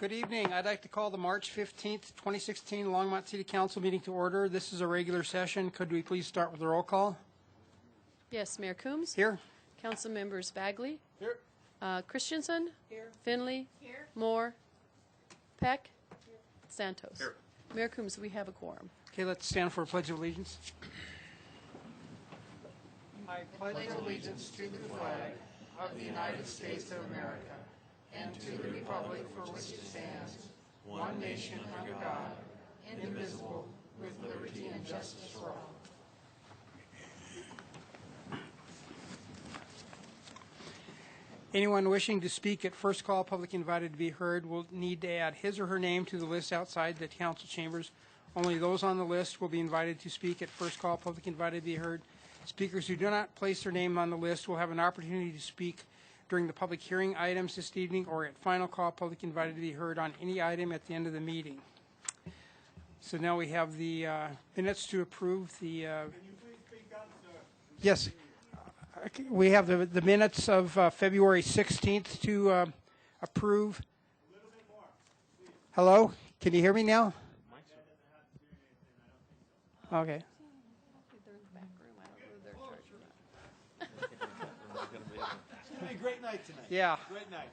Good evening. I'd like to call the March 15th, 2016 Longmont City Council meeting to order. This is a regular session. Could we please start with the roll call? Yes, Mayor Coombs. Here. Council members Bagley. Here. Christensen. Here. Finley. Here. Moore. Peck. Here. Santos. Here. Mayor Coombs, we have a quorum. Okay, let's stand for a pledge of allegiance. I pledge allegiance to the flag of the United States of America and to the republic for which it stands, one nation under God, indivisible, with liberty and justice for all. Anyone wishing to speak at first call, public invited to be heard, will need to add his or her name to the list outside the council chambers. Only those on the list will be invited to speak at first call, public invited to be heard. Speakers who do not place their name on the list will have an opportunity to speak during the public hearing items this evening or at final call, public invited to be heard on any item at the end of the meeting. So now we have the minutes to approve. Can you please speak up, sir? Yes. We have the minutes of February 16th to approve. A little bit more, please. Hello? Can you hear me now? Okay. They're in the back room. I don't know their charge It's going to be a great night tonight. Yeah. Great night.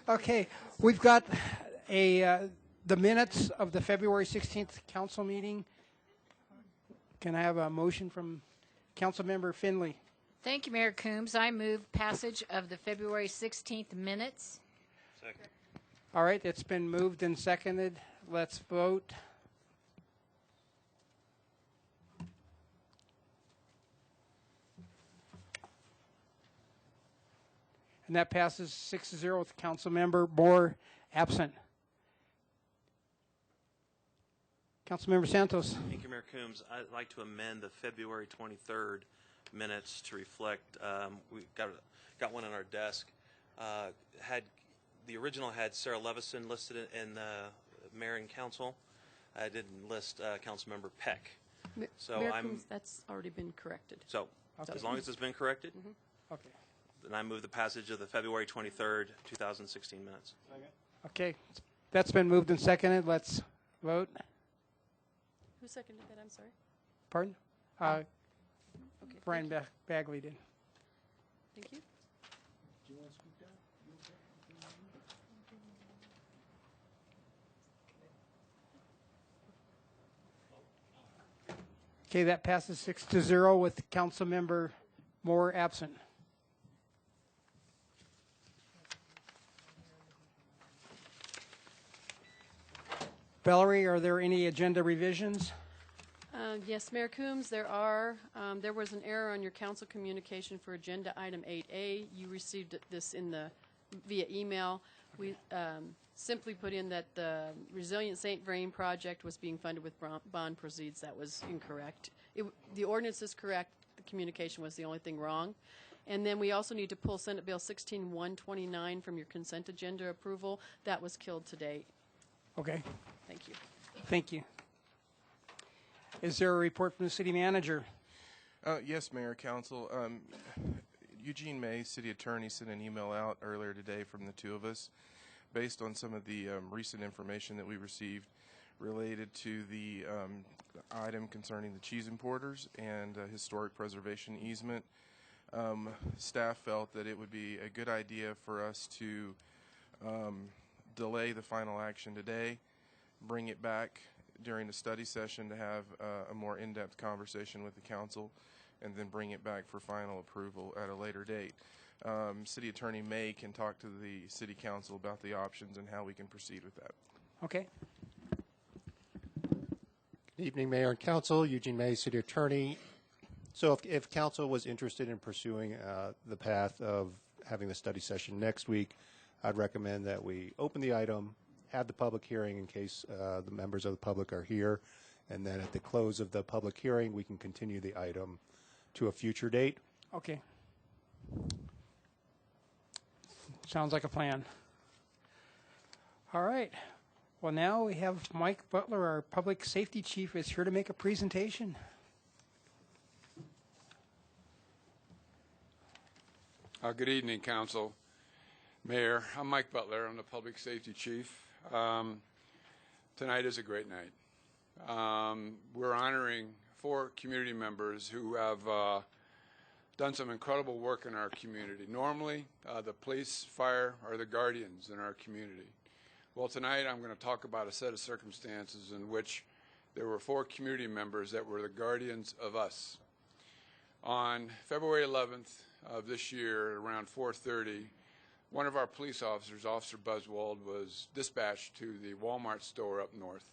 Okay. We've got the minutes of the February 16th council meeting. Can I have a motion from Councilmember Finley? Thank you, Mayor Coombs. I move passage of the February 16th minutes. Second. All right. It's been moved and seconded. Let's vote. And that passes 6-0 with Councilmember Moore absent. Councilmember Santos. Thank you, Mayor Coombs. I'd like to amend the February 23rd minutes to reflect. We got one on our desk. The original had Sarah Levison listed in the mayor and council. I didn't list Councilmember Peck. So Mayor Coombs, that's already been corrected. So Okay. as long as it's been corrected, Okay. then I move the passage of the February 23rd, 2016 minutes. Okay. That's been moved and seconded. Let's vote. Who seconded that? I'm sorry. Pardon? Okay. Brian Bagley did. Thank you. Do you want to speak down? Okay, that passes 6-0 with Councilmember Moore absent. Valerie, are there any agenda revisions? Yes, Mayor Coombs, there are. There was an error on your council communication for agenda item 8A. You received this via email. We simply put in that the Resilient St. Vrain project was being funded with bond proceeds. That was incorrect. The ordinance is correct. The communication was the only thing wrong. And then we also need to pull Senate Bill 16-129 from your consent agenda approval. That was killed today. Okay, Thank you. thank you. Is there a report from the city manager? Yes, Mayor, Council. Eugene May, City Attorney, sent an email out earlier today from the two of us based on some of the recent information that we received related to the item concerning the cheese importers and historic preservation easement. Staff felt that it would be a good idea for us to delay the final action today, bring it back during the study session to have a more in-depth conversation with the council, and then bring it back for final approval at a later date. City Attorney May can talk to the City Council about the options and how we can proceed with that. Okay. Good evening, Mayor and Council. Eugene May, City Attorney. So if Council was interested in pursuing the path of having the study session next week, I'd recommend that we open the item, have the public hearing in case the members of the public are here, and then at the close of the public hearing, we can continue the item to a future date. Okay. Sounds like a plan. All right. Well, now we have Mike Butler, our public safety chief, is here to make a presentation. Good evening, Council. Mayor, I'm Mike Butler. I'm the Public Safety Chief. Tonight is a great night. We're honoring 4 community members who have done some incredible work in our community. Normally, the police, fire are the guardians in our community. Well, tonight I'm going to talk about a set of circumstances in which there were 4 community members that were the guardians of us. On February 11th of this year, around 4:30, one of our police officers, Officer Buswald, was dispatched to the Walmart store up north.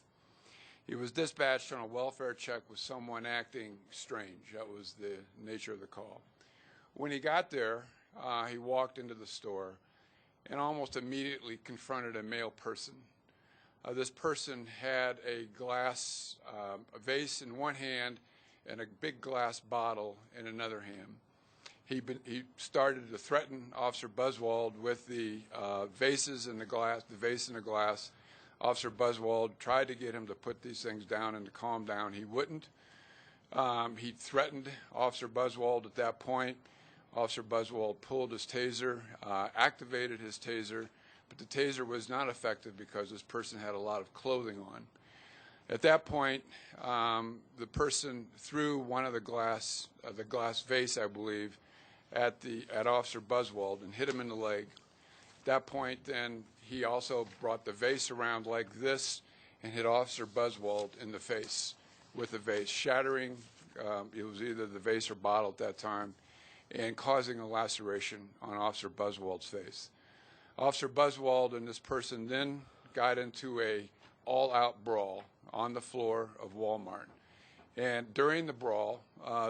He was dispatched on a welfare check with someone acting strange. That was the nature of the call. When he got there, he walked into the store and almost immediately confronted a male person. This person had a glass a vase in one hand and a big glass bottle in another hand. He started to threaten Officer Buswald with the vases and the glass, the vase and the glass. Officer Buswald tried to get him to put these things down and to calm down. He wouldn't. He threatened Officer Buswald at that point. Officer Buswald pulled his taser, activated his taser, but the taser was not effective because this person had a lot of clothing on. At that point, the person threw one of the glass vase, I believe, at Officer Buswald and hit him in the leg. At that point, then, he also brought the vase around like this and hit Officer Buswald in the face with the vase, shattering, it was either the vase or bottle at that time, and causing a laceration on Officer Buswald's face. Officer Buswald and this person then got into a all-out brawl on the floor of Walmart. And during the brawl,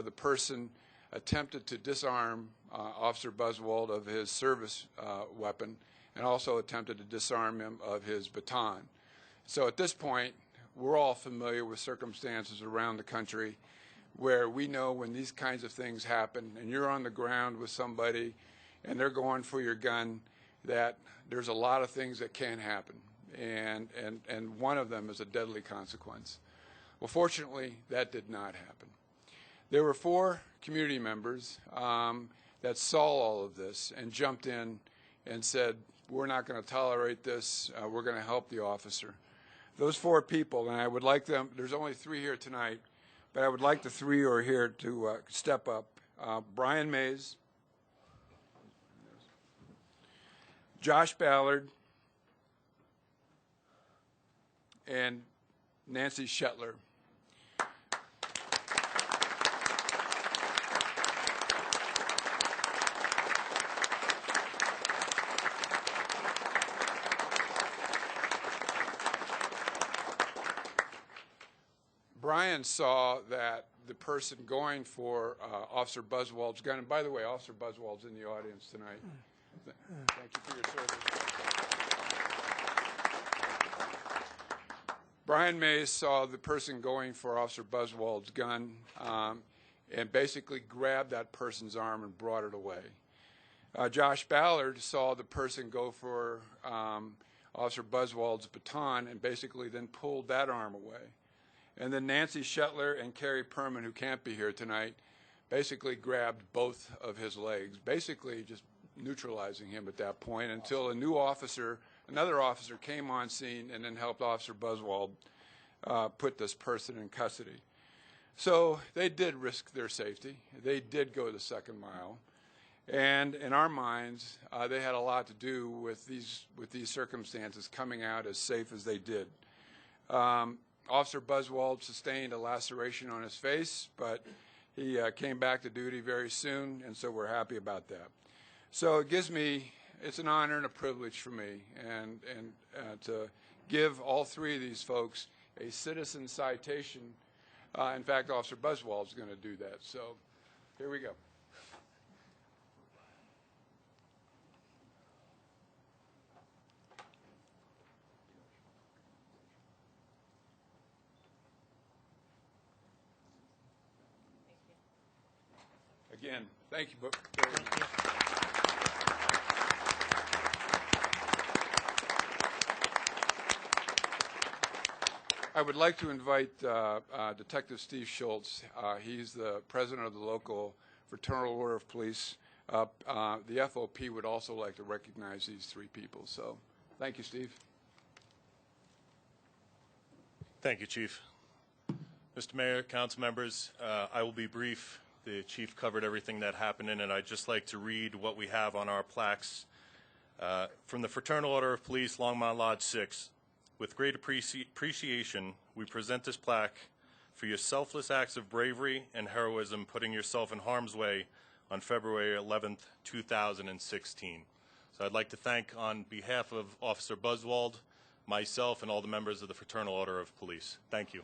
the person attempted to disarm Officer Buswald of his service weapon and also attempted to disarm him of his baton. So at this point, we're all familiar with circumstances around the country where we know when these kinds of things happen and you're on the ground with somebody and they're going for your gun, that there's a lot of things that can happen. And one of them is a deadly consequence. Well, fortunately, that did not happen. There were 4 community members that saw all of this and jumped in and said, we're not going to tolerate this, we're going to help the officer. Those 4 people, and I would like them, there's only 3 here tonight, but I would like the 3 who are here to step up. Brian Mays, Josh Ballard, and Nancy Shetler. Brian saw that the person going for Officer Buswald's gun, and by the way, Officer Buswald's in the audience tonight. Thank you for your service. Brian Mays saw the person going for Officer Buswald's gun and basically grabbed that person's arm and brought it away. Josh Ballard saw the person go for Officer Buswald's baton and basically then pulled that arm away. And then Nancy Shetler and Carrie Perman, who can't be here tonight, basically grabbed both of his legs, basically just neutralizing him at that point until another officer came on scene and then helped Officer Buswald put this person in custody. So they did risk their safety. They did go the second mile. And in our minds, they had a lot to do with these circumstances coming out as safe as they did. Officer Buswald sustained a laceration on his face, but he came back to duty very soon, and so we're happy about that. So it's an honor and a privilege for me and to give all 3 of these folks a citizen citation. In fact, Officer Buswald's going to do that. So here we go. Again, thank you very much. I would like to invite Detective Steve Schultz. He's the president of the local Fraternal Order of Police. The FOP would also like to recognize these 3 people. So thank you, Steve. Thank you, Chief. Mr. Mayor, council members, I will be brief. The Chief covered everything that happened, and I'd just like to read what we have on our plaques. From the Fraternal Order of Police, Longmont Lodge 6, with great appreciation, we present this plaque for your selfless acts of bravery and heroism, putting yourself in harm's way on February 11th, 2016. So I'd like to thank, on behalf of Officer Buswald, myself, and all the members of the Fraternal Order of Police. Thank you.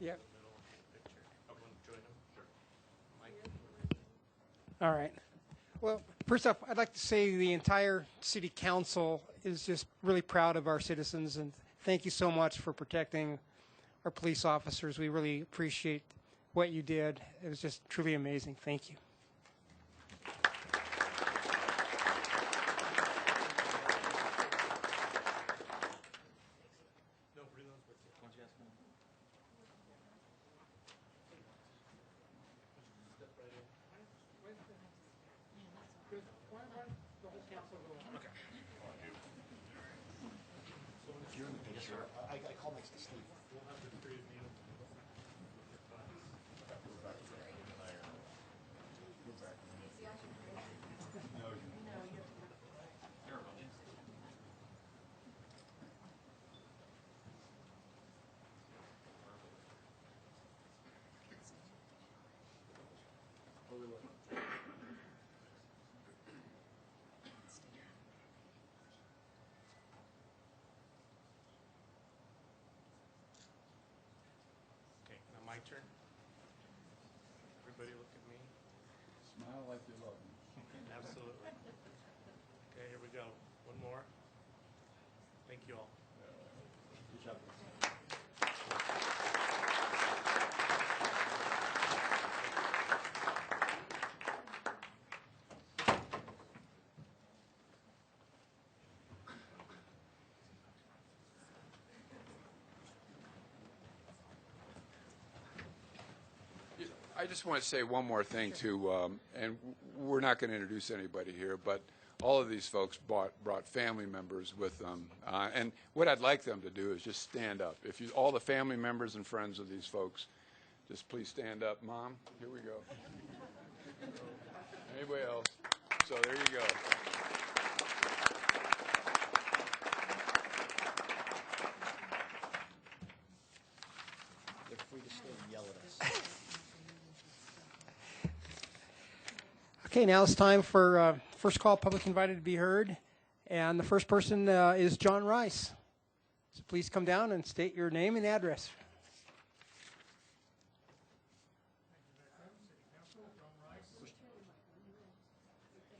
Yeah. All right. Well, first off, I'd like to say the entire city council is just really proud of our citizens, and thank you so much for protecting our police officers. We really appreciate what you did. It was just truly amazing. Thank you. I call next to Steve. Okay, now my turn. Everybody look at me. Smile like you love me. Absolutely. Okay, here we go. One more. Thank you all. Good job. I just want to say one more thing, too, and we're not going to introduce anybody here, but all of these folks brought family members with them. And what I'd like them to do is just stand up. If you, all the family members and friends of these folks, just please stand up. Mom, here we go. Anybody else? So there you go. They're free to stay and yell at us. Okay, now it's time for first call public invited to be heard. And the first person is John Rice. So please come down and state your name and address.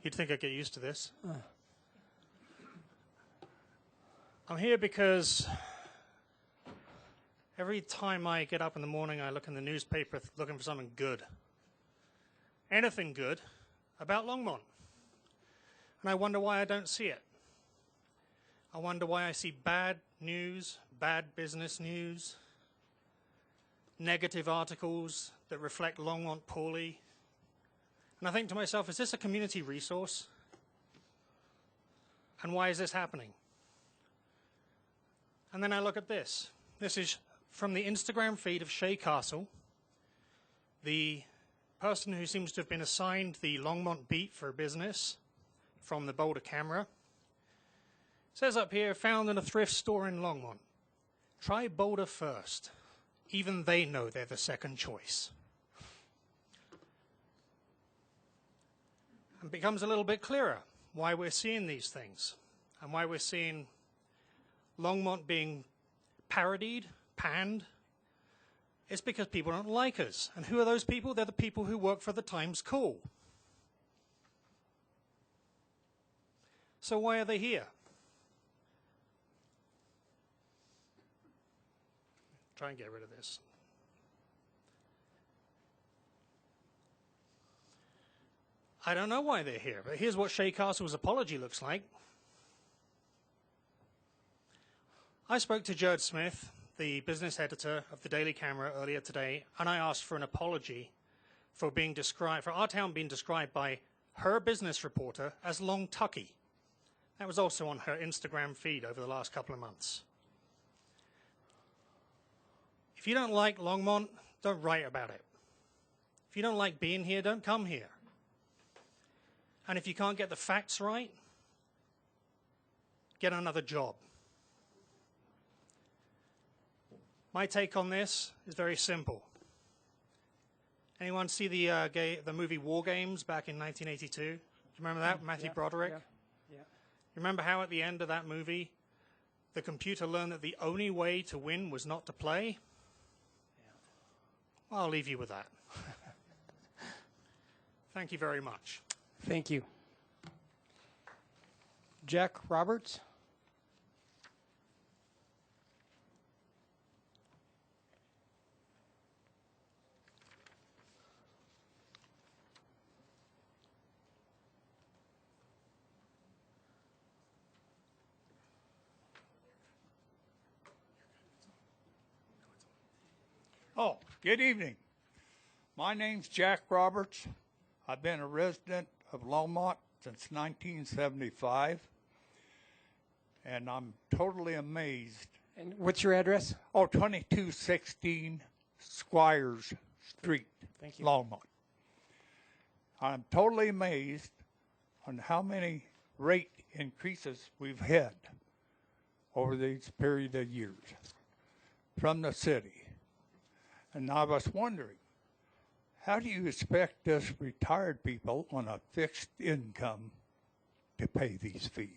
You'd think I'd get used to this. I'm here because every time I get up in the morning, I look in the newspaper looking for something good. Anything good about Longmont. And I wonder why I don't see it. I wonder why I see bad news, bad business news, negative articles that reflect Longmont poorly. And I think to myself, is this a community resource? And why is this happening? And then I look at this. This is from the Instagram feed of Shea Castle, the person who seems to have been assigned the Longmont beat for a business from the Boulder Camera. It says up here, found in a thrift store in Longmont. Try Boulder first. Even they know they're the second choice. It becomes a little bit clearer why we're seeing these things and why we're seeing Longmont being parodied, panned. It's because people don't like us. And who are those people? They're the people who work for the Times Call. So why are they here? Try and get rid of this. I don't know why they're here, but here's what Shea Castle's apology looks like. I spoke to Judd Smith, the business editor of the Daily Camera earlier today, and I asked for an apology for our town being described by her business reporter as Long Tucky. That was also on her Instagram feed over the last couple of months. If you don't like Longmont, don't write about it. If you don't like being here, don't come here. And if you can't get the facts right, get another job. My take on this is very simple. Anyone see the movie War Games back in 1982? Do you remember that, Matthew Broderick? Yeah. You remember how at the end of that movie, the computer learned that the only way to win was not to play? Well, I'll leave you with that. Thank you very much. Thank you. Jack Roberts? Oh, good evening. My name's Jack Roberts. I've been a resident of Longmont since 1975, and I'm totally amazed. And what's your address? Oh, 2216 Squires Street, Thank you. Longmont. I'm totally amazed on how many rate increases we've had over these period of years from the city. And I was wondering, how do you expect us retired people on a fixed income to pay these fees?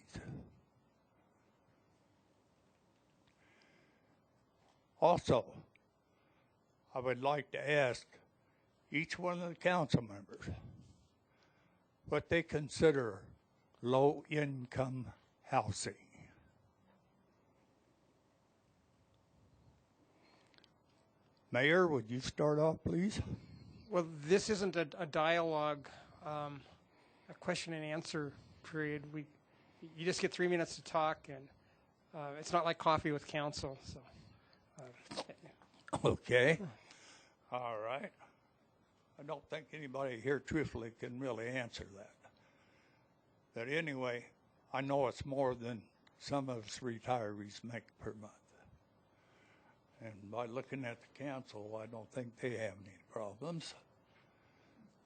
Also, I would like to ask each one of the council members what they consider low-income housing. Mayor, would you start off, please? Well, this isn't a dialogue, a question and answer period. You just get 3 minutes to talk, and it's not like coffee with council. So, Okay. All right. I don't think anybody here truthfully can really answer that. But anyway, I know it's more than some of us retirees make per month. And by looking at the council, I don't think they have any problems.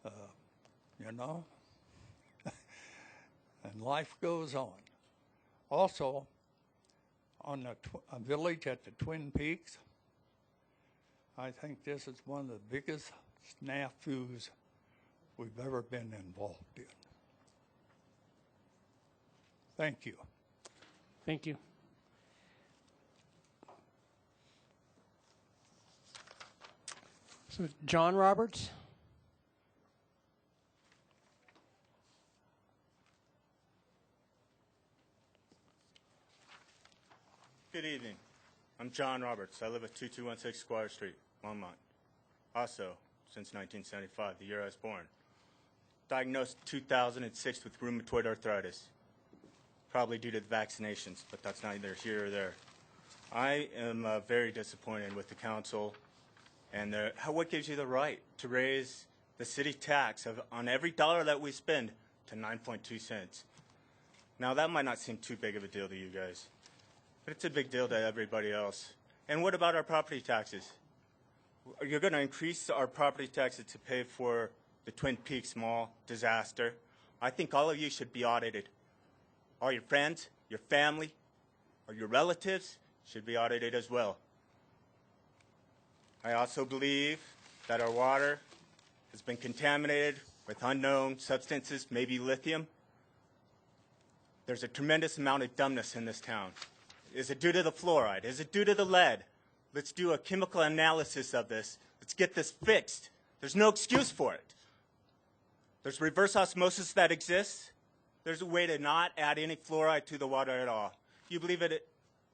You know? And life goes on. Also, on the village at the Twin Peaks, I think this is one of the biggest snafus we've ever been involved in. Thank you. thank you. So, John Roberts? Good evening. I'm John Roberts. I live at 2216 Squire Street, Longmont. Also, since 1975, the year I was born. Diagnosed 2006 with rheumatoid arthritis. Probably due to the vaccinations, but that's neither here or there. I am very disappointed with the council and what gives you the right to raise the city tax on every dollar that we spend to 9.2 cents. Now, that might not seem too big of a deal to you guys, but it's a big deal to everybody else. And what about our property taxes? You're going to increase our property taxes to pay for the Twin Peaks Mall disaster. I think all of you should be audited. All your friends, your family, or your relatives should be audited as well. I also believe that our water has been contaminated with unknown substances, maybe lithium. There's a tremendous amount of dumbness in this town. Is it due to the fluoride? Is it due to the lead? Let's do a chemical analysis of this. Let's get this fixed. There's no excuse for it. There's reverse osmosis that exists. There's a way to not add any fluoride to the water at all. You believe it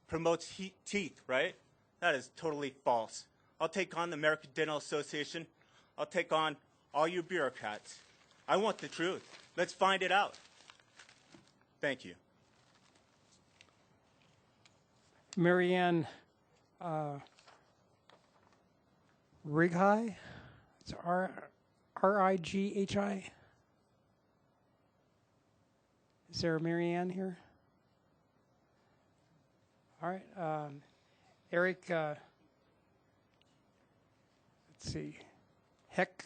promotes teeth, right? That is totally false. I'll take on the American Dental Association. I'll take on all you bureaucrats. I want the truth. Let's find it out. Thank you. Marianne Righi. It's Righi. Is there a Mary Ann here? All right. Eric, let's see. Heck.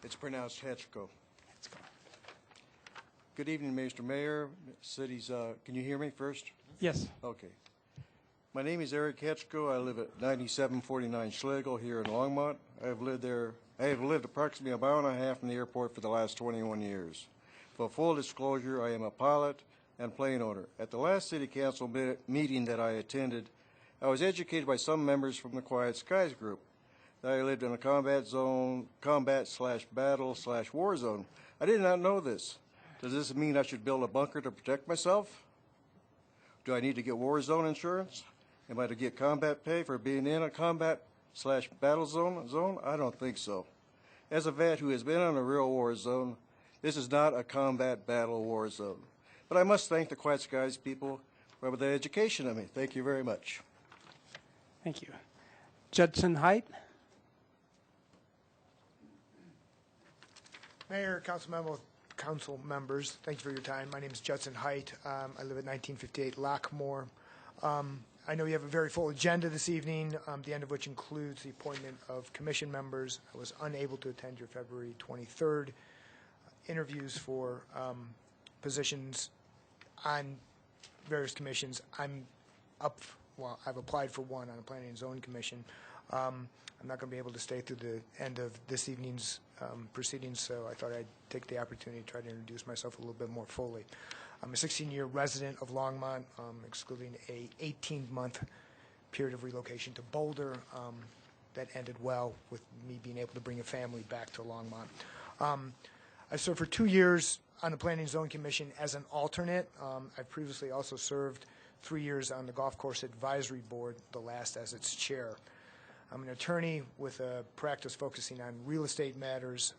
It's pronounced Hetchko. Good evening, Mr. Mayor. Cities, can you hear me first? Yes. Okay. My name is Eric Hetchko. I live at 9749 Schlegel here in Longmont. I have lived approximately a mile and a half from the airport for the last 21 years. For full disclosure, I am a pilot and plane owner. At the last City Council meeting that I attended, I was educated by some members from the Quiet Skies group that I lived in a combat zone, combat/battle/war zone. I did not know this. Does this mean I should build a bunker to protect myself? Do I need to get war zone insurance? Am I to get combat pay for being in a combat/battle zone? I don't think so. As a vet who has been in a real war zone, this is not a combat battle war zone. But I must thank the Quiet Skies people for the education of me. Thank you very much. Thank you. Judson Height. Mayor, council members, thank you for your time. My name is Judson Height. I live at 1958 Lockmore. I know you have a very full agenda this evening, the end of which includes the appointment of commission members. I was unable to attend your February 23rd interviews for positions on various commissions. I've applied for one on a planning and zoning commission. I'm not going to be able to stay through the end of this evening's proceedings, so I thought I'd take the opportunity to try to introduce myself a little bit more fully. I'm a 16-year resident of Longmont, excluding a 18-month period of relocation to Boulder that ended well with me being able to bring a family back to Longmont. I served for 2 years on the Planning and Zoning Commission as an alternate. I previously also served 3 years on the Golf Course Advisory Board, the last as its chair. I'm an attorney with a practice focusing on real estate matters.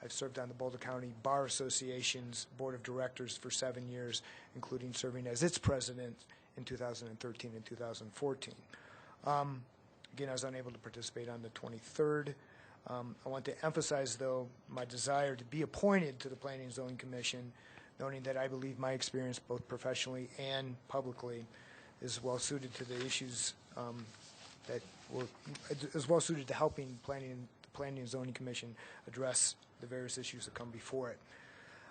I've served on the Boulder County Bar Association's Board of Directors for 7 years, including serving as its president in 2013 and 2014. Again, I was unable to participate on the 23rd. I want to emphasize, though, my desire to be appointed to the Planning and Zoning Commission, noting that I believe my experience, both professionally and publicly, is well suited to the issues is well suited to helping the Planning and Zoning Commission address the various issues that come before it.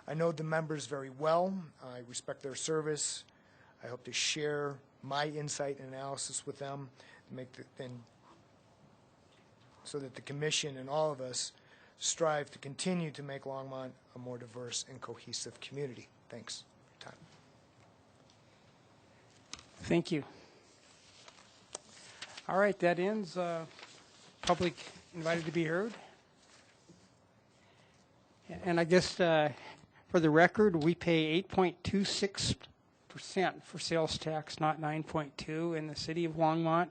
I know the members very well. I respect their service. I hope to share my insight and analysis with them so that the Commission and all of us strive to continue to make Longmont a more diverse and cohesive community. Thanks for your time. Thank you. All right, that ends public invited to be heard. And I guess for the record, we pay 8.26% for sales tax, not 9.2%, and the city of Longmont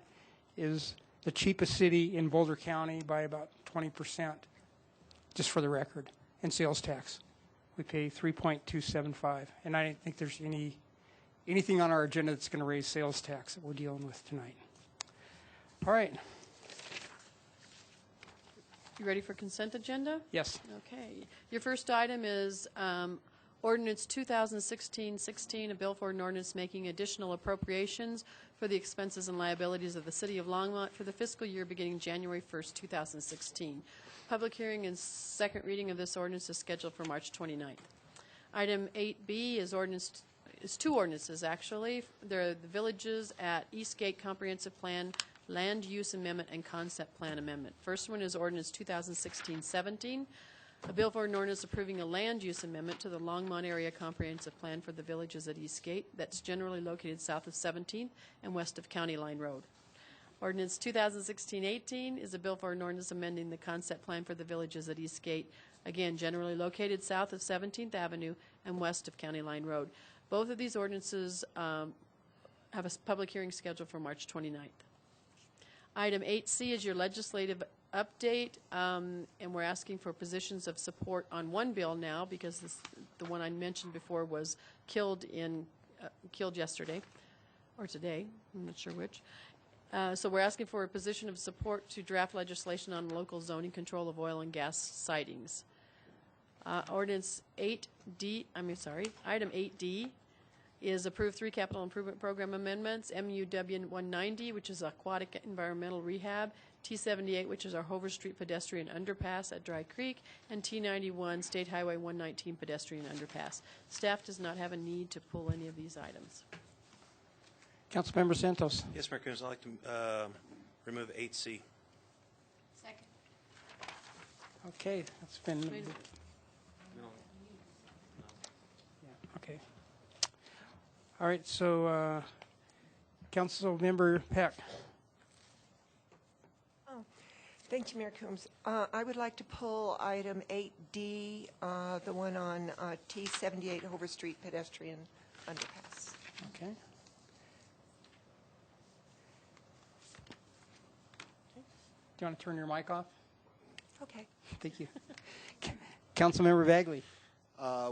is the cheapest city in Boulder County by about 20%, just for the record, in sales tax. We pay 3.275, and I don't think there's anything on our agenda that's going to raise sales tax that we're dealing with tonight. All right. You ready for consent agenda? Yes. Okay. Your first item is Ordinance 2016-16, a bill for an ordinance making additional appropriations for the expenses and liabilities of the City of Longmont for the fiscal year beginning January 1st, 2016. Public hearing and second reading of this ordinance is scheduled for March 29th. Item 8B is two ordinances, actually. They're the Villages at Eastgate Comprehensive Plan Land Use Amendment and Concept Plan Amendment. First one is Ordinance 2016-17, a bill for an ordinance approving a land use amendment to the Longmont Area Comprehensive Plan for the Villages at Eastgate that's generally located south of 17th and west of County Line Road. Ordinance 2016-18 is a bill for an ordinance amending the concept plan for the Villages at Eastgate, again generally located south of 17th Avenue and west of County Line Road. Both of these ordinances have a public hearing scheduled for March 29th. Item 8C is your legislative update, and we're asking for positions of support on one bill now because the one I mentioned before was killed yesterday, or today, I'm not sure which. So we're asking for a position of support to draft legislation on local zoning control of oil and gas sightings. Ordinance 8D, item 8D is approve 3 capital improvement program amendments, MUW 190, which is aquatic environmental rehab, T78, which is our Hover Street pedestrian underpass at Dry Creek, and T91, State Highway 119 pedestrian underpass. Staff does not have a need to pull any of these items. Councilmember Santos. Yes, Mayor Coons, I'd like to remove 8C. Second. Okay, that's been. Wait a minute. Okay. All right, so Councilmember Peck. Thank you, Mayor Coombs. I would like to pull item 8D, the one on T78 Hover Street pedestrian underpass. Okay. Do you want to turn your mic off? Okay. Thank you. Councilmember Bagley.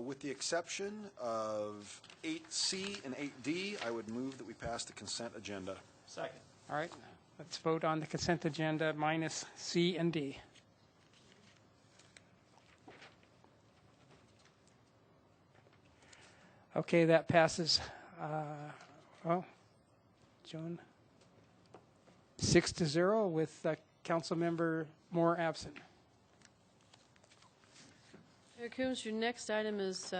With the exception of 8C and 8D, I would move that we pass the consent agenda. Second. All right, let's vote on the consent agenda minus C and D. Okay, that passes. Joan, 6-0 with Councilmember Moore absent. Mayor Coombs, your next item is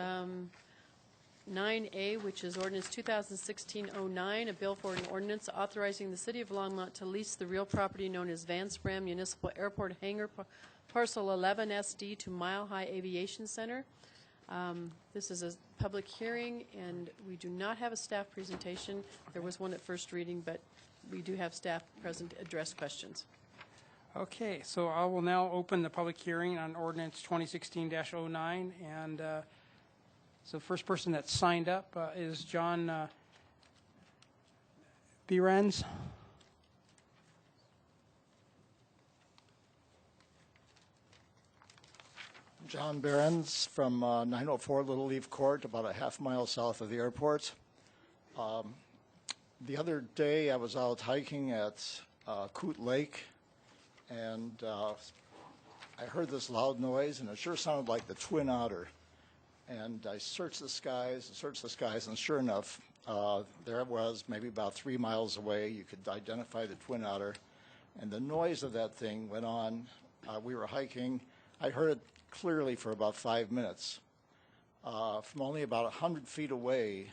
9A, which is ordinance 2016-09, a bill for an ordinance authorizing the city of Longmont to lease the real property known as Van Spram Municipal Airport Hangar Parcel 11 SD to Mile High Aviation Center. This is a public hearing, and we do not have a staff presentation. There was one at first reading, but we do have staff present to address questions. Okay, so I will now open the public hearing on ordinance 2016-09, and so the first person that signed up is John Behrens. John Behrens from 904 Little Leaf Court, about a half mile south of the airport. The other day I was out hiking at Coot Lake, and I heard this loud noise, and it sure sounded like the Twin Otter. And I searched the skies, and sure enough, there it was, maybe about 3 miles away. You could identify the Twin Otter. And the noise of that thing went on. We were hiking. I heard it clearly for about 5 minutes. From only about 100 feet away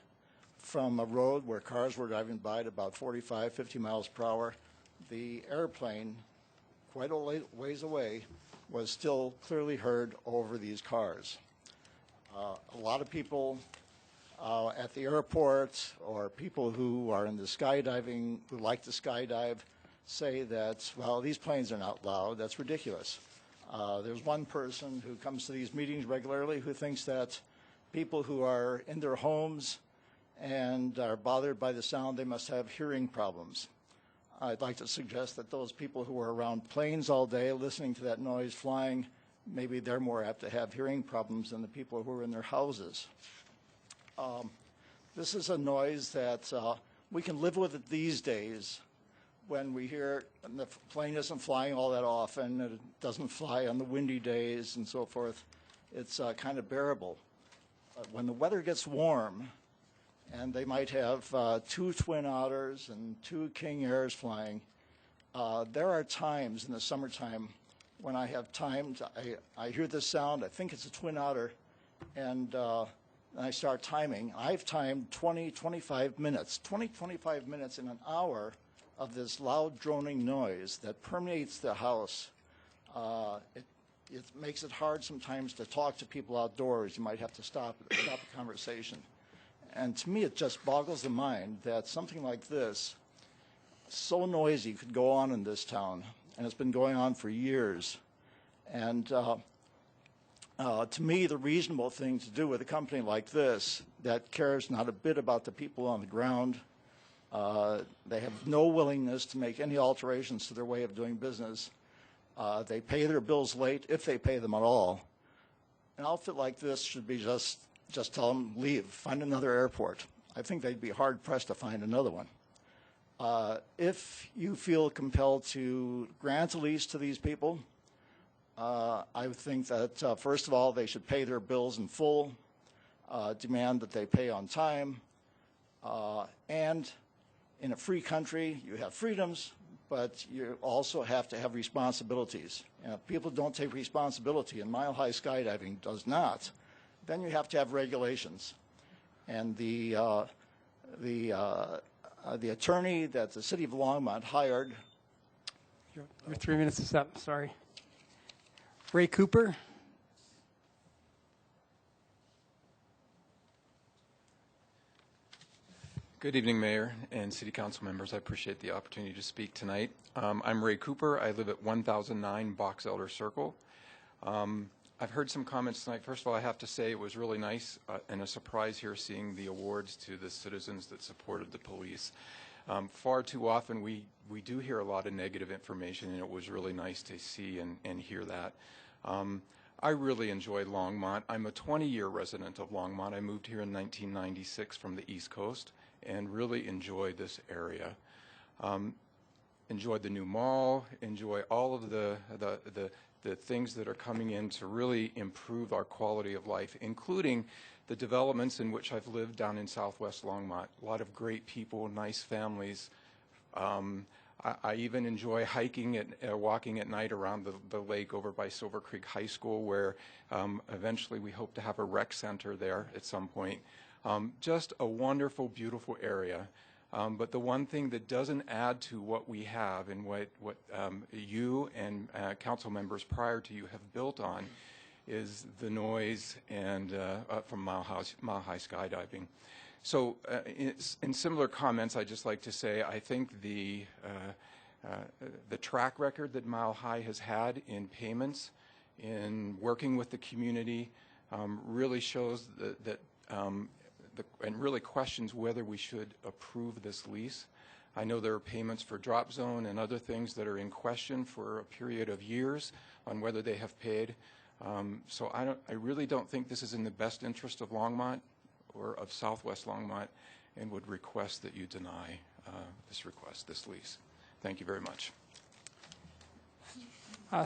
from a road where cars were driving by at about 45, 50 miles per hour, the airplane, quite a ways away, was still clearly heard over these cars. A lot of people at the airport, or people who are in the skydiving, who like to skydive, say that, well, these planes are not loud. That's ridiculous. There's one person who comes to these meetings regularly who thinks that people who are in their homes and are bothered by the sound, they must have hearing problems. I'd like to suggest that those people who are around planes all day listening to that noise flying, maybe they're more apt to have hearing problems than the people who are in their houses. This is a noise that we can live with it these days when we hear it, and the plane isn't flying all that often, it doesn't fly on the windy days and so forth. It's kind of bearable. When the weather gets warm, and they might have 2 Twin Otters and 2 King Airs flying, there are times in the summertime when I have timed, I hear this sound, I think it's a Twin Otter, and I start timing. I've timed 20, 25 minutes in an hour of this loud droning noise that permeates the house. It makes it hard sometimes to talk to people outdoors. You might have to stop a conversation. And to me, it just boggles the mind that something like this, so noisy, could go on in this town. And it's been going on for years. And to me, the reasonable thing to do with a company like this that cares not a bit about the people on the ground, they have no willingness to make any alterations to their way of doing business. They pay their bills late, if they pay them at all. An outfit like this should be just just tell them, leave, find another airport. I think they'd be hard-pressed to find another one. If you feel compelled to grant a lease to these people, I would think that, first of all, they should pay their bills in full, demand that they pay on time, and in a free country, you have freedoms, but you also have to have responsibilities. And if people don't take responsibility, and Mile High Skydiving does not, then you have to have regulations. And the attorney that the city of Longmont hired. Your 3 minutes is up, sorry. Ray Cooper. Good evening, Mayor and City Council members. I appreciate the opportunity to speak tonight. I'm Ray Cooper. I live at 1009 Box Elder Circle. I've heard some comments tonight. First of all, I have to say it was really nice and a surprise here seeing the awards to the citizens that supported the police. Far too often we do hear a lot of negative information, and it was really nice to see and hear that. I really enjoy Longmont. I'm a 20-year resident of Longmont. I moved here in 1996 from the East Coast and really enjoyed this area. Enjoyed the new mall, enjoy all of the things that are coming in to really improve our quality of life, including the developments in which I've lived down in Southwest Longmont. A lot of great people, nice families. I even enjoy hiking and walking at night around the lake over by Silver Creek High School, where eventually we hope to have a rec center there at some point. Just a wonderful, beautiful area. But the one thing that doesn't add to what we have and what you and council members prior to you have built on is the noise and from Mile High Skydiving. So in similar comments, I'd just like to say I think the track record that Mile High has had in payments, in working with the community, really shows that and really questions whether we should approve this lease. I know there are payments for drop zone and other things that are in question for a period of years on whether they have paid. So I really don't think this is in the best interest of Longmont or of Southwest Longmont, and would request that you deny this lease. Thank you very much.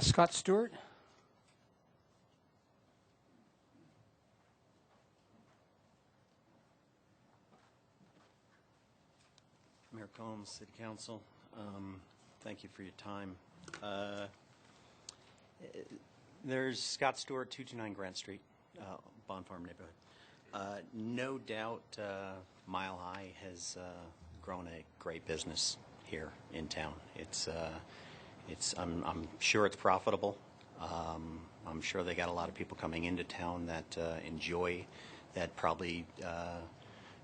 Scott Stewart. Mayor Combs, City Council, thank you for your time. There's Scott Stewart, 229 Grant Street, Bond Farm neighborhood. No doubt Mile High has grown a great business here in town. I'm sure it's profitable. I'm sure they got a lot of people coming into town that enjoy, that probably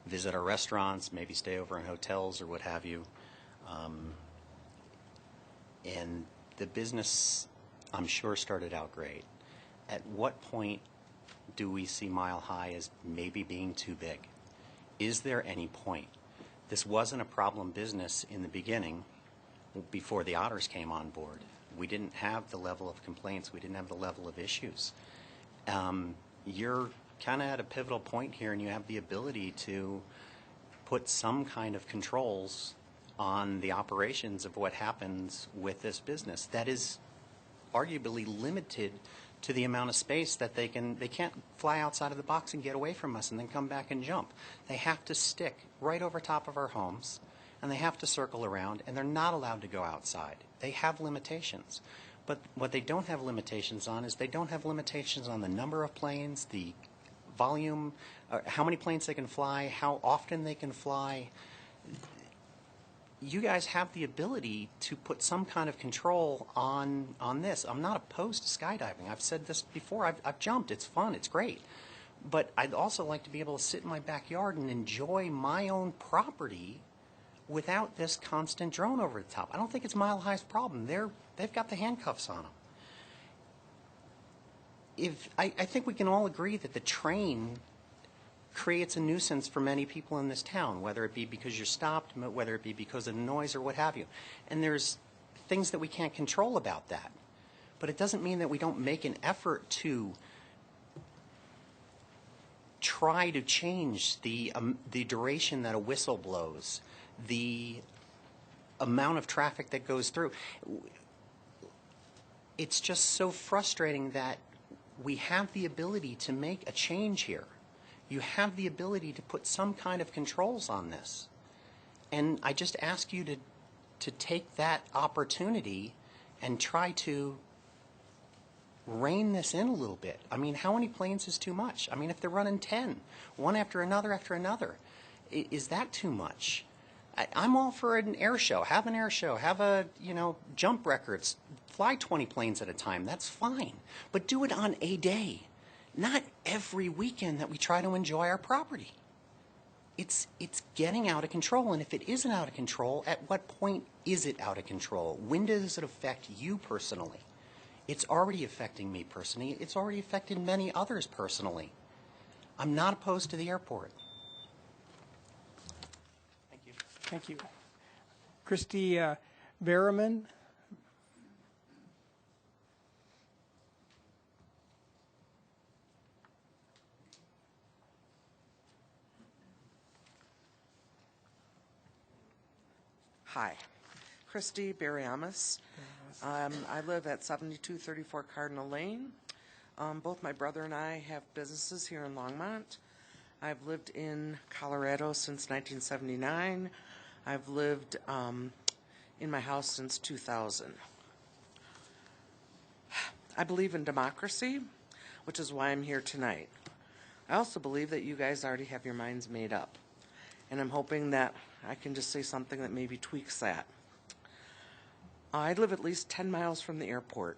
visit our restaurants, maybe stay over in hotels or what have you. And the business, I'm sure, started out great. At what point do we see Mile High as maybe being too big? Is there any point? This wasn't a problem business in the beginning before the Otters came on board. We didn't have the level of complaints. We didn't have the level of issues. You're kind of at a pivotal point here, and you have the ability to put some kind of controls on the operations of what happens with this business that is arguably limited to the amount of space that they can't fly outside of the box and get away from us and then come back and jump. They have to stick right over top of our homes, and they have to circle around, and they're not allowed to go outside. They have limitations. But what they don't have limitations on is they don't have limitations on the number of planes, the volume, how many planes they can fly, how often they can fly. You guys have the ability to put some kind of control on this. I'm not opposed to skydiving. I've said this before. I've jumped. It's fun. It's great. But I'd also like to be able to sit in my backyard and enjoy my own property without this constant drone over the top. I don't think it's Mile High's problem. They've got the handcuffs on them. I think we can all agree that the train creates a nuisance for many people in this town, whether it be because you're stopped, whether it be because of noise or what have you. And there's things that we can't control about that. But it doesn't mean that we don't make an effort to try try to change the duration that a whistle blows, the amount of traffic that goes through. It's just so frustrating that we have the ability to make a change here. You have the ability to put some kind of controls on this. And I just ask you to take that opportunity and try to rein this in a little bit. I mean, how many planes is too much? I mean, if they're running 10, one after another, is that too much? I'm all for an air show. Have an air show. Have a, jump records. Fly 20 planes at a time. That's fine. But do it on a day, not every weekend that we try to enjoy our property. It's getting out of control. And if it isn't out of control, at what point is it out of control? When does it affect you personally? It's already affecting me personally. It's already affected many others personally. I'm not opposed to the airport. Thank you. Thank you. Christy Berriman. Hi, Christy Barriamas. I live at 7234 Cardinal Lane. Both my brother and I have businesses here in Longmont. I've lived in Colorado since 1979. I've lived in my house since 2000. I believe in democracy, which is why I'm here tonight. I also believe that you guys already have your minds made up. And I'm hoping that I can just say something that maybe tweaks that. I live at least 10 miles from the airport.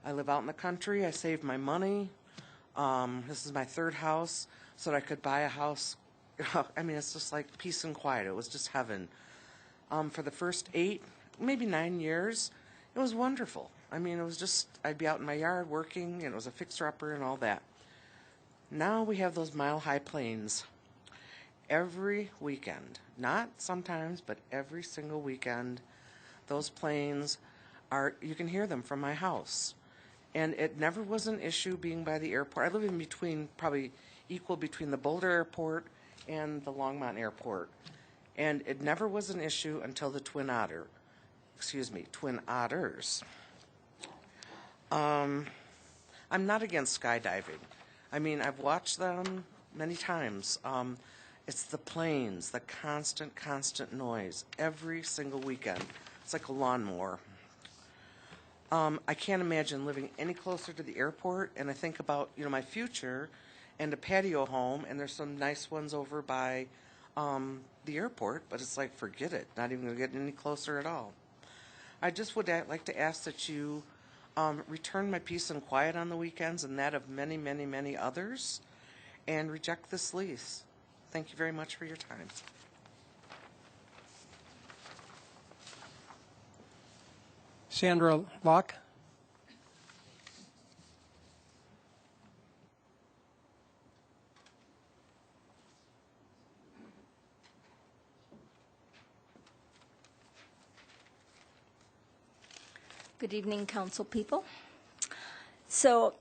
I live out in the country. I save my money. This is my third house, so that I could buy a house. I mean, it's just like peace and quiet. It was just heaven. For the first 8, maybe 9 years, it was wonderful. I mean, it was just, I'd be out in my yard working, and it was a fixer-upper and all that. Now we have those mile-high planes. Every weekend, not sometimes, but every single weekend, those planes are, you can hear them from my house. And it never was an issue being by the airport. I live in between, probably equal between the Boulder Airport and the Longmont Airport. And it never was an issue until the Twin Otters. I'm not against skydiving. I mean, I've watched them many times. It's the planes, the constant noise every single weekend. It's like a lawnmower. I can't imagine living any closer to the airport, and I think about, my future and a patio home, and there's some nice ones over by the airport, but it's like, forget it, not even going to get any closer at all. I just would like to ask that you return my peace and quiet on the weekends and that of many, many, many others, and reject this lease. Thank you very much for your time. Sandra Locke. Good evening, council people. So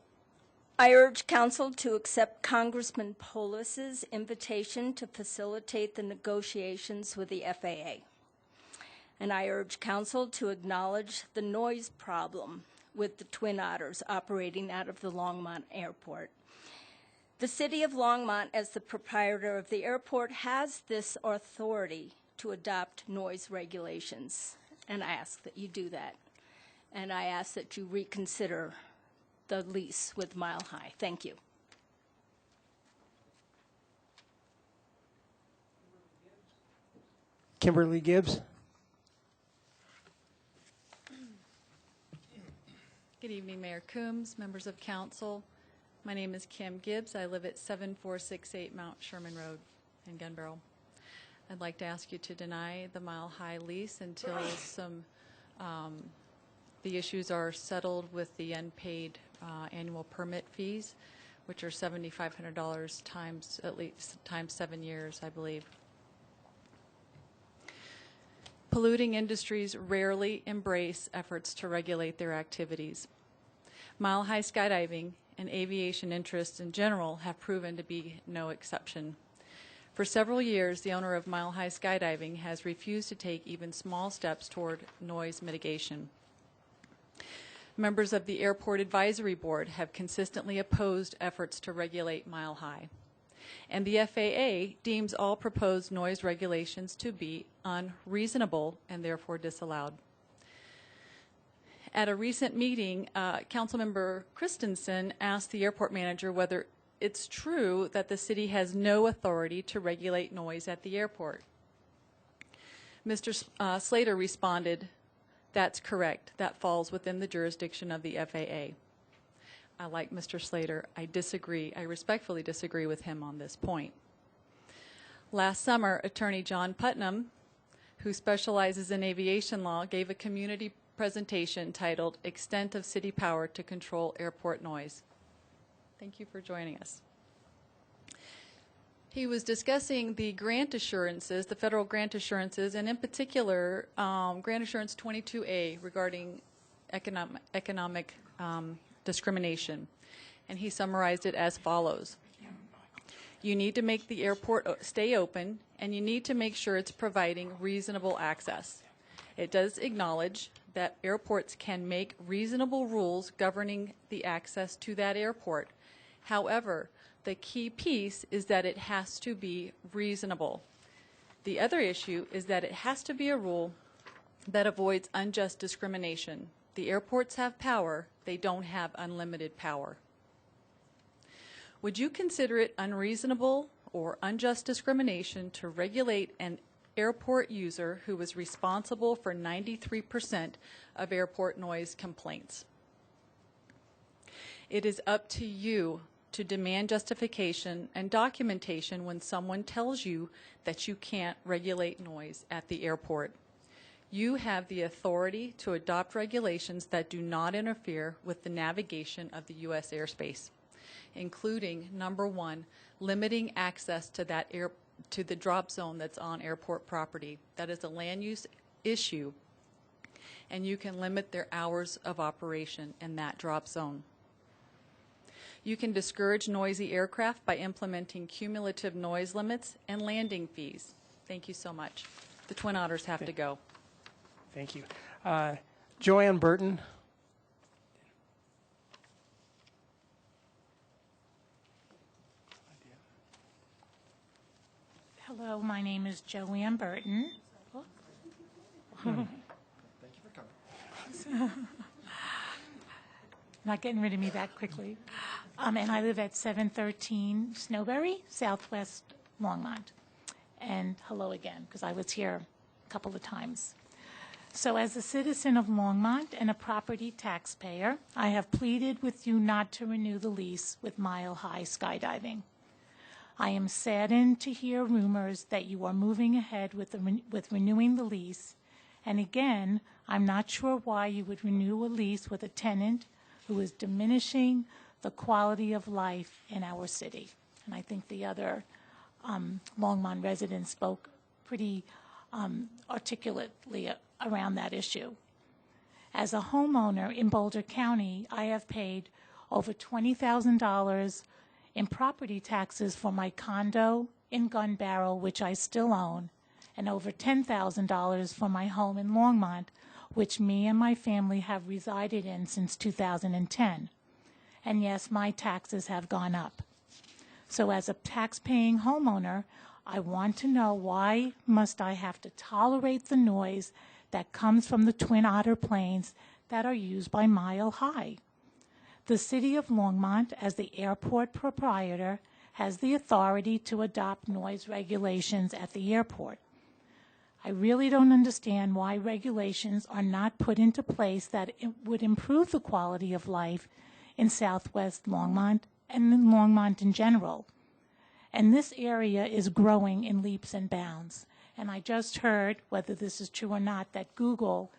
I urge council to accept Congressman Polis's invitation to facilitate the negotiations with the FAA. And I urge council to acknowledge the noise problem with the Twin Otters operating out of the Longmont Airport. The City of Longmont, as the proprietor of the airport, has this authority to adopt noise regulations, and I ask that you do that. And I ask that you reconsider the lease with Mile High. Thank you. Kimberly Gibbs. Good evening, Mayor Coombs, members of council. My name is Kim Gibbs. I live at 7468 Mount Sherman Road in Gun Barrel. I'd like to ask you to deny the Mile High lease until the issues are settled with the unpaid annual permit fees, which are $7,500 times at least times 7 years, I believe. Polluting industries rarely embrace efforts to regulate their activities. Mile High skydiving and aviation interests in general have proven to be no exception. For several years, the owner of Mile High Skydiving has refused to take even small steps toward noise mitigation. Members of the Airport Advisory Board have consistently opposed efforts to regulate Mile High. And the FAA deems all proposed noise regulations to be unreasonable and therefore disallowed. At a recent meeting, Councilmember Christensen asked the airport manager whether it's true that the city has no authority to regulate noise at the airport. Mr. Slater responded, "That's correct. That falls within the jurisdiction of the FAA." I like Mr. Slater. I disagree. I respectfully disagree with him on this point. Last summer, Attorney John Putnam, who specializes in aviation law, gave a community presentation titled "Extent of City Power to Control Airport Noise." Thank you for joining us. He was discussing the grant assurances, the federal grant assurances, and in particular, Grant Assurance 22A regarding economic discrimination. And he summarized it as follows. You need to make the airport stay open, and you need to make sure it's providing reasonable access. It does acknowledge that airports can make reasonable rules governing the access to that airport. However, the key piece is that it has to be reasonable. The other issue is that it has to be a rule that avoids unjust discrimination. The airports have power, they don't have unlimited power. Would you consider it unreasonable or unjust discrimination to regulate an airport user who was responsible for 93% of airport noise complaints? It is up to you to demand justification and documentation when someone tells you that you can't regulate noise at the airport. You have the authority to adopt regulations that do not interfere with the navigation of the U.S. airspace, including, number one, limiting access to to the drop zone that's on airport property. That is a land use issue, and you can limit their hours of operation in that drop zone. You can discourage noisy aircraft by implementing cumulative noise limits and landing fees. Thank you so much. The Twin Otters have to go. Thank you. Joanne Burton. Hello, my name is Joanne Burton. Thank you for coming. Not getting rid of me that quickly. And I live at 713 Snowberry, Southwest Longmont. And hello again, because I was here a couple of times. So as a citizen of Longmont and a property taxpayer, I have pleaded with you not to renew the lease with Mile High Skydiving. I am saddened to hear rumors that you are moving ahead with renewing the lease. And again, I'm not sure why you would renew a lease with a tenant who is diminishing the quality of life in our city. And I think the other Longmont residents spoke pretty articulately around that issue. As a homeowner in Boulder County, I have paid over $20,000 in property taxes for my condo in Gun Barrel, which I still own, and over $10,000 for my home in Longmont, which me and my family have resided in since 2010. And yes, my taxes have gone up. So as a tax-paying homeowner, I want to know, why must I have to tolerate the noise that comes from the Twin Otter planes that are used by Mile High? The City of Longmont, as the airport proprietor, has the authority to adopt noise regulations at the airport. I really don't understand why regulations are not put into place that would improve the quality of life in Southwest Longmont and in Longmont in general. And this area is growing in leaps and bounds. And I just heard, whether this is true or not, that Google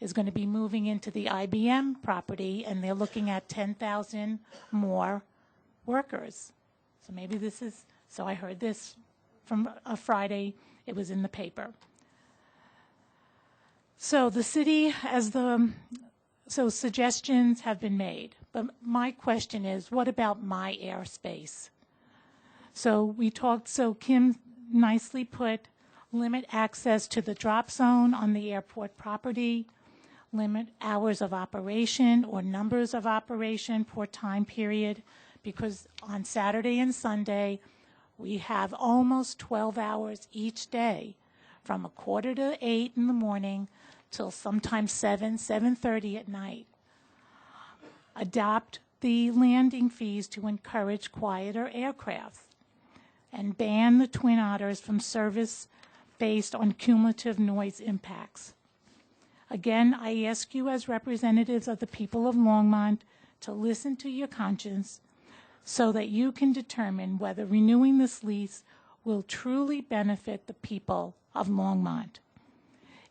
is going to be moving into the IBM property, and they're looking at 10,000 more workers. So maybe this is, so I heard this from a Friday, it was in the paper. So the city, as the So suggestions have been made, but my question is, what about my airspace? So Kim nicely put, limit access to the drop zone on the airport property, limit hours of operation or numbers of operation per time period, because on Saturday and Sunday, we have almost 12 hours each day, from 7:45 in the morning till sometimes 7:30 at night. Adopt the landing fees to encourage quieter aircraft, and ban the Twin Otters from service based on cumulative noise impacts. Again, I ask you as representatives of the people of Longmont to listen to your conscience so that you can determine whether renewing this lease will truly benefit the people of Longmont.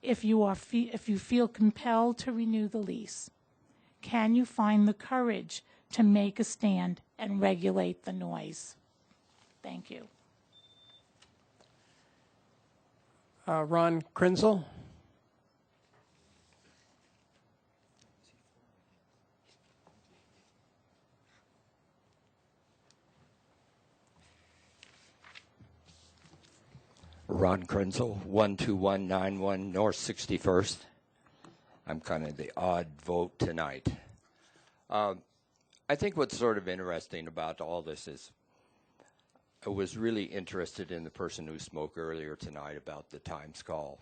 If you feel compelled to renew the lease, can you find the courage to make a stand and regulate the noise? Thank you. Ron Krenzel. Ron Krenzel, 12191 North 61st. I'm kind of the odd vote tonight. I think what's sort of interesting about all this is I was really interested in the person who spoke earlier tonight about the Times call.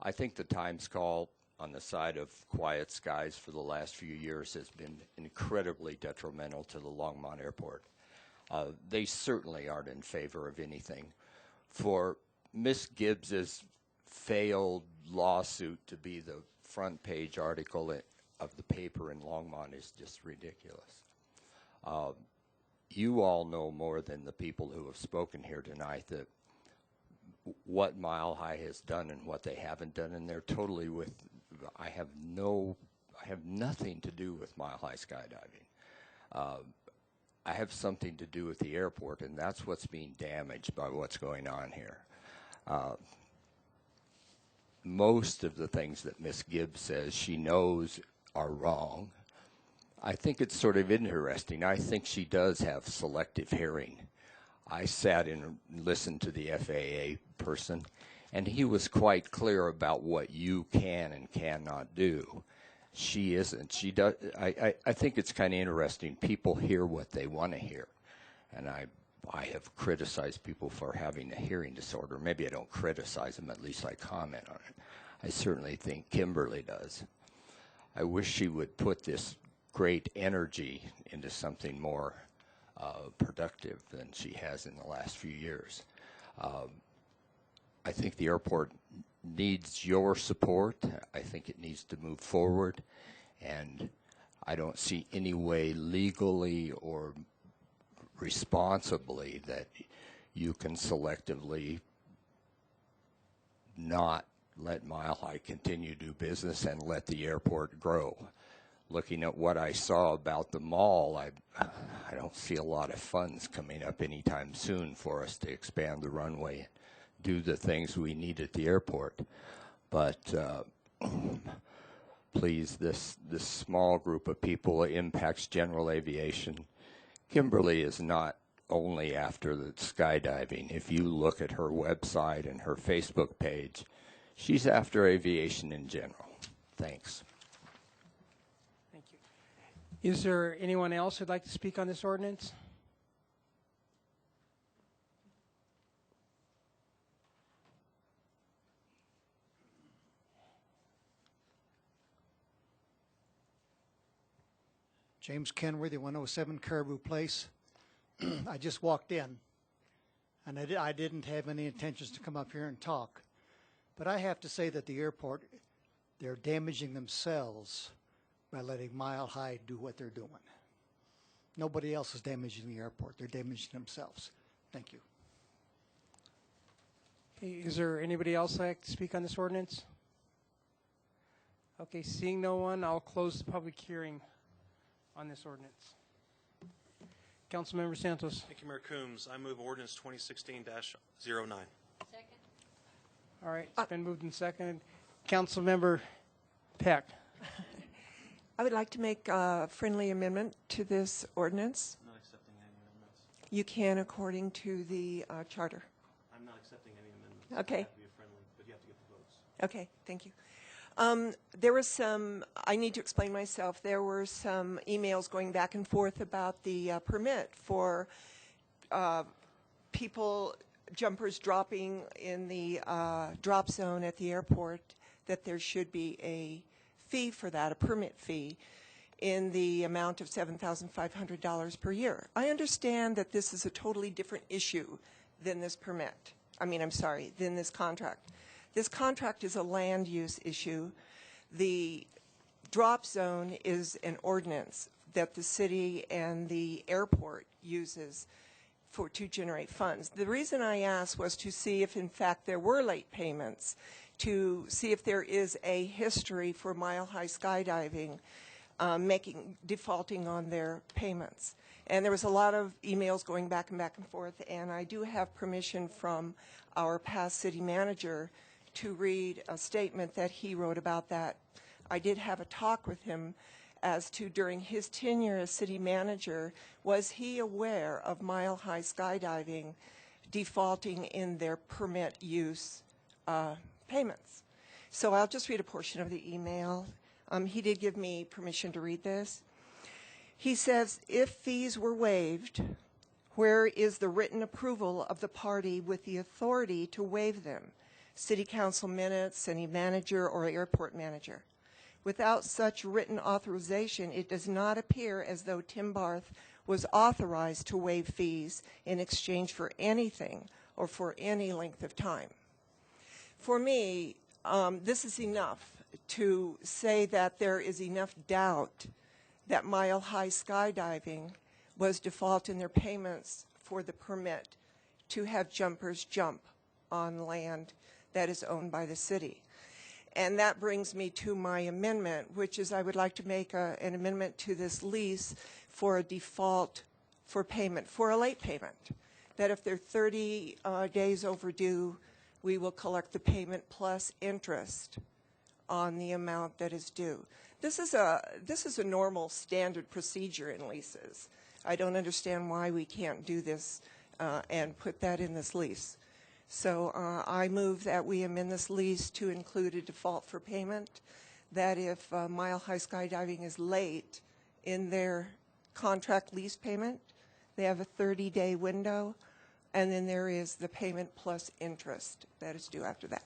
I think the Times call on the side of Quiet Skies for the last few years has been incredibly detrimental to the Longmont Airport. They certainly aren't in favor of anything. For Miss Gibbs's failed lawsuit to be the front page article of the paper in Longmont is just ridiculous. You all know more than the people who have spoken here tonight that what Mile High has done and what they haven't done, and they're totally with. I have nothing to do with Mile High skydiving. I have something to do with the airport, and that's what's being damaged by what's going on here. Most of the things that Miss Gibbs says she knows are wrong. I think it's sort of interesting. I think she does have selective hearing. I sat and listened to the FAA person, and he was quite clear about what you can and cannot do. She isn't. She does. I think it's kind of interesting. People hear what they want to hear, and I have criticized people for having a hearing disorder. Maybe I don't criticize them. At least I comment on it. I certainly think Kimberly does. I wish she would put this great energy into something more productive than she has in the last few years. I think the airport needs your support. I think it needs to move forward, and I don't see any way legally or responsibly that you can selectively not let Mile High continue to do business and let the airport grow. Looking at what I saw about the mall, I don't see a lot of funds coming up anytime soon for us to expand the runway, do the things we need at the airport. But please, this small group of people impacts general aviation. Kimberly is not only after the skydiving. If you look at her website and her Facebook page, she's after aviation in general. Thanks. Thank you. Is there anyone else who'd like to speak on this ordinance? James Kenworthy, 107 Caribou Place. I just walked in, and I didn't have any intentions to come up here and talk. But I have to say that the airport, they're damaging themselves by letting Mile High do what they're doing. Nobody else is damaging the airport. They're damaging themselves. Thank you. Okay, is there anybody else who'd like to speak on this ordinance? Okay, seeing no one, I'll close the public hearing on this ordinance. Councilmember Santos. Thank you, Mayor Coombs. I move ordinance 2016-09. Second. All right, it's been moved and seconded. Councilmember Peck. I would like to make a friendly amendment to this ordinance. I'm not accepting any amendments. You can according to the charter. I'm not accepting any amendments. Okay. You have to be a friendly, but you have to get the votes. Okay, thank you. There was some, I need to explain myself, there were some emails going back and forth about the permit for people, jumpers dropping in the drop zone at the airport, that there should be a fee for that, a permit fee, in the amount of $7,500 per year. I understand that this is a totally different issue than this permit. Than this contract. This contract is a land use issue. The drop zone is an ordinance that the city and the airport uses to generate funds. The reason I asked was to see if in fact there were late payments, to see if there is a history for Mile High Skydiving defaulting on their payments. And there was a lot of emails going back and forth, and I do have permission from our past city manager to read a statement that he wrote about that. I did have a talk with him as to, during his tenure as city manager, was he aware of Mile High Skydiving defaulting in their permit use payments. So I'll just read a portion of the email. He did give me permission to read this. He says, if fees were waived, where is the written approval of the party with the authority to waive them? City council minutes, city manager, or airport manager. Without such written authorization, it does not appear as though Tim Barth was authorized to waive fees in exchange for anything or for any length of time. For me, this is enough to say that there is enough doubt that Mile High Skydiving was default in their payments for the permit to have jumpers jump on land that is owned by the city. And that brings me to my amendment, which is I would like to make an amendment to this lease for a default for payment, for a late payment, that if they're 30 days overdue, we will collect the payment plus interest on the amount that is due. This is a normal standard procedure in leases. I don't understand why we can't do this and put that in this lease. So I move that we amend this lease to include a default for payment, that if Mile High Skydiving is late in their contract lease payment, they have a 30-day window, and then there is the payment plus interest that is due after that.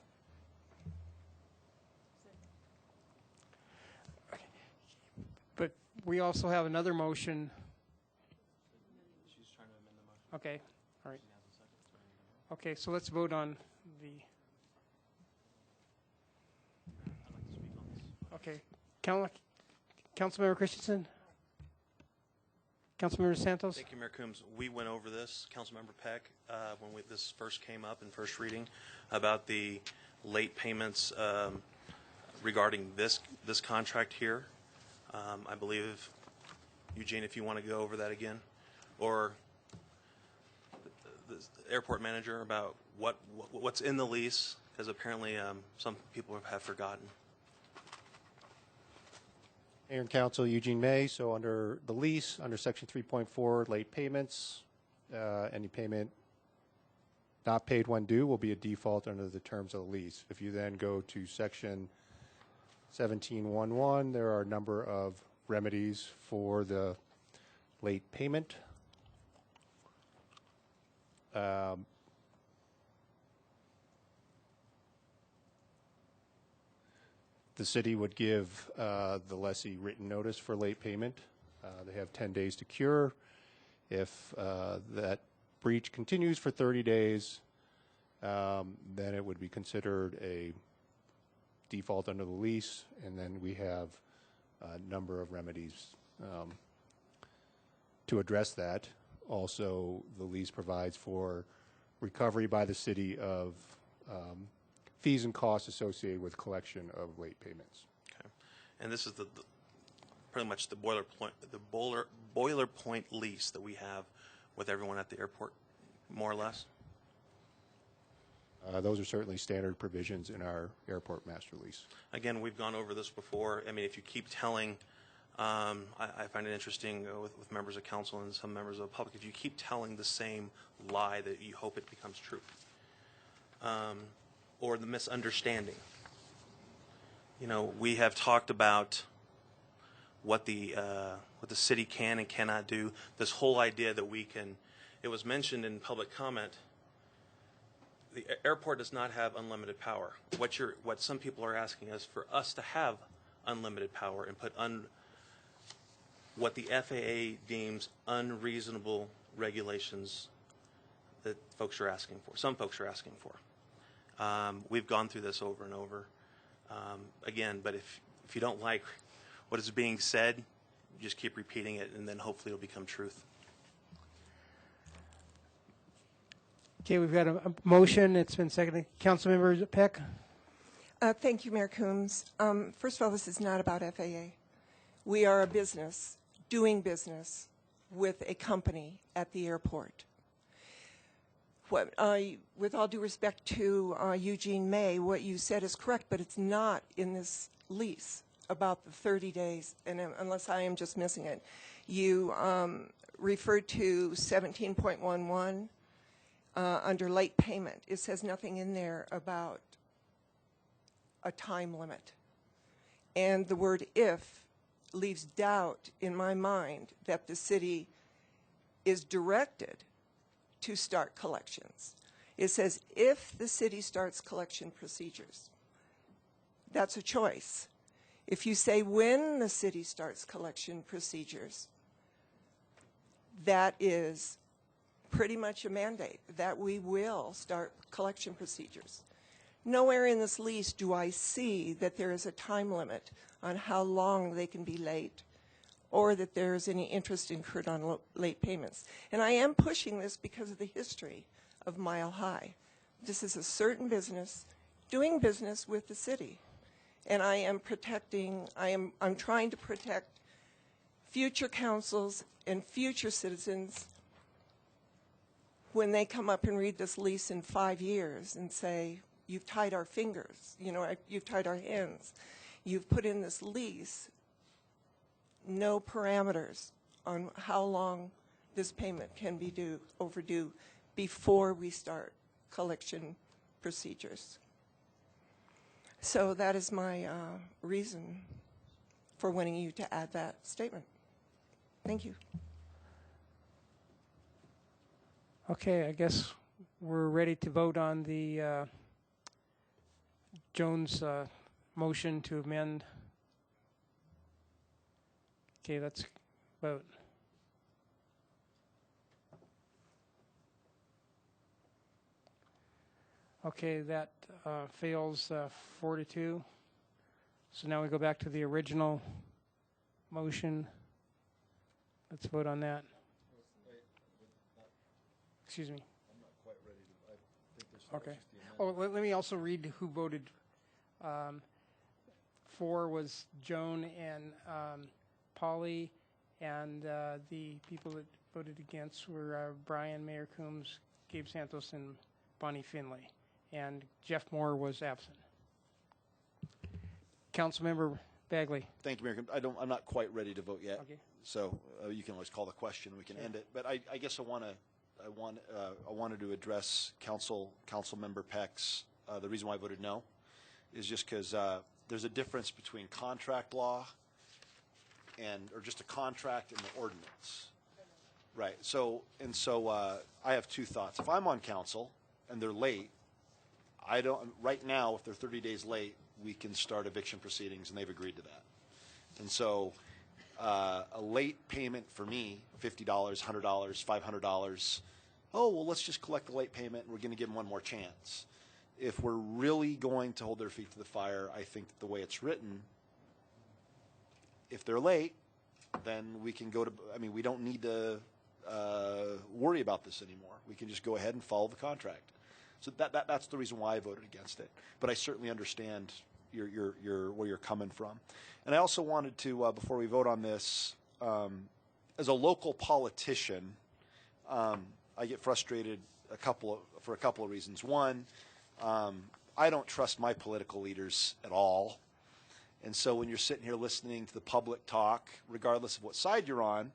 But we also have another motion. She's trying to amend the motion. Okay, all right. Okay, so let's vote on the. Okay, Councilmember Christensen? Councilmember Santos? Thank you, Mayor Coombs. We went over this, Councilmember Peck, when this first came up in first reading, about the late payments regarding this contract here. I believe, Eugene, if you want to go over that again, or the airport manager about what's in the lease, because apparently some people have forgotten. Mayor and Council, Eugene May. So under the lease, under Section 3.4, late payments, any payment not paid when due will be a default under the terms of the lease. If you then go to Section 17.1.1, there are a number of remedies for the late payment. The city would give the lessee written notice for late payment. They have 10 days to cure. If that breach continues for 30 days, then it would be considered a default under the lease, and then we have a number of remedies to address that. Also, the lease provides for recovery by the city of fees and costs associated with collection of late payments. Okay, and this is the pretty much the boilerplate lease that we have with everyone at the airport, more or less. Those are certainly standard provisions in our airport master lease. Again, we've gone over this before. I mean, if you keep telling I find it interesting with members of council and some members of the public, if you keep telling the same lie that you hope it becomes true, or the misunderstanding. You know, we have talked about what the city can and cannot do. This whole idea that we can, it was mentioned in public comment, the airport does not have unlimited power. What some people are asking is for us to have unlimited power and put what the FAA deems unreasonable regulations that folks are asking for. Some folks are asking for. We've gone through this over and over. Again, but if you don't like what is being said, just keep repeating it, and then hopefully it'll become truth. Okay, we've got a motion. It's been seconded. Councilmember Peck? Thank you, Mayor Coombs. First of all, this is not about FAA. We are a business doing business with a company at the airport. With all due respect to Eugene May, what you said is correct, but it's not in this lease about the 30 days, and unless I am just missing it. You referred to 17.11 under late payment. It says nothing in there about a time limit. And the word if leaves doubt in my mind that the city is directed to start collections. It says if the city starts collection procedures. That's a choice. If you say when the city starts collection procedures, that is pretty much a mandate that we will start collection procedures. Nowhere in this lease do I see that there is a time limit on how long they can be late or that there is any interest incurred on late payments. And I am pushing this because of the history of Mile High. This is a certain business doing business with the city. And I am I'm trying to protect future councils and future citizens when they come up and read this lease in 5 years and say, you've tied our fingers, you've tied our hands. You've put in this lease no parameters on how long this payment can be overdue before we start collection procedures. So that is my reason for wanting you to add that statement. Thank you. Okay, I guess we're ready to vote on the Jones motion to amend. Okay, let's vote. Okay, that fails 4-2. So now we go back to the original motion. Let's vote on that. Excuse me. I'm not quite ready to, I think there's Okay. Oh, let me also read who voted. 4 was Joan and Polly, and the people that voted against were Brian, Mayor Coombs, Gabe Santos, and Bonnie Finley. And Jeff Moore was absent. Councilmember Bagley. Thank you, Mayor. I'm not quite ready to vote yet. Okay. So you can always call the question. We can end it. But I guess I wanted to address Councilmember Peck's. The reason why I voted no is just because there's a difference between contract law or just a contract and the ordinance. Right. So I have two thoughts. If I'm on council and they're late, right now, if they're 30 days late, we can start eviction proceedings, and they've agreed to that. And so a late payment for me, $50, $100, $500, oh, well, let's just collect the late payment, and we're going to give them one more chance. If we're really going to hold their feet to the fire, I think that the way it's written, if they're late, then we can go to, we don't need to worry about this anymore. We can just go ahead and follow the contract. So that's the reason why I voted against it. But I certainly understand where you're coming from. And I also wanted to, before we vote on this, as a local politician, I get frustrated for a couple of reasons. One, I don't trust my political leaders at all. And so when you're sitting here listening to the public talk, regardless of what side you're on,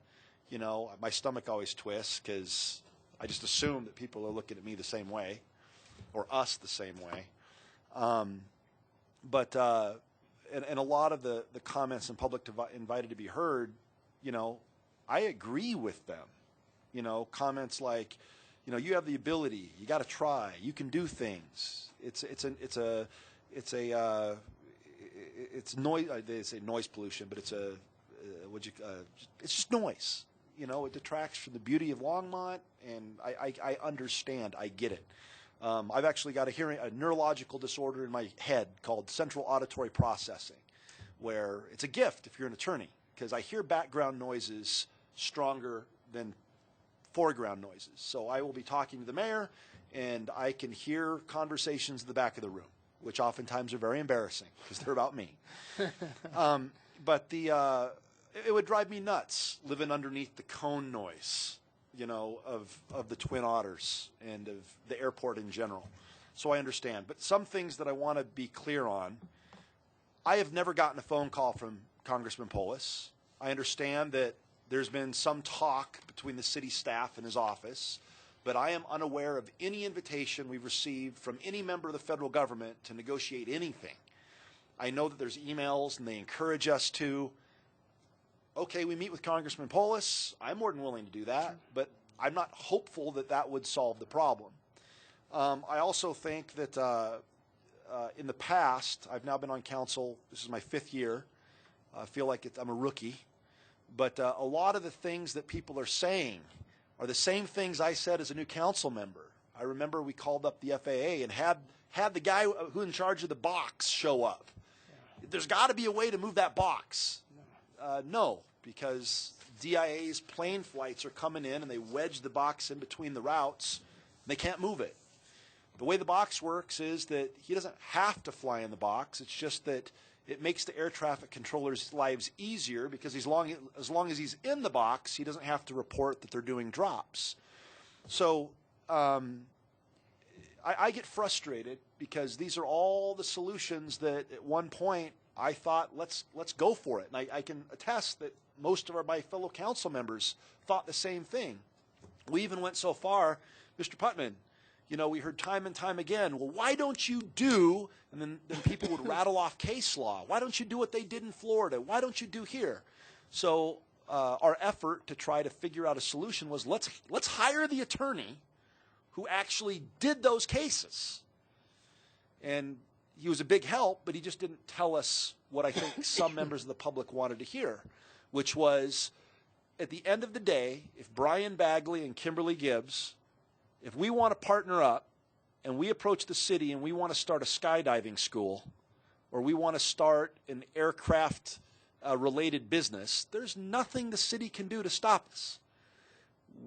you know, my stomach always twists because I just assume that people are looking at me the same way or us the same way. And a lot of the comments in public invited to be heard, you know, I agree with them. You know, comments like, you know, you have the ability, you got to try, you can do things. It's noise. They say noise pollution, but it's it's just noise. You know, it detracts from the beauty of Longmont, and I understand, I get it. I've actually got a neurological disorder in my head called central auditory processing, where it's a gift if you're an attorney, because I hear background noises stronger than foreground noises. So I will be talking to the mayor, and I can hear conversations in the back of the room, which oftentimes are very embarrassing because they're about me. It would drive me nuts living underneath the cone noise, you know, of the Twin Otters and of the airport in general. So I understand. But some things that I want to be clear on, I have never gotten a phone call from Congressman Polis. I understand that there's been some talk between the city staff and his office, but I am unaware of any invitation we've received from any member of the federal government to negotiate anything. I know that there's emails and they encourage us to. Okay, we meet with Congressman Polis. I'm more than willing to do that, but I'm not hopeful that that would solve the problem. I also think that in the past, I've now been on council. This is my 5th year. I feel like I'm a rookie. But a lot of the things that people are saying are the same things I said as a new council member. I remember we called up the FAA and had the guy who's in charge of the box show up. Yeah. There's got to be a way to move that box. No, because DIA's plane flights are coming in and they wedge the box in between the routes. And they can't move it. The way the box works is that he doesn't have to fly in the box. It's just that it makes the air traffic controllers' lives easier because as long as he's in the box, he doesn't have to report that they're doing drops. So I get frustrated because these are all the solutions that at one point I thought, let's go for it. And I can attest that most of my fellow council members thought the same thing. We even went so far, Mr. Putman, you know, we heard time and time again, well, why don't you do, and then people would rattle off case law. Why don't you do what they did in Florida? Why don't you do here? So our effort to try to figure out a solution was let's hire the attorney who actually did those cases. And he was a big help, but he just didn't tell us what I think some members of the public wanted to hear, which was, at the end of the day, if Brian Bagley and Kimberly Gibbs, if we want to partner up and we approach the city and we want to start a skydiving school or we want to start an aircraft-related business, there's nothing the city can do to stop us.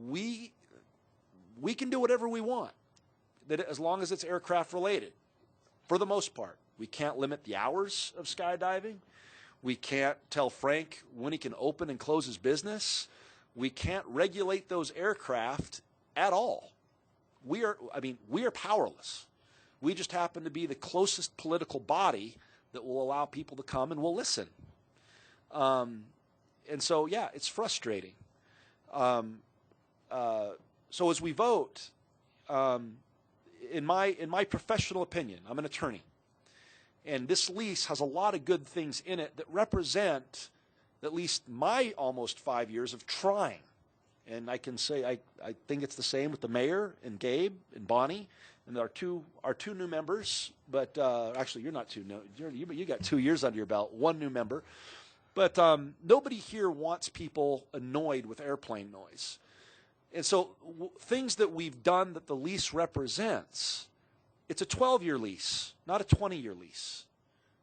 We can do whatever we want, as long as it's aircraft-related. For the most part, we can't limit the hours of skydiving. We can't tell Frank when he can open and close his business. We can't regulate those aircraft at all. We are powerless. We just happen to be the closest political body that will allow people to come and will listen. And so, yeah, it's frustrating. So as we vote, in my professional opinion, I'm an attorney, and this lease has a lot of good things in it that represent at least my almost 5 years of trying. And I can say I think it's the same with the mayor and Gabe and Bonnie and our two new members. But actually, you're not two. No, you got 2 years under your belt. One new member. But nobody here wants people annoyed with airplane noise. And so things that we've done that the lease represents, it's a 12-year lease, not a 20-year lease,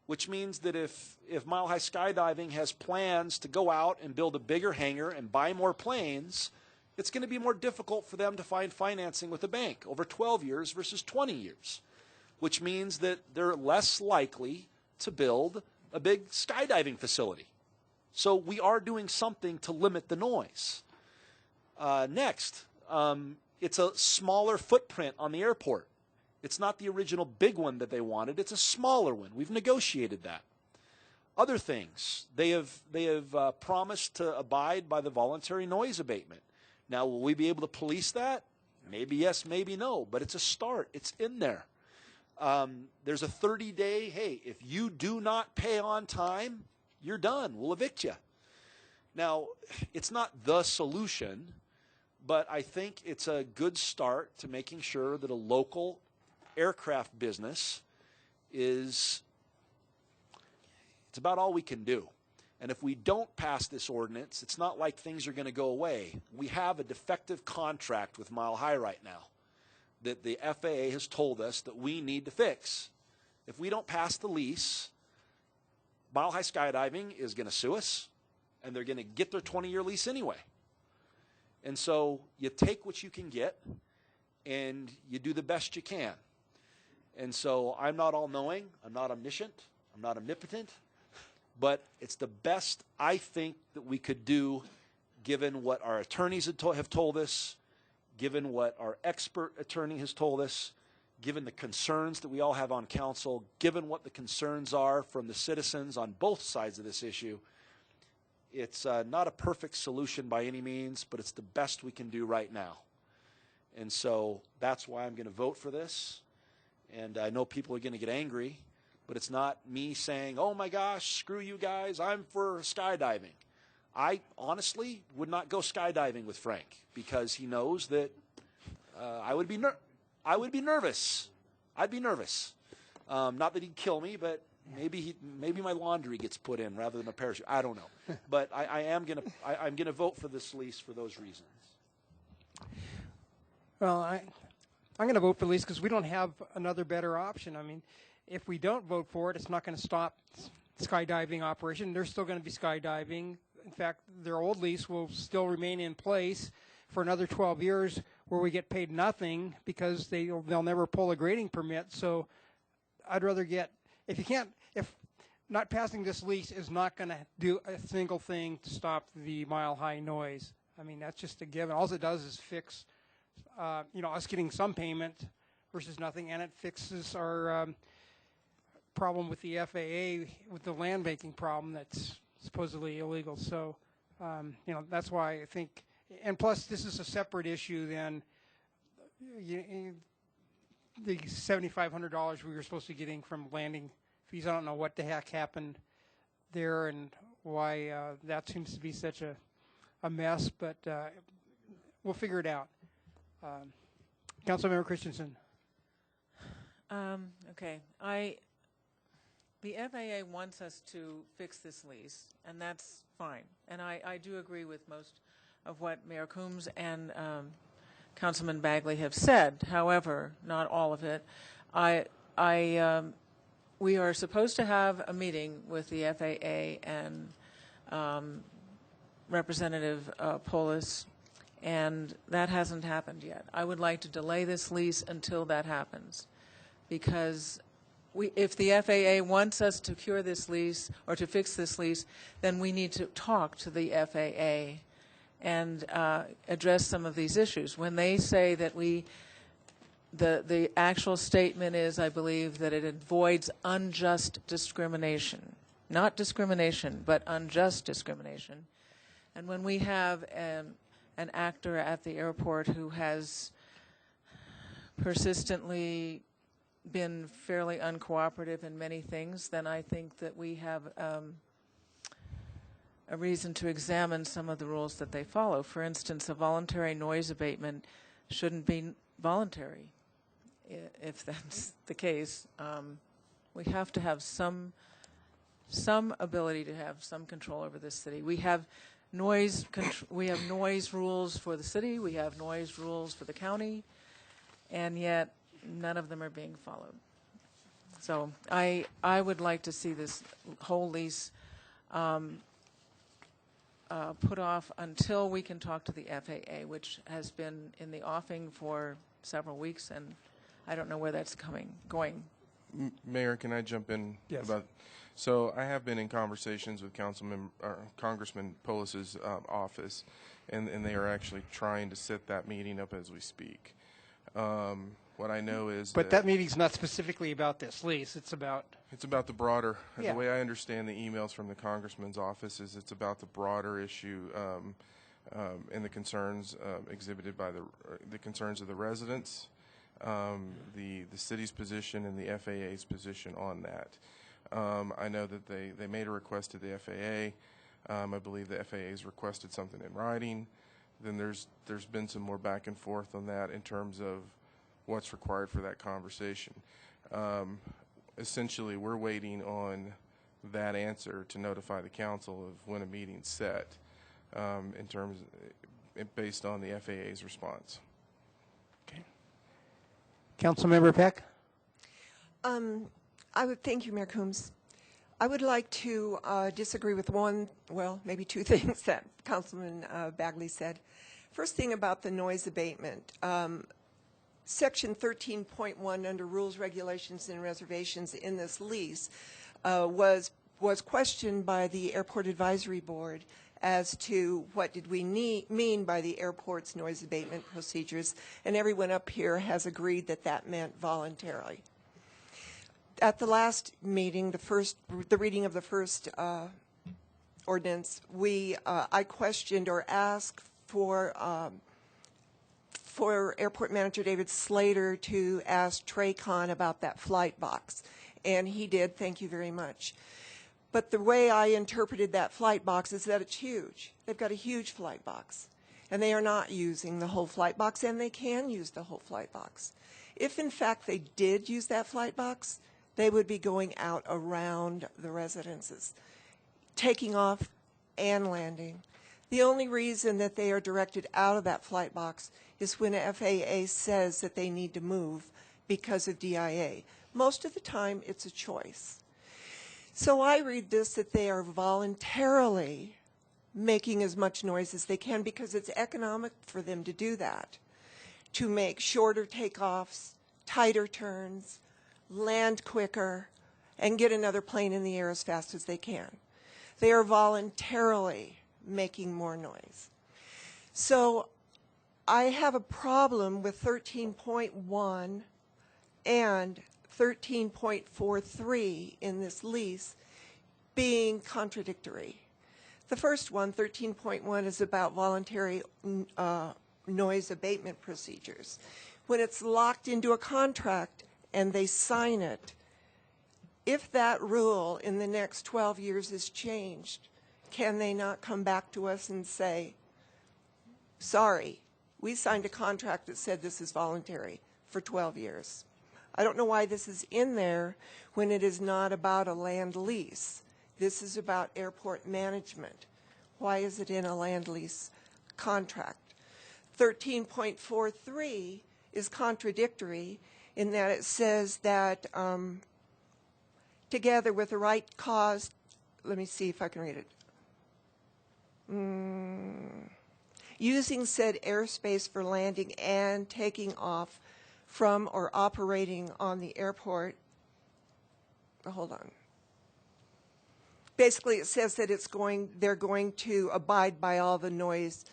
which means that if Mile High Skydiving has plans to go out and build a bigger hangar and buy more planes, it's going to be more difficult for them to find financing with a bank over 12 years versus 20 years, which means that they're less likely to build a big skydiving facility. So we are doing something to limit the noise. Next, it's a smaller footprint on the airport. It's not the original big one that they wanted. It's a smaller one. We've negotiated that. Other things, they have promised to abide by the voluntary noise abatement. Now, will we be able to police that? Maybe yes, maybe no, but it's a start. It's in there. There's a 30-day, hey, if you do not pay on time, you're done. We'll evict you. Now, it's not the solution, but I think it's a good start to making sure that a local aircraft business it's about all we can do. And if we don't pass this ordinance, it's not like things are going to go away. We have a defective contract with Mile High right now that the FAA has told us that we need to fix. If we don't pass the lease, Mile High Skydiving is going to sue us, and they're going to get their 20-year lease anyway. And so you take what you can get, and you do the best you can. And so I'm not all-knowing. I'm not omniscient. I'm not omnipotent. But it's the best, I think, that we could do given what our attorneys have told us, given what our expert attorney has told us, given the concerns that we all have on council, given what the concerns are from the citizens on both sides of this issue. It's not a perfect solution by any means, but it's the best we can do right now. And so that's why I'm going to vote for this. And I know people are going to get angry, but it's not me saying, oh my gosh, screw you guys, I'm for skydiving. I honestly would not go skydiving with Frank because he knows that I would be nervous. I'd be nervous. Not that he'd kill me, but maybe my laundry gets put in rather than a parachute. I don't know. But I'm gonna vote for this lease for those reasons. Well, I'm going to vote for lease because we don't have another better option. I mean, if we don't vote for it, it's not going to stop skydiving operation. They're still going to be skydiving. In fact, their old lease will still remain in place for another 12 years where we get paid nothing because they'll never pull a grading permit. So I'd rather if not passing this lease is not going to do a single thing to stop the Mile High noise. I mean, that's just a given. All it does is fix us getting some payment versus nothing, and it fixes our problem with the FAA with the land banking problem that's supposedly illegal. So, that's why I think, and plus this is a separate issue than the $7,500 we were supposed to be getting from landing fees. I don't know what the heck happened there and why that seems to be such a mess, but we'll figure it out. Councilmember Christensen. Okay. The FAA wants us to fix this lease, and that's fine. And I do agree with most of what Mayor Coombs and Councilman Bagley have said. However, not all of it. We are supposed to have a meeting with the FAA and Representative Polis, and that hasn't happened yet. I would like to delay this lease until that happens, because if the FAA wants us to cure this lease or to fix this lease, then we need to talk to the FAA and address some of these issues. When they say that the actual statement is, I believe, that it avoids unjust discrimination. Not discrimination, but unjust discrimination. And when we have an actor at the airport who has persistently been fairly uncooperative in many things, then I think that we have a reason to examine some of the rules that they follow. For instance, a voluntary noise abatement shouldn't be voluntary. If that's the case, we have to have some ability to have some control over this city. We have noise rules for the city, we have noise rules for the county, and yet none of them are being followed. So I would like to see this whole lease put off until we can talk to the FAA, which has been in the offing for several weeks, and I don't know where that's going. Mayor, can I jump in? Yes. So I have been in conversations with Congressman Polis's office, and they are actually trying to set that meeting up as we speak. What I know is But that meeting's not specifically about this lease. It's about the broader. Yeah. The way I understand the emails from the congressman's office is it's about the broader issue and the concerns exhibited by the concerns of the residents, the city's position, and the FAA's position on that. I know that they made a request to the FAA. I believe the FAA's requested something in writing. Then there's been some more back and forth on that in terms of what's required for that conversation. Essentially, we're waiting on that answer to notify the council of when a meeting's set, in terms based on the FAA's response. Okay. Councilmember Peck. I would thank you, Mayor Coombs. I would like to disagree with maybe two things that Councilman Bagley said. First thing about the noise abatement. Section 13.1 under rules, regulations, and reservations in this lease was questioned by the Airport Advisory Board as to what did we mean by the airport's noise abatement procedures, and everyone up here has agreed that that meant voluntarily. At the last meeting, the reading of the first ordinance, I questioned or asked for Airport Manager David Slater to ask Traycon about that flight box, and he did. Thank you very much. But the way I interpreted that flight box is that it's huge. They've got a huge flight box, and they are not using the whole flight box, and they can use the whole flight box. If, in fact, they did use that flight box, they would be going out around the residences, taking off and landing. The only reason that they are directed out of that flight box is when FAA says that they need to move because of DIA. Most of the time, it's a choice. So I read this that they are voluntarily making as much noise as they can because it's economic for them to do that, to make shorter takeoffs, tighter turns, land quicker, and get another plane in the air as fast as they can. They are voluntarily making more noise. So I have a problem with 13.1 and 13.43 in this lease being contradictory. The first one, 13.1, is about voluntary noise abatement procedures. When it's locked into a contract and they sign it, if that rule in the next 12 years is changed, can they not come back to us and say, sorry, we signed a contract that said this is voluntary for 12 years. I don't know why this is in there when it is not about a land lease. This is about airport management. Why is it in a land lease contract? 13.43 is contradictory in that it says that together with the right cause, let me see if I can read it. Using said airspace for landing and taking off from or operating on the airport. Hold on. Basically, it says that they're going to abide by all the noise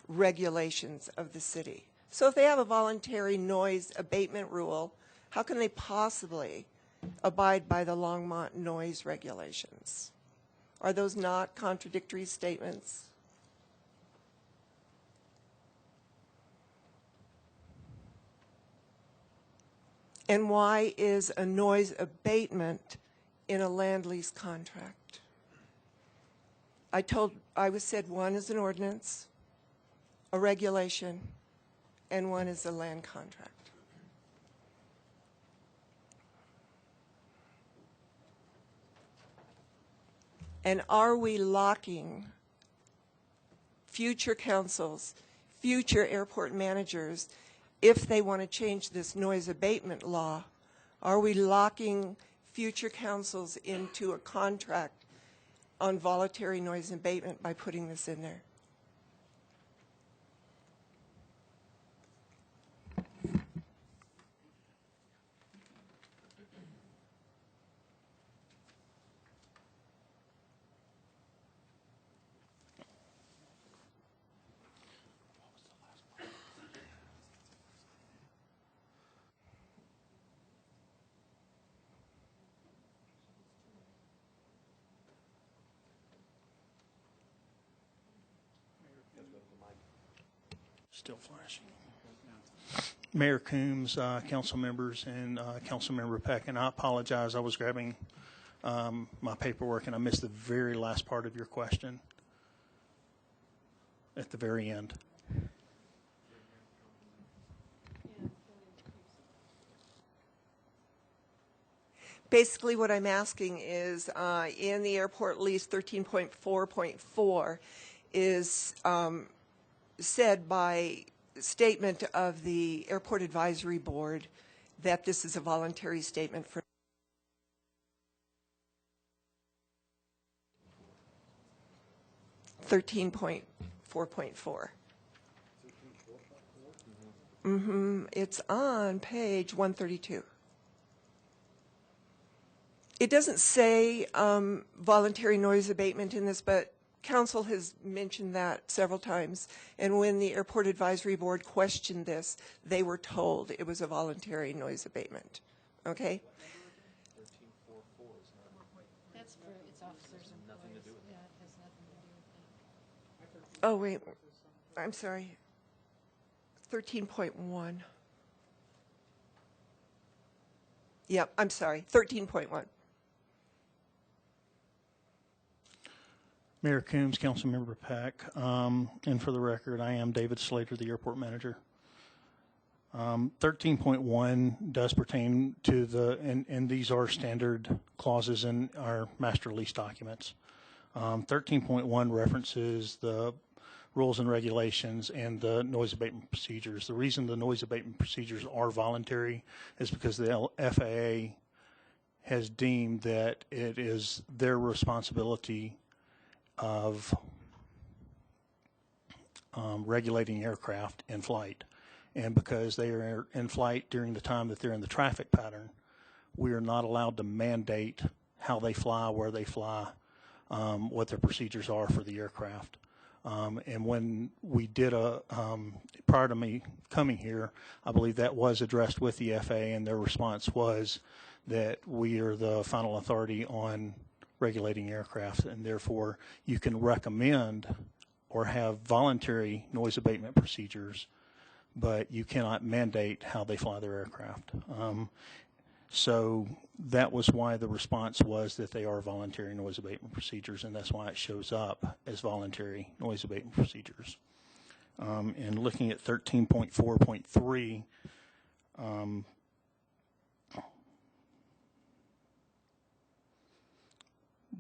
regulations of the city. So if they have a voluntary noise abatement rule, how can they possibly abide by the Longmont noise regulations? Are those not contradictory statements? And why is a noise abatement in a land lease contract? I was said one is an ordinance, a regulation, and one is a land contract. And are we locking future councils, future airport managers, if they want to change this noise abatement law? Are we locking future councils into a contract on voluntary noise abatement by putting this in there? Still flashing. Mayor Coombs, council members, and council member Peck, and I apologize. I was grabbing my paperwork and I missed the very last part of your question at the very end. Basically, what I'm asking is, in the airport lease 13.4.4 is said by statement of the Airport Advisory Board that this is a voluntary statement for 13.4.4. It's on page 132. It doesn't say voluntary noise abatement in this, but Council has mentioned that several times. And when the Airport Advisory Board questioned this, they were told it was a voluntary noise abatement. Okay? That's for its officers and nothing to do with that. It has nothing to do with that. Oh, wait. I'm sorry. 13.1. Yep, I'm sorry. 13.1. Mayor Coombs, Councilmember Peck, and for the record, I am David Slater, the airport manager. 13.1 does pertain to the, and these are standard clauses in our master lease documents. 13.1 references the rules and regulations and the noise abatement procedures. The reason the noise abatement procedures are voluntary is because the FAA has deemed that it is their responsibility of regulating aircraft in flight. And because they are in flight during the time that they're in the traffic pattern, we are not allowed to mandate how they fly, where they fly, what their procedures are for the aircraft. And when we did prior to me coming here, I believe that was addressed with the FAA, and their response was that we are the final authority on regulating aircraft, and therefore you can recommend or have voluntary noise abatement procedures, but you cannot mandate how they fly their aircraft. So that was why the response was that they are voluntary noise abatement procedures, and that's why it shows up as voluntary noise abatement procedures. And looking at 13.4.3,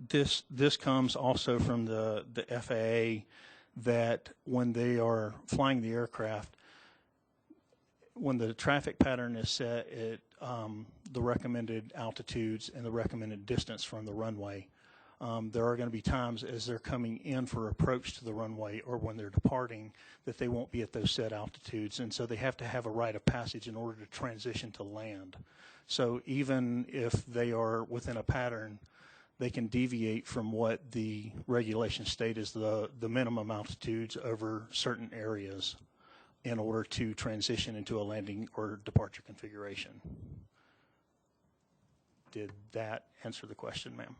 this comes also from the FAA, that when they are flying the aircraft, when the traffic pattern is set at the recommended altitudes and the recommended distance from the runway, there are going to be times as they're coming in for approach to the runway or when they're departing that they won't be at those set altitudes, and so they have to have a rite of passage in order to transition to land. So even if they are within a pattern, they can deviate from what the regulations state is the minimum altitudes over certain areas in order to transition into a landing or departure configuration. Did that answer the question, ma'am?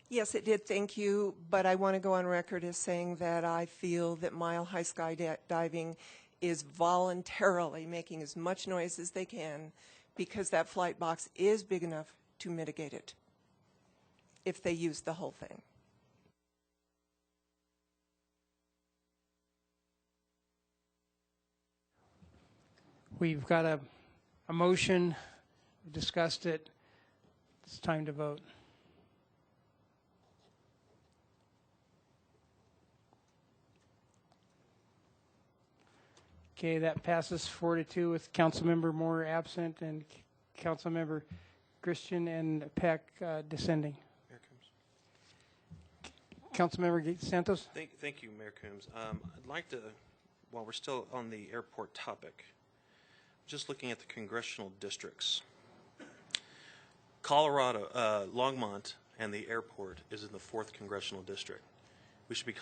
Yes, it did. Thank you. But I want to go on record as saying that I feel that Mile High Skydiving is voluntarily making as much noise as they can because that flight box is big enough to mitigate it if they use the whole thing. We've got a motion. We discussed it. It's time to vote. Okay, that passes 4-2 with Councilmember Moore absent and Councilmember Christian and Peck dissenting. Councilmember Santos. Thank you, Mayor Coombs. I'd like to, while we're still on the airport topic, just looking at the congressional districts. Colorado, Longmont, and the airport is in the 4th congressional district. We should be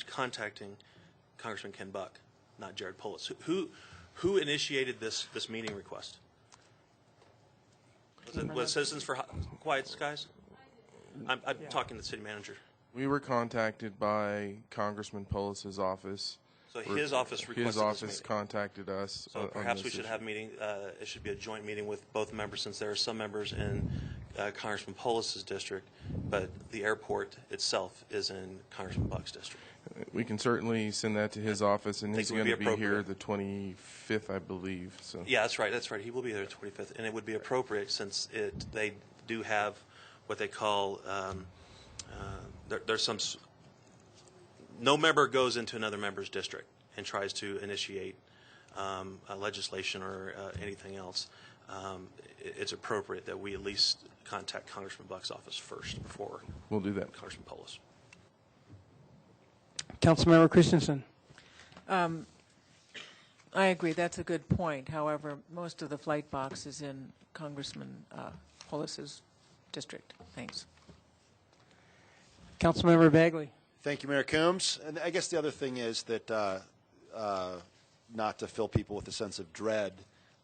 contacting Congressman Ken Buck, not Jared Polis. Who initiated this meeting request? Was it Citizens for Quiet Skies? I'm talking to the city manager. We were contacted by Congressman Polis's office So his office requested His this office meeting. contacted us. So on perhaps we this should issue. have a meeting, it should be a joint meeting with both members, since there are some members in Congressman Polis's district, but the airport itself is in Congressman Buck's district. We can certainly send that to his office, and I think he's it would going be to be here appropriate. the 25th, I believe. So Yeah, that's right. He will be there the 25th, and it would be appropriate since they do have what they call there's some. No member goes into another member's district and tries to initiate legislation or anything else. It's appropriate that we at least contact Congressman Buck's office first before we'll do that. Congressman Polis. Councilmember Christensen. I agree. That's a good point. However, most of the flight box is in Congressman Polis's district. Thanks. Councilmember Bagley. Thank you, Mayor Coombs. And I guess the other thing is that, not to fill people with a sense of dread,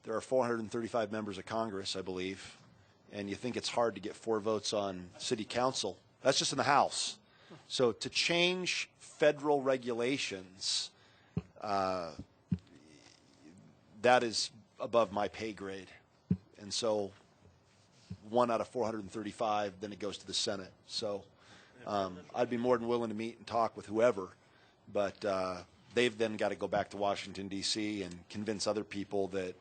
there are 435 members of Congress, I believe, and you think it's hard to get 4 votes on city council. That's just in the House. So to change federal regulations, that is above my pay grade. And so 1 out of 435, then it goes to the Senate. So I'd be more than willing to meet and talk with whoever, but they've then got to go back to Washington, D.C. and convince other people that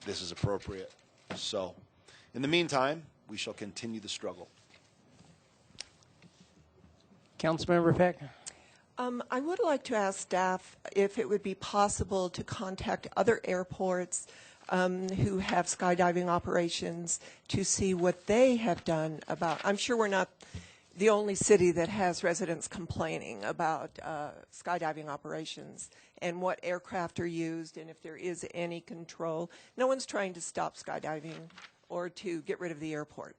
this is appropriate. So in the meantime, we shall continue the struggle. Councilmember Peck. I would like to ask staff if it would be possible to contact other airports who have skydiving operations to see what they have done about. I'm sure we're not the only city that has residents complaining about skydiving operations and what aircraft are used and if there is any control. No one's trying to stop skydiving or to get rid of the airport.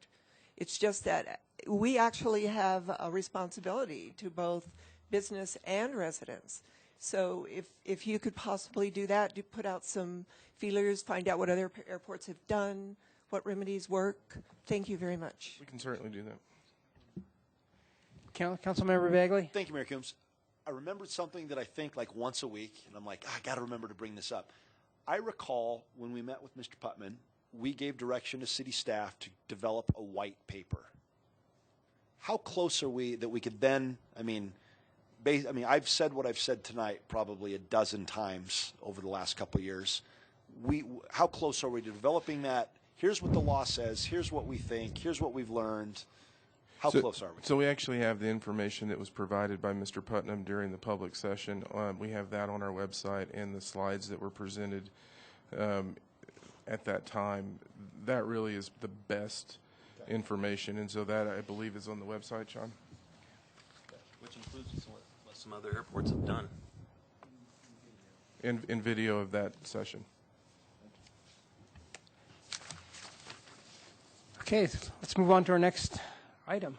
It's just that we actually have a responsibility to both business and residents. So if you could possibly do that, do put out some feelers, find out what other airports have done, what remedies work. Thank you very much. We can certainly do that. Councilmember Bagley. Thank you, Mayor Coombs. I remembered something that I think like once a week, and I'm like, I got to remember to bring this up. I recall when we met with Mr. Putman, we gave direction to city staff to develop a white paper. How close are we that we could then, I've said what I've said tonight probably a dozen times over the last couple of years. How close are we to developing that? Here's what the law says. Here's what we think. Here's what we've learned. How close are we? So we actually have the information that was provided by Mr. Putnam during the public session. We have that on our website and the slides that were presented at that time. That really is the best information, and so that, I believe, is on the website, Sean? Which includes what some other airports have done. In video of that session. Okay, let's move on to our next item.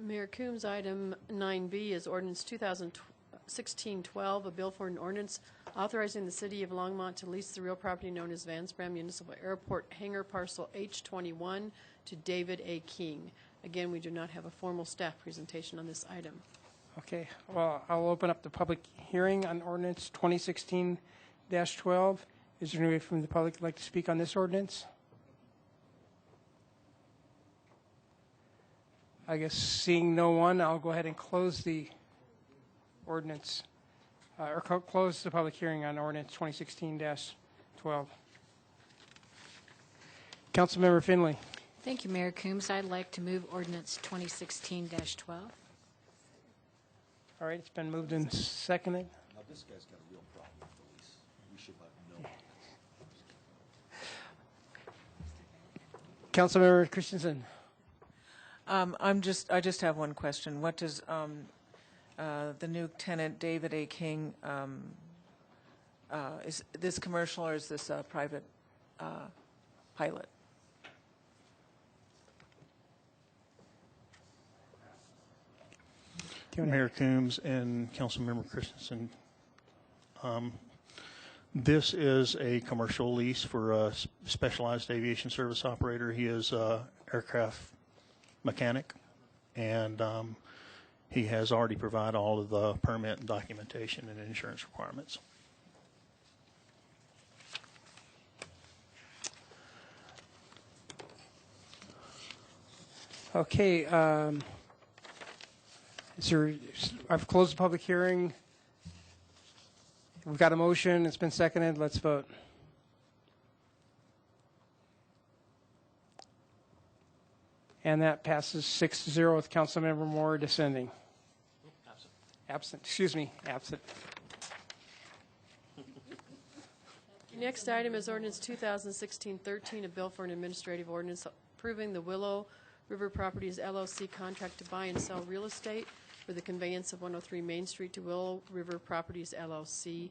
Mayor Coombs, item 9B is ordinance 2016-12, a bill for an ordinance authorizing the city of Longmont to lease the real property known as Vance Brand Municipal Airport hangar parcel H21 to David A. King. Again, we do not have a formal staff presentation on this item. Okay, well, I'll open up the public hearing on ordinance 2016-12. Is there anybody from the public who'd like to speak on this ordinance? I guess seeing no one, I'll go ahead and close the ordinance, close the public hearing on ordinance 2016-12. Councilmember Finley. Thank you, Mayor Coombs. I'd like to move ordinance 2016-12. All right, it's been moved and seconded. Now this guy's got a real problem with the lease. We should let him know. Councilmember Christensen. I just have one question. What does the new tenant, David A. King, is this commercial or is this a private pilot? Mayor Coombs and Councilmember Christensen, this is a commercial lease for a specialized aviation service operator. He is an aircraft mechanic, and he has already provided all of the permit and documentation and insurance requirements. Okay, I've closed the public hearing. We've got a motion. It's been seconded. Let's vote. And that passes 6-0 with Councilmember Moore dissenting. Absent. Excuse me, absent. Your next item is ordinance 2016-13, a bill for an administrative ordinance approving the Willow River Properties LLC contract to buy and sell real estate for the conveyance of 103 Main Street to Willow River Properties LLC.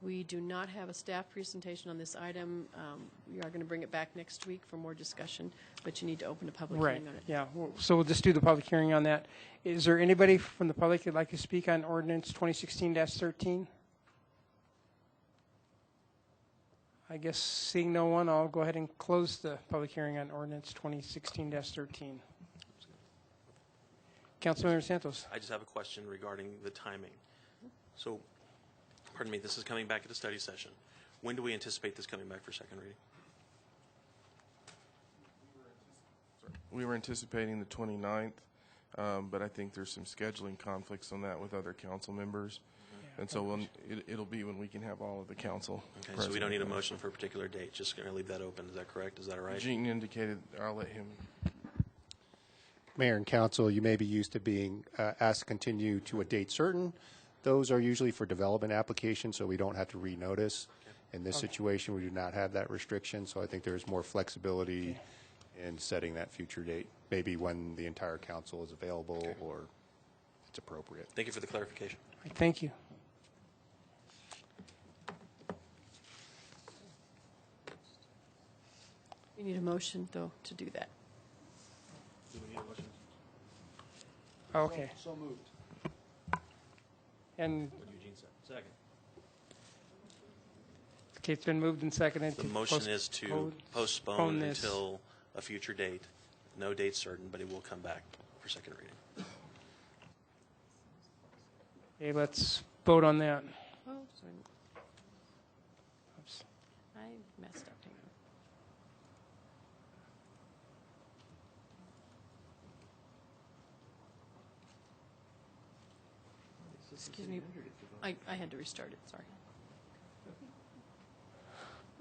We do not have a staff presentation on this item. We are going to bring it back next week for more discussion, but you need to open a public hearing on it. Yeah. So we'll just do the public hearing on that. Is there anybody from the public who'd like to speak on ordinance 2016-13? I guess seeing no one, I'll go ahead and close the public hearing on ordinance 2016-13. Councilmember Santos. I just have a question regarding the timing. So, pardon me, this is coming back at a study session. When do we anticipate this coming back for second reading? We were anticipating the 29th, but I think there's some scheduling conflicts on that with other council members. And so it'll be when we can have all of the council Okay, present. so we don't need a motion for a particular date. Just going to leave that open. Is that correct? Is that all right? Gene indicated, I'll let him. Mayor and council, you may be used to being asked to continue to a date certain. Those are usually for development applications, so we don't have to renotice. In this situation, we do not have that restriction, so I think there's more flexibility in setting that future date, maybe when the entire council is available or it's appropriate. Thank you for the clarification. Thank you. You need a motion, though, to do that. Do we need a motion? Okay. So moved. And What Eugene said. Second. okay, it's been moved and seconded. The to motion is to postpone this. until a future date. No date certain, but it will come back for second reading. Okay, let's vote on that. Oh, sorry. Oops. I messed up. Hang on. Excuse me. I had to restart it. Sorry.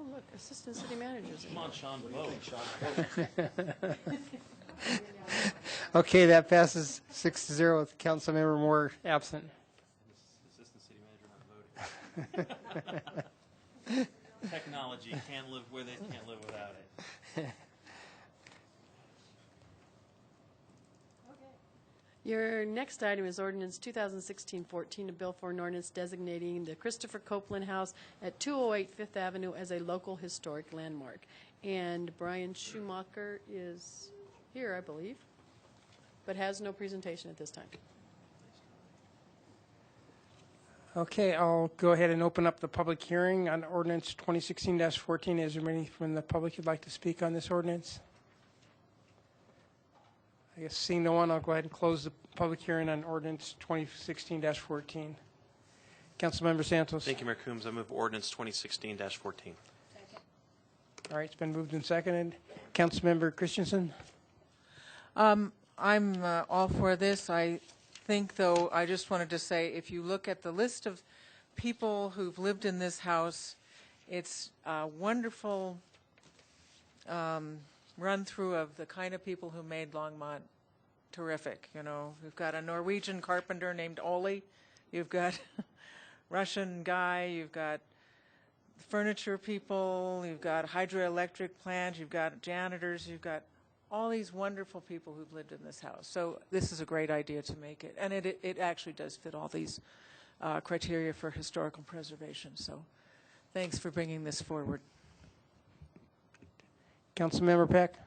Oh, look, Assistant City Manager's in. Come on, Sean, vote. Okay, that passes 6-0 with Councilmember Moore absent. Assistant City Manager not voting. Technology can live with it, can't live without it. Your next item is ordinance 2016-14, a bill for an ordinance designating the Christopher Copeland House at 208 Fifth Avenue as a local historic landmark. And Brian Schumacher is here, I believe, but has no presentation at this time. Okay, I'll go ahead and open up the public hearing on ordinance 2016-14. Is there any from the public who'd like to speak on this ordinance? I guess seeing no one, I'll go ahead and close the public hearing on ordinance 2016-14. Councilmember Santos. Thank you, Mayor Coombs. I move ordinance 2016-14. All right, it's been moved and seconded. Councilmember Christensen. I'm all for this. I think, though, I just wanted to say, if you look at the list of people who've lived in this house, it's a wonderful run-through of the kind of people who made Longmont terrific. You know, you've got a Norwegian carpenter named Ole, you've got Russian guy, you've got furniture people, you've got hydroelectric plant, you've got janitors, you've got all these wonderful people who've lived in this house. So this is a great idea to make it, and it actually does fit all these criteria for historical preservation. So thanks for bringing this forward. Councilmember Peck.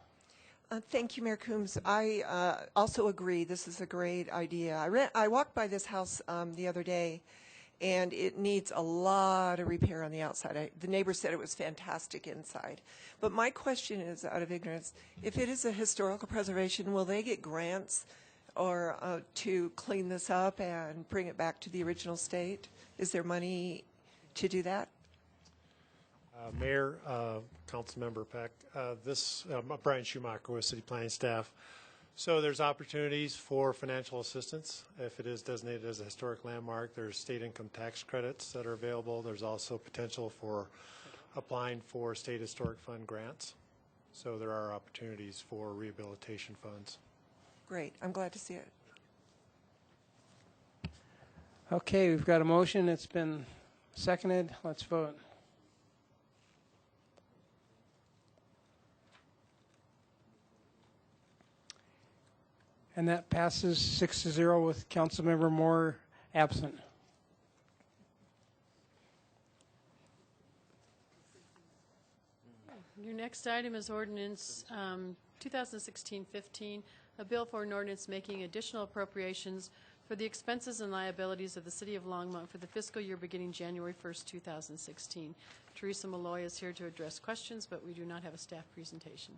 Thank you, Mayor Coombs. I also agree. This is a great idea. I walked by this house the other day, and it needs a lot of repair on the outside. The neighbor said it was fantastic inside. But my question is, out of ignorance, if it is a historical preservation, will they get grants or to clean this up and bring it back to the original state? Is there money to do that? Mayor, Councilmember Peck, Brian Schumacher with City Planning staff. So there's opportunities for financial assistance if it is designated as a historic landmark. There's state income tax credits that are available. There's also potential for applying for state historic fund grants. So there are opportunities for rehabilitation funds. Great. I'm glad to see it. Okay, we've got a motion. It's been seconded. Let's vote. And that passes 6-0 with Councilmember Moore absent. Your next item is ordinance 2016-15, a bill for an ordinance making additional appropriations for the expenses and liabilities of the City of Longmont for the fiscal year beginning January 1st, 2016. Teresa Malloy is here to address questions, but we do not have a staff presentation.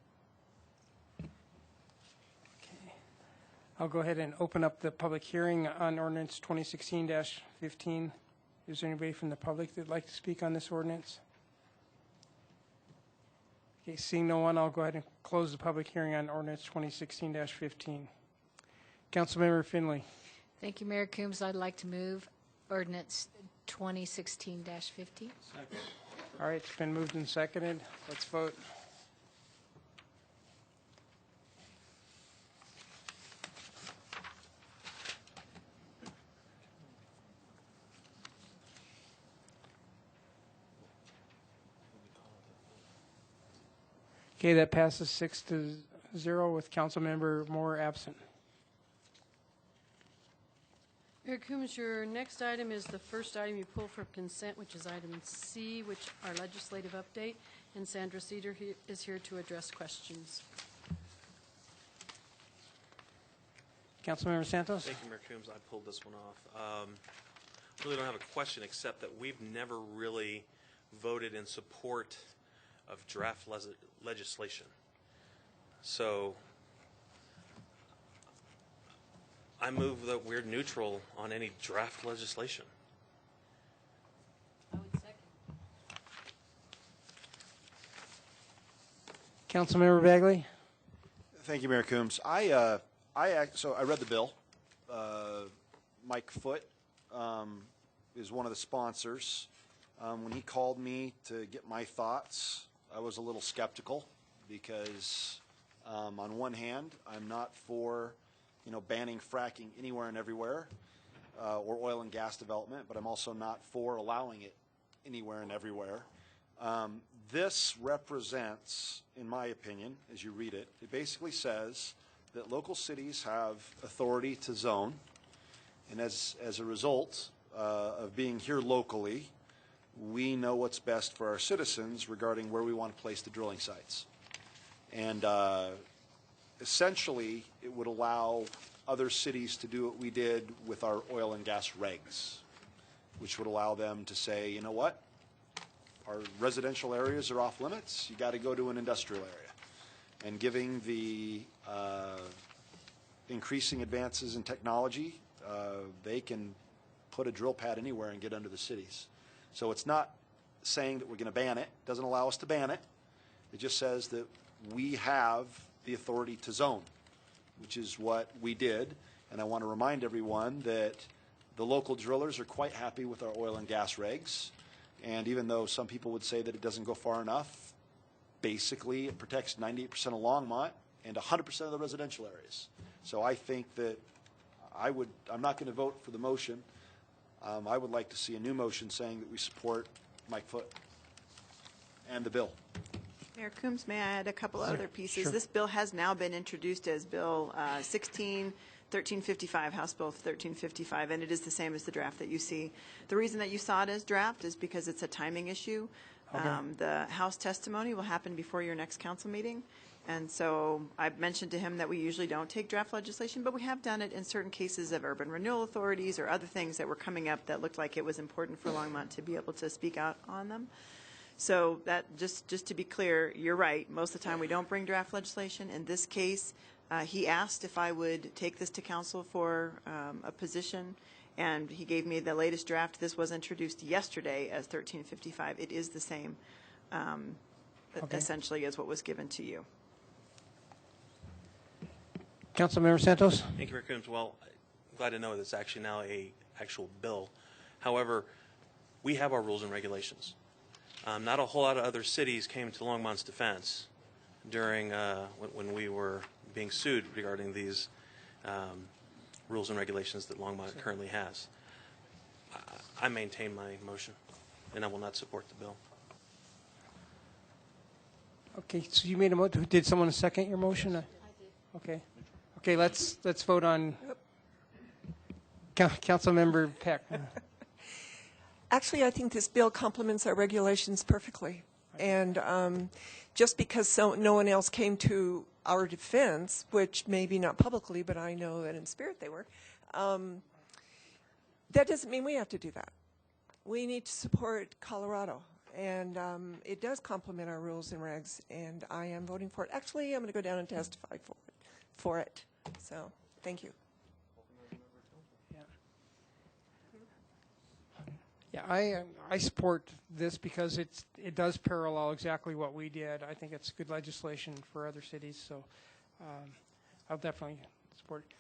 I'll go ahead and open up the public hearing on ordinance 2016-15. Is there anybody from the public that'd like to speak on this ordinance? Okay, seeing no one, I'll go ahead and close the public hearing on ordinance 2016-15. Councilmember Finley. Thank you, Mayor Coombs. I'd like to move ordinance 2016-15. All right, it's been moved and seconded. Let's vote. Okay, that passes 6-0 with Councilmember Moore absent. Mayor Coombs, your next item is the first item you pull for consent, which is item C, which our legislative update, and Sandra Cedar is here to address questions. Councilmember Santos. Thank you, Mayor Coombs. I pulled this one off. Really don't have a question except that we've never really voted in support of draft legislation. So I move that we're neutral on any draft legislation. I would second. Councilmember Bagley. Thank you, Mayor Coombs. So I read the bill. Mike Foote is one of the sponsors. When he called me to get my thoughts, I was a little skeptical because on one hand, I'm not for banning fracking anywhere and everywhere or oil and gas development, but I'm also not for allowing it anywhere and everywhere. This represents, in my opinion, as you read it, it basically says that local cities have authority to zone, and as a result of being here locally, we know what's best for our citizens regarding where we want to place the drilling sites. And essentially, it would allow other cities to do what we did with our oil and gas regs, which would allow them to say, you know what, our residential areas are off limits, you got to go to an industrial area. And giving the increasing advances in technology, they can put a drill pad anywhere and get under the cities. So it's not saying that we're going to ban it. It doesn't allow us to ban it. It just says that we have the authority to zone, which is what we did. And I want to remind everyone that the local drillers are quite happy with our oil and gas regs. And even though some people would say that it doesn't go far enough, basically it protects 98% of Longmont and 100% of the residential areas. So I think that I'm not going to vote for the motion. I would like to see a new motion saying that we support Mike Foote and the bill. Mayor Coombs, may I add a couple other pieces? Sure. This bill has now been introduced as Bill 1355, House Bill 1355, and it is the same as the draft that you see. The reason that you saw it as draft is because it's a timing issue. Okay. The House testimony will happen before your next council meeting. And so I've mentioned to him that we usually don't take draft legislation, but we have done it in certain cases of urban renewal authorities or other things that were coming up that looked like it was important for Longmont to be able to speak out on them. So that just to be clear, you're right. Most of the time we don't bring draft legislation. In this case, He asked if I would take this to council for a position, and he gave me the latest draft. This was introduced yesterday as 1355. It is the same, essentially, as what was given to you. Councilmember Santos? Thank you, Mayor Coombs. Well, I'm glad to know it's actually now a actual bill. However, we have our rules and regulations. Not a whole lot of other cities came to Longmont's defense during when we were being sued regarding these rules and regulations that Longmont currently has. I maintain my motion, and I will not support the bill. Okay, so you made a motion. Did someone second your motion? I did. Okay. Okay, let's vote on Councilmember Peck. Actually, I think this bill complements our regulations perfectly. And just because no one else came to our defense, which maybe not publicly, but I know that in spirit they were, that doesn't mean we have to do that. We need to support Colorado. And it does complement our rules and regs, and I am voting for it. Actually, I'm going to go down and testify for it. So, thank you. Yeah, I support this because it does parallel exactly what we did. I think it's good legislation for other cities, so I'll definitely support it.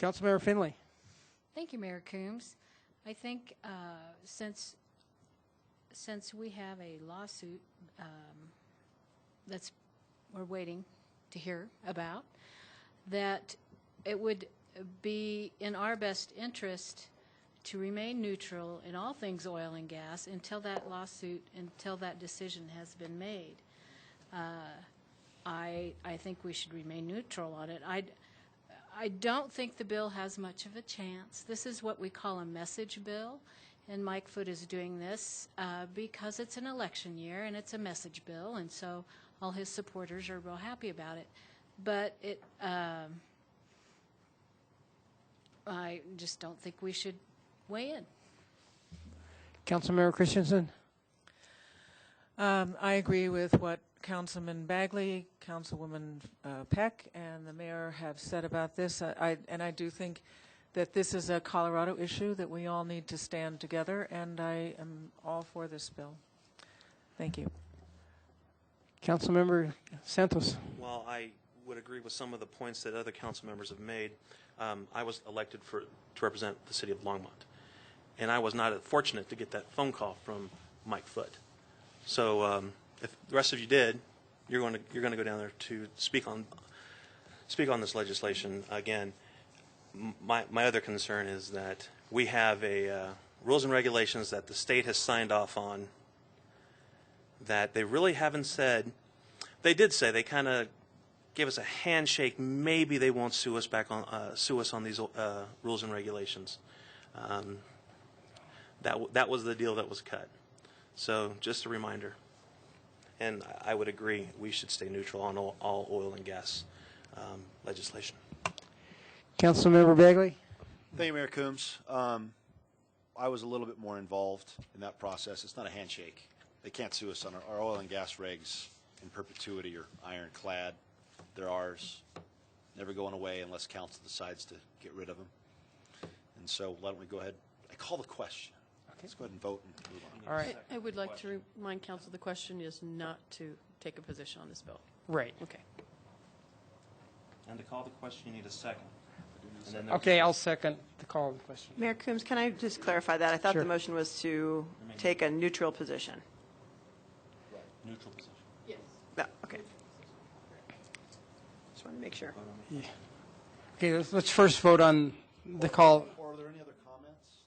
Councilmember Finley. Thank you, Mayor Coombs. I think since we have a lawsuit we're waiting to hear about, that it would be in our best interest to remain neutral in all things oil and gas until that decision has been made. I think we should remain neutral on it. I don't think the bill has much of a chance. This is what we call a message bill, and Mike Foote is doing this because it's an election year and it's a message bill, and so all his supporters are real happy about it. But I just don't think we should weigh in. Councilmember Christensen. I agree with what Councilman Bagley, Councilwoman Peck, and the mayor have said about this. I do think that this is a Colorado issue that we all need to stand together, and I am all for this bill. Thank you. Councilmember Santos. Well, I would agree with some of the points that other council members have made. I was elected to represent the city of Longmont, and I was not fortunate to get that phone call from Mike Foote. So if the rest of you did, you're going to go down there to speak on this legislation again. My other concern is that we have a rules and regulations that the state has signed off on that they really haven't said. They did say, they kind of gave us a handshake. Maybe they won't sue us on these rules and regulations. That was the deal that was cut. So just a reminder. And I would agree we should stay neutral on all oil and gas legislation. Councilmember Bagley. Thank you, Mayor Coombs. I was a little bit more involved in that process. It's not a handshake. They can't sue us on our oil and gas regs in perpetuity or ironclad. They're ours, never going away unless council decides to get rid of them. And so why don't we go ahead? I call the question. Okay. Let's go ahead and vote and move on. All right. I would like to remind council the question is not to take a position on this bill. Right. Okay. And to call the question, you need a second. Okay, I'll second the call of the question. Mayor Coombs, can I just clarify that? I thought the motion was to take a neutral position. Right. Neutral position. Yes. No, okay. Just wanted to make sure. Yeah. Okay, let's first vote on the call. Or are there any other comments?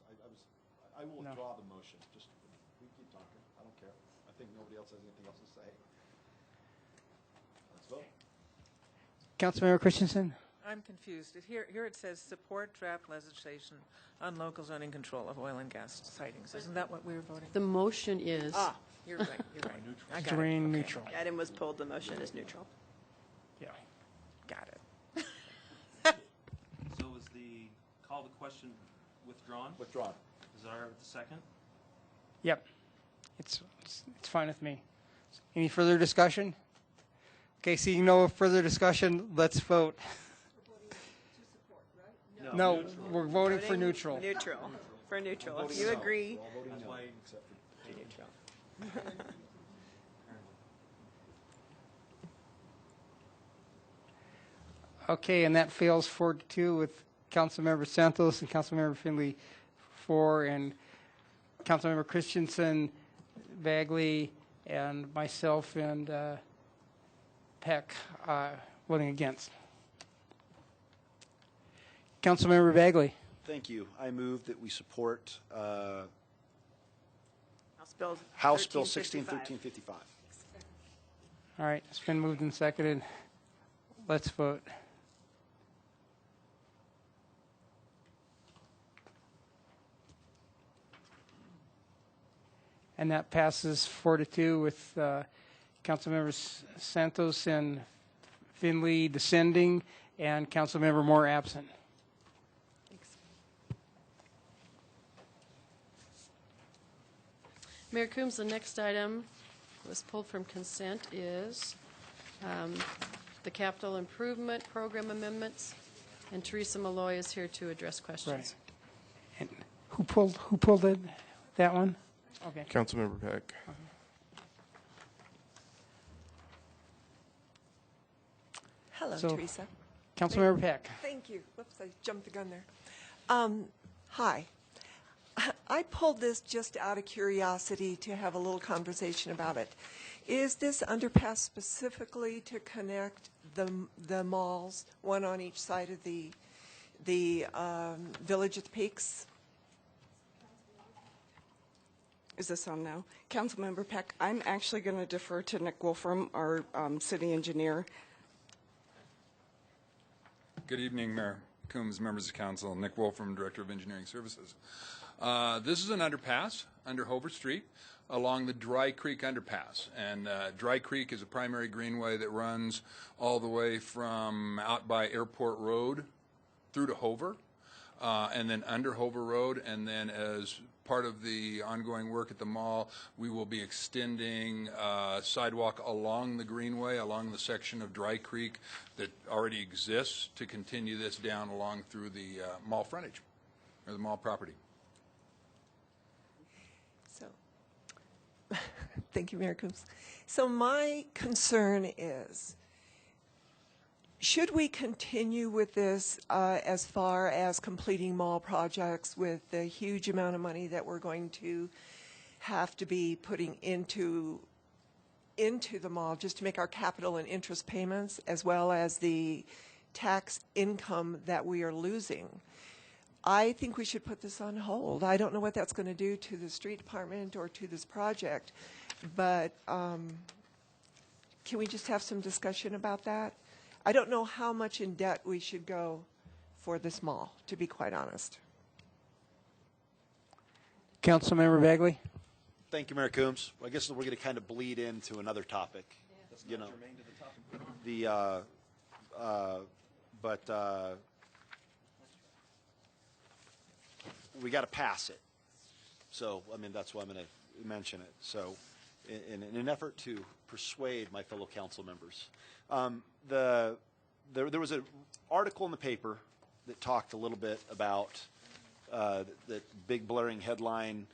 I will withdraw the motion. Just we keep talking. I don't care. I think nobody else has anything else to say. Let's vote. Councilmember Christensen. I'm confused. Here it says support draft legislation on local zoning control of oil and gas sightings. Isn't that what we were voting? The motion is. You're right. You're right. I got Drain it. neutral. The item was pulled. The motion is neutral. Yeah. Got it. So is the call to question withdrawn? Withdrawn. Is there the second? Yep. It's fine with me. Any further discussion? Okay, seeing no further discussion, let's vote. No, we're voting for neutral. Neutral. For neutral. If you agree. Neutral. Okay, and that fails 4-2 with Councilmember Santos and Councilmember Finley 4, and Councilmember Christensen, Bagley, and myself and Peck voting against. Councilmember Bagley. Thank you. I move that we support House Bill 161355. All right, it's been moved and seconded. Let's vote. And that passes 4-2 with Councilmembers Santos and Finley descending and Councilmember Moore absent. Mayor Coombs, the next item was pulled from consent is the capital improvement program amendments, and Teresa Malloy is here to address questions. Right. And who pulled it? That one? Okay. Councilmember Peck. Hello, So, Teresa. Councilmember Peck. Thank you. Whoops, I jumped the gun there. Hi. I pulled this just out of curiosity to have a little conversation about it. Is this underpass specifically to connect the malls, one on each side of the Village at the Peaks? Is this on now? Councilmember Peck, I'm actually going to defer to Nick Wolfram, our city engineer. Good evening, Mayor Coombs, members of council. Nick Wolfram, Director of Engineering Services. This is an underpass under Hover Street along the Dry Creek underpass. And Dry Creek is a primary greenway that runs all the way from out by Airport Road through to Hover, and then under Hover Road, and then as part of the ongoing work at the mall, we will be extending sidewalk along the greenway, along the section of Dry Creek that already exists, to continue this down along through the mall frontage, or the mall property. So, thank you, Mayor Coombs. So my concern is, should we continue with this as far as completing mall projects with the huge amount of money that we're going to have to be putting into the mall just to make our capital and interest payments, as well as the tax income that we are losing? I think we should put this on hold. I don't know what that's going to do to the street department or to this project, but can we just have some discussion about that? I don't know how much in debt we should go for this mall, to be quite honest. Councilmember Bagley. Thank you, Mayor Coombs. I guess we're going to kind of bleed into another topic. You know, we got to pass it. So, I mean, that's why I'm going to mention it. So, in an effort to persuade my fellow council members, there was an article in the paper that talked a little bit about that big blaring headline,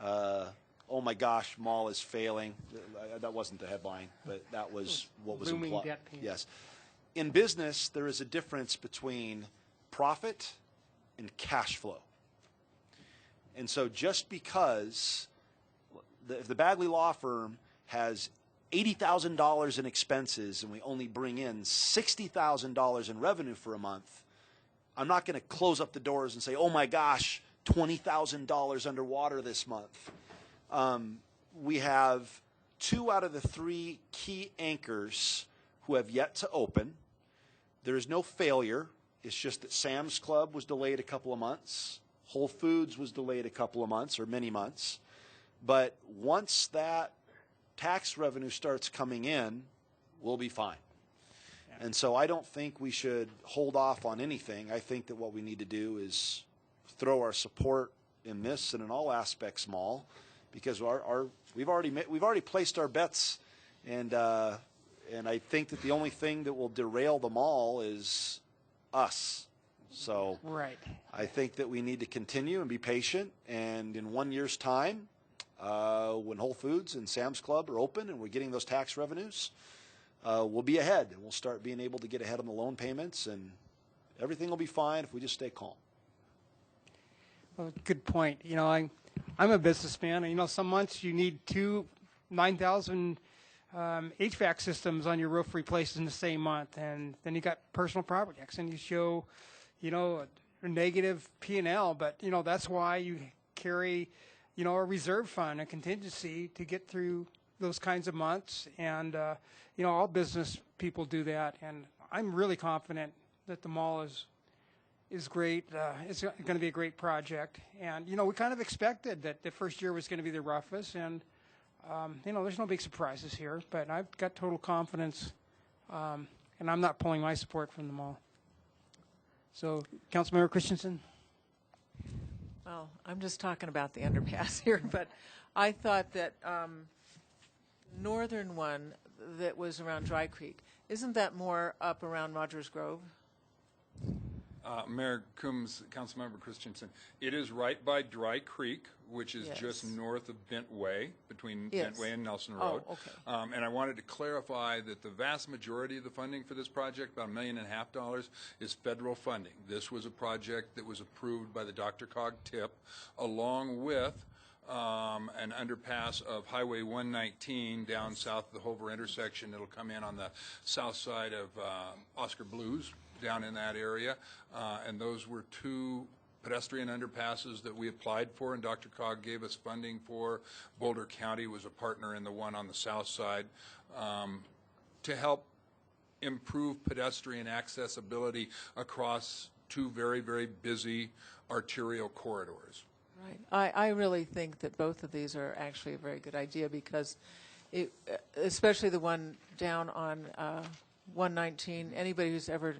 oh my gosh, mall is failing. That wasn't the headline, but that was what was implied. Yes. In business, there is a difference between profit and cash flow. And so just because if the Bagley Law Firm has $80,000 in expenses and we only bring in $60,000 in revenue for a month, I'm not going to close up the doors and say, oh my gosh, $20,000 underwater this month. We have 2 out of the 3 key anchors who have yet to open. There is no failure. It's just that Sam's Club was delayed a couple of months. Whole Foods was delayed a couple of months or many months. But once that tax revenue starts coming in, we'll be fine. Yeah. And so I don't think we should hold off on anything. I think that what we need to do is throw our support in this and in all aspects mall, because we've already placed our bets, and And I think that the only thing that will derail them all is us. So Right. I think that we need to continue and be patient. And in 1 year's time, when Whole Foods and Sam's Club are open and we're getting those tax revenues, we'll be ahead. And we'll start being able to get ahead on the loan payments, and everything will be fine if we just stay calm. Well, good point. You know, I'm a businessman, and you know, some months you need 9,000 HVAC systems on your roof replaced in the same month, and then you got personal property tax, and you show, you know, a negative P&L. But you know, that's why you carry, you know, a reserve fund, a contingency to get through those kinds of months. And you know, all business people do that, and I'm really confident that the mall is great. It's going to be a great project. And, you know, we kind of expected that the first year was going to be the roughest. And, you know, there's no big surprises here. But I've got total confidence, and I'm not pulling my support from the mall. So, Councilmember Christensen? Well, I'm just talking about the underpass here, but I thought that northern one that was around Dry Creek, isn't that more up around Rogers Grove? Mayor Coombs, Councilmember Christensen, it is right by Dry Creek, which is just north of Bent Way, between Bent Way and Nelson Road. Oh, okay. And I wanted to clarify that the vast majority of the funding for this project, about $1.5 million, is federal funding. This was a project that was approved by the DRCOG TIP, along with an underpass of Highway 119 down south of the Hover intersection. It'll come in on the south side of Oscar Blues, down in that area, and those were two pedestrian underpasses that we applied for, and DRCOG gave us funding for. Boulder County was a partner in the one on the south side to help improve pedestrian accessibility across two very, very busy arterial corridors. Right. I really think that both of these are actually a very good idea, because especially the one down on 119, anybody who's ever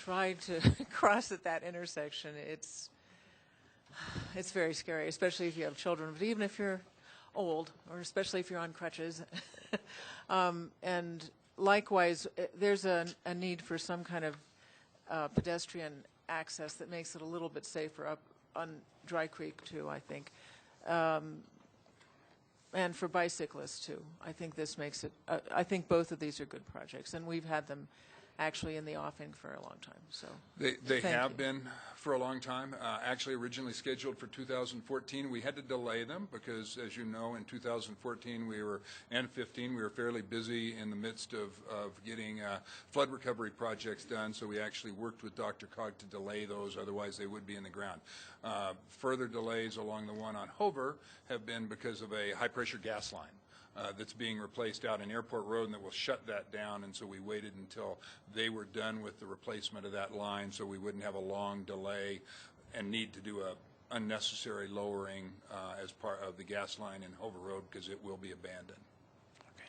tried to cross at that intersection, it's very scary, especially if you have children, but even if you're old, or especially if you're on crutches. And likewise, there's a need for some kind of pedestrian access that makes it a little bit safer up on Dry Creek too, I think. And for bicyclists too. I think this makes it, I think both of these are good projects, and we've had them actually in the offing for a long time. So they have been for a long time. Actually, originally scheduled for 2014, we had to delay them because, as you know, in 2014 and 15 we were fairly busy in the midst of getting flood recovery projects done. So we actually worked with DRCOG to delay those. Otherwise, they would be in the ground. Further delays along the one on Hover have been because of a high-pressure gas line that's being replaced out in Airport Road, and that will shut that down. And so we waited until they were done with the replacement of that line, so we wouldn't have a long delay and need to do a unnecessary lowering as part of the gas line in Hover Road, because it will be abandoned. Okay.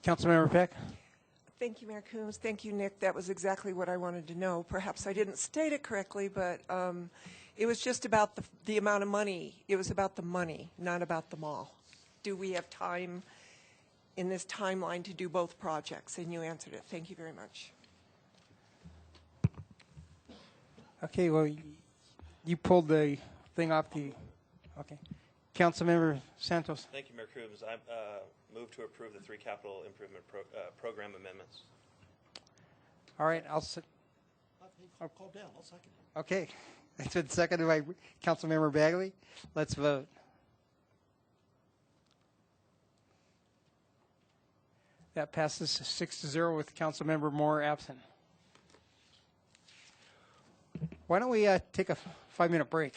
Councilmember Peck? Thank you, Mayor Coombs. Thank you, Nick. That was exactly what I wanted to know. Perhaps I didn't state it correctly, but it was just about the amount of money. It was about the money, not about the mall. Do we have time in this timeline to do both projects? And you answered it. Thank you very much. Okay, well, you pulled the thing off the, okay. Councilmember Santos. Thank you, Mayor Coombs. I move to approve the 3 capital improvement program amendments. All right, I'll call down. I'll second it. Okay. It's been seconded by Councilmember Bagley. Let's vote. That passes 6-0 with Councilmember Moore absent. Why don't we take a 5-minute break?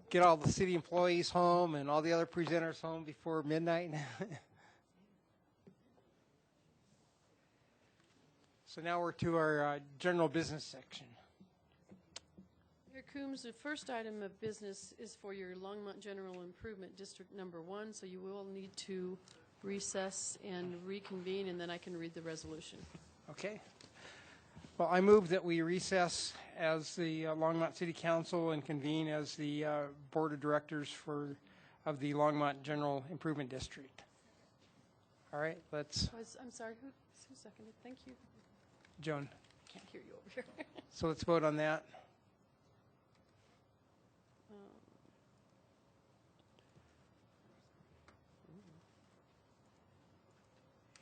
get all the city employees home and all the other presenters home before midnight. So now we're to our general business section. Mayor Coombs, the first item of business is for your Longmont General Improvement District Number 1, so you will need to recess and reconvene, and then I can read the resolution. Okay. Well, I move that we recess as the Longmont City Council and convene as the Board of Directors of the Longmont General Improvement District. All right, let's... I'm sorry, who seconded? Thank you. Joan. Can't hear you over here. So let's vote on that.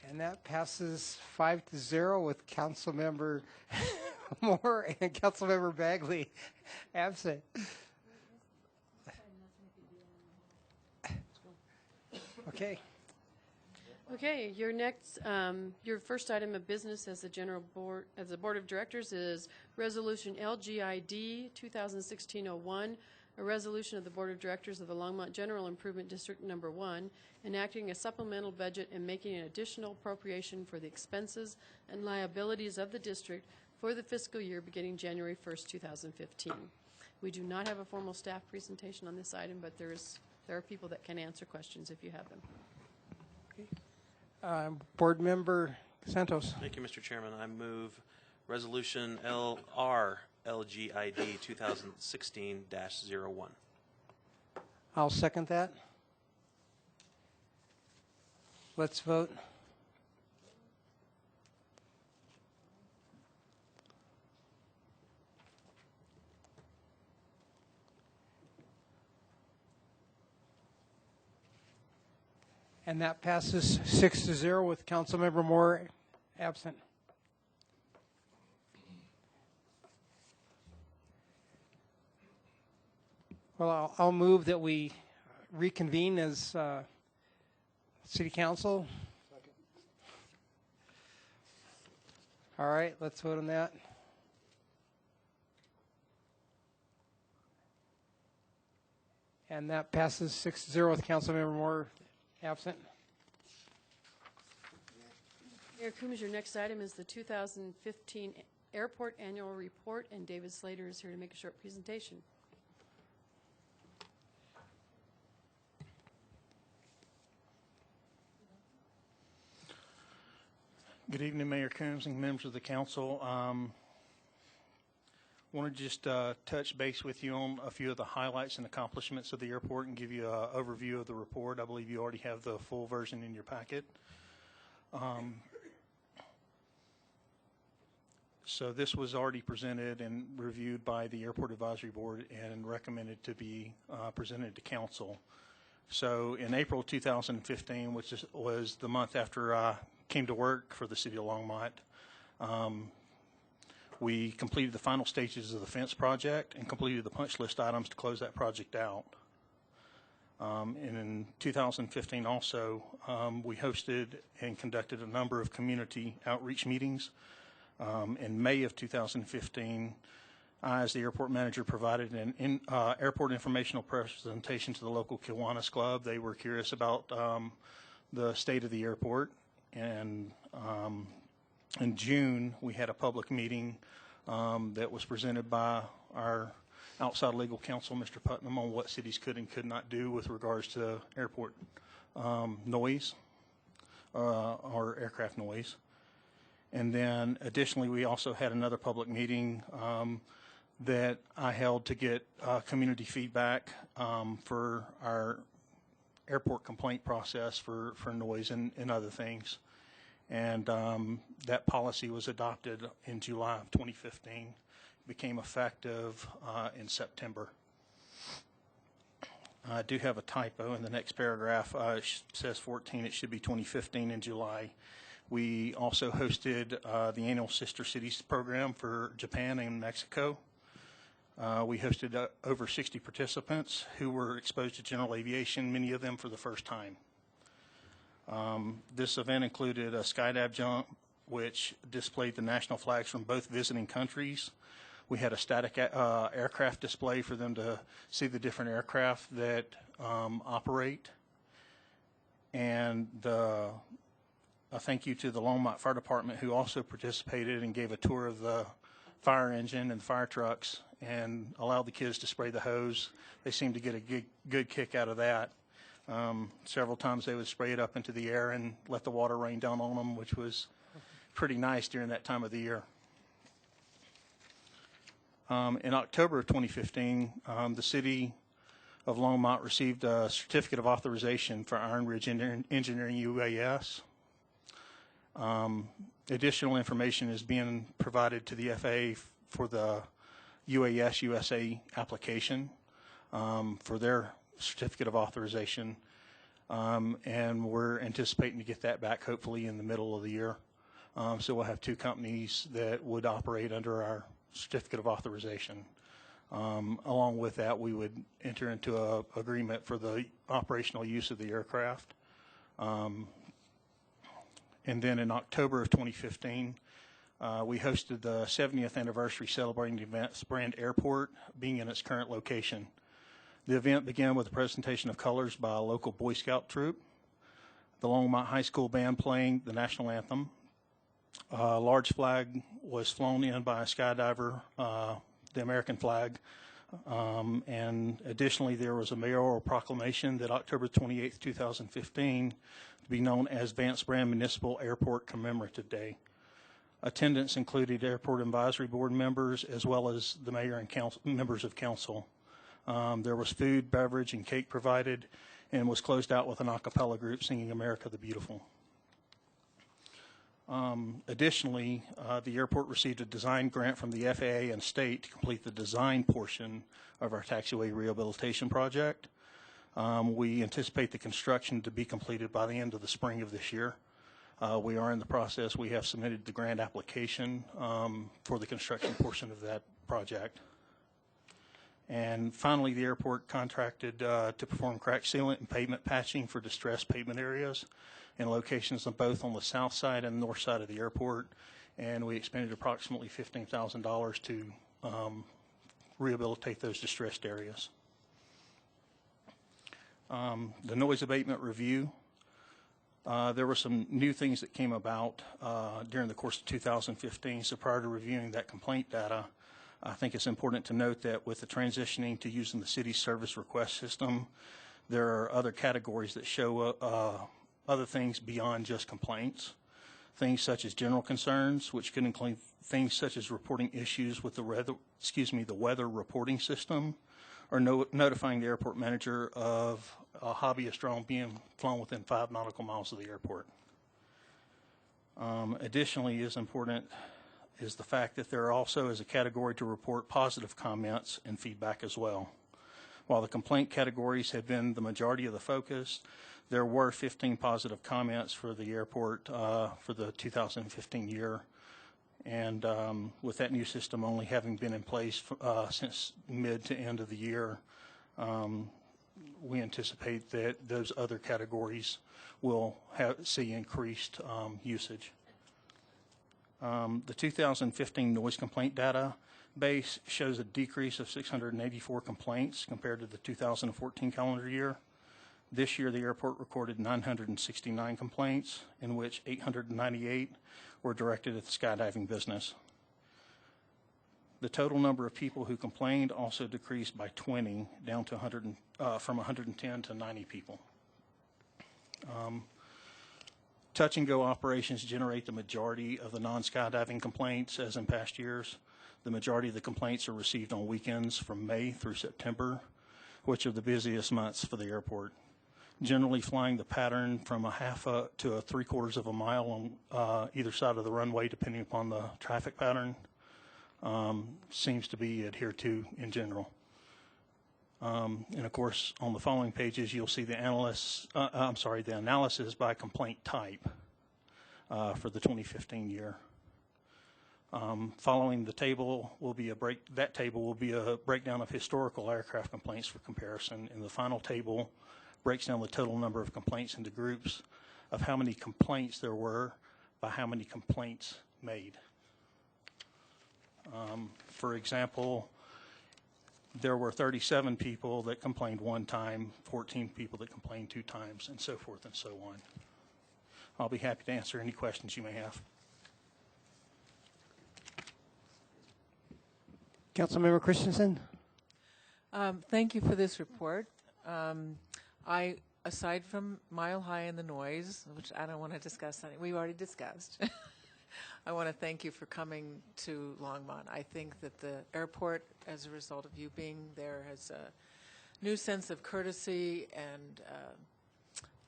And that passes 5-0 with Councilmember Moore and Councilmember Bagley absent. Okay. Okay, your next, your first item of business as the Board of Directors is Resolution LGID 2016-01, a resolution of the Board of Directors of the Longmont General Improvement District Number 1, enacting a supplemental budget and making an additional appropriation for the expenses and liabilities of the district for the fiscal year beginning January 1st, 2015. We do not have a formal staff presentation on this item, but there are people that can answer questions if you have them. Board Member Santos. Thank you, Mr. Chairman. I move Resolution LGID 2016-01. I'll second that. Let's vote. And that passes 6-0 with Councilmember Moore absent. Well, I'll move that we reconvene as City Council. Second. All right, let's vote on that. And that passes 6-0 with Councilmember Moore absent. Mayor Coombs, your next item is the 2015 Airport Annual Report, and David Slater is here to make a short presentation. Good evening, Mayor Coombs and members of the council. Want to just touch base with you on a few of the highlights and accomplishments of the airport and give you an overview of the report. I believe you already have the full version in your packet. So this was already presented and reviewed by the Airport Advisory Board and recommended to be presented to council. So in April 2015, which was the month after I came to work for the city of Longmont, we completed the final stages of the fence project and completed the punch list items to close that project out. And in 2015 also, we hosted and conducted a number of community outreach meetings. In May of 2015, I, as the airport manager, provided an airport informational presentation to the local Kiwanis Club. They were curious about the state of the airport. And in June, we had a public meeting that was presented by our outside legal counsel, Mr. Putnam, on what cities could and could not do with regards to airport noise or aircraft noise. And then additionally, we also had another public meeting that I held to get community feedback for our airport complaint process for noise and other things. And that policy was adopted in July of 2015, became effective in September. I do have a typo in the next paragraph. It says 14, it should be 2015 in July. We also hosted the annual Sister Cities program for Japan and Mexico. We hosted over 60 participants who were exposed to general aviation, many of them for the first time. This event included a skydive jump, which displayed the national flags from both visiting countries. We had a static aircraft display for them to see the different aircraft that operate. And a thank you to the Longmont Fire Department, who also participated and gave a tour of the fire engine and the fire trucks and allowed the kids to spray the hose. They seemed to get a good kick out of that. Several times they would spray it up into the air and let the water rain down on them, which was pretty nice during that time of the year. In October of 2015, the city of Longmont received a certificate of authorization for Iron Ridge Engineering UAS. Additional information is being provided to the FAA for the UAS USA application for their certificate of authorization, and we're anticipating to get that back hopefully in the middle of the year. So we'll have two companies that would operate under our certificate of authorization. Along with that, we would enter into an agreement for the operational use of the aircraft. And then in October of 2015, we hosted the 70th anniversary celebrating the Vance Brand Airport being in its current location. The event began with a presentation of colors by a local Boy Scout troop, the Longmont High School band playing the national anthem. A large flag was flown in by a skydiver, the American flag, and additionally there was a mayoral proclamation that October 28, 2015 to be known as Vance Brand Municipal Airport Commemorative Day. Attendance included airport advisory board members as well as the mayor and members of council. There was food, beverage, and cake provided, and was closed out with an a cappella group singing America the Beautiful. Additionally, the airport received a design grant from the FAA and state to complete the design portion of our taxiway rehabilitation project. We anticipate the construction to be completed by the end of the spring of this year. We are in the process. We have submitted the grant application for the construction portion of that project. And finally, the airport contracted to perform crack sealant and pavement patching for distressed pavement areas in locations on both on the south side and north side of the airport. And we expended approximately $15,000 to rehabilitate those distressed areas. The noise abatement review. There were some new things that came about during the course of 2015. So prior to reviewing that complaint data, I think it's important to note that with the transitioning to using the city's service request system, there are other categories that show other things beyond just complaints. Things such as general concerns, which could include things such as reporting issues with the weather reporting system, or notifying the airport manager of a hobbyist drone being flown within 5 nautical miles of the airport. Additionally, is important is the fact that there also is a category to report positive comments and feedback as well. While the complaint categories have been the majority of the focus, there were 15 positive comments for the airport for the 2015 year. And with that new system only having been in place since mid to end of the year, we anticipate that those other categories will see increased usage. The 2015 noise complaint data base shows a decrease of 684 complaints compared to the 2014 calendar year. This year, the airport recorded 969 complaints, in which 898 were directed at the skydiving business. The total number of people who complained also decreased by 20, down to from 110 to 90 people. Touch and go operations generate the majority of the non-skydiving complaints, as in past years. The majority of the complaints are received on weekends from May through September, which are the busiest months for the airport. Generally flying the pattern from a half to a 3/4 of a mile on either side of the runway, depending upon the traffic pattern, seems to be adhered to in general. And of course, on the following pages, you'll see the the analysis by complaint type for the 2015 year. Following the table will be that table will be a breakdown of historical aircraft complaints for comparison, and the final table breaks down the total number of complaints into groups of how many complaints there were by how many complaints made. For example, there were 37 people that complained one time, 14 people that complained 2 times, and so forth and so on. I'll be happy to answer any questions you may have. Councilmember Christensen? Thank you for this report. Aside from Mile High and the noise, which I don't want to discuss, we've already discussed, I want to thank you for coming to Longmont. I think that the airport, as a result of you being there, has a new sense of courtesy and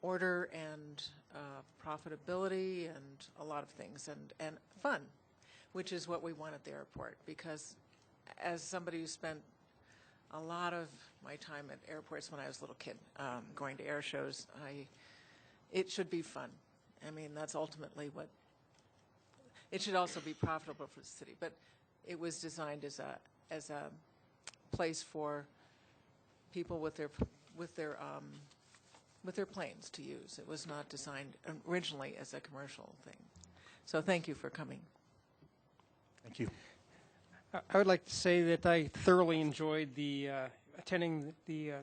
order and profitability and a lot of things, and fun, which is what we want at the airport. Because as somebody who spent a lot of my time at airports when I was a little kid, going to air shows, it should be fun. I mean, that's ultimately what. It should also be profitable for the city, but it was designed as a place for people with their planes to use. It was not designed originally as a commercial thing. So thank you for coming. Thank you. I would like to say that I thoroughly enjoyed attending the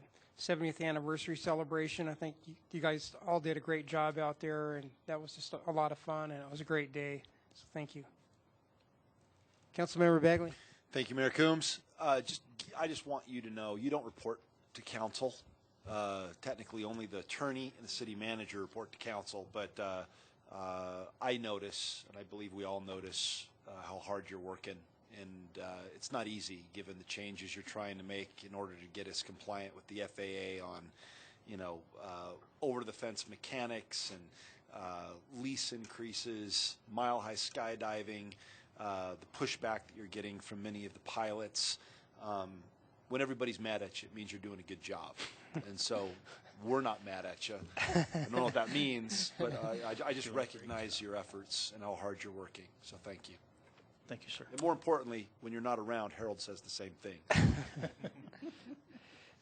70th anniversary celebration. I think you guys all did a great job out there, and that was just a lot of fun, and it was a great day. So thank you. Councilmember Bagley. Thank you, Mayor Coombs. I just want you to know you don't report to council. Technically, only the attorney and the city manager report to council, but I notice, and I believe we all notice, how hard you're working. And it's not easy, given the changes you're trying to make in order to get us compliant with the FAA on, over-the-fence mechanics and lease increases, mile-high skydiving, the pushback that you're getting from many of the pilots. When everybody's mad at you, it means you're doing a good job. And so we're not mad at you. I don't know what that means, but I just recognize your efforts and how hard you're working. So thank you. Thank you, sir. And more importantly, when you're not around, Harold says the same thing.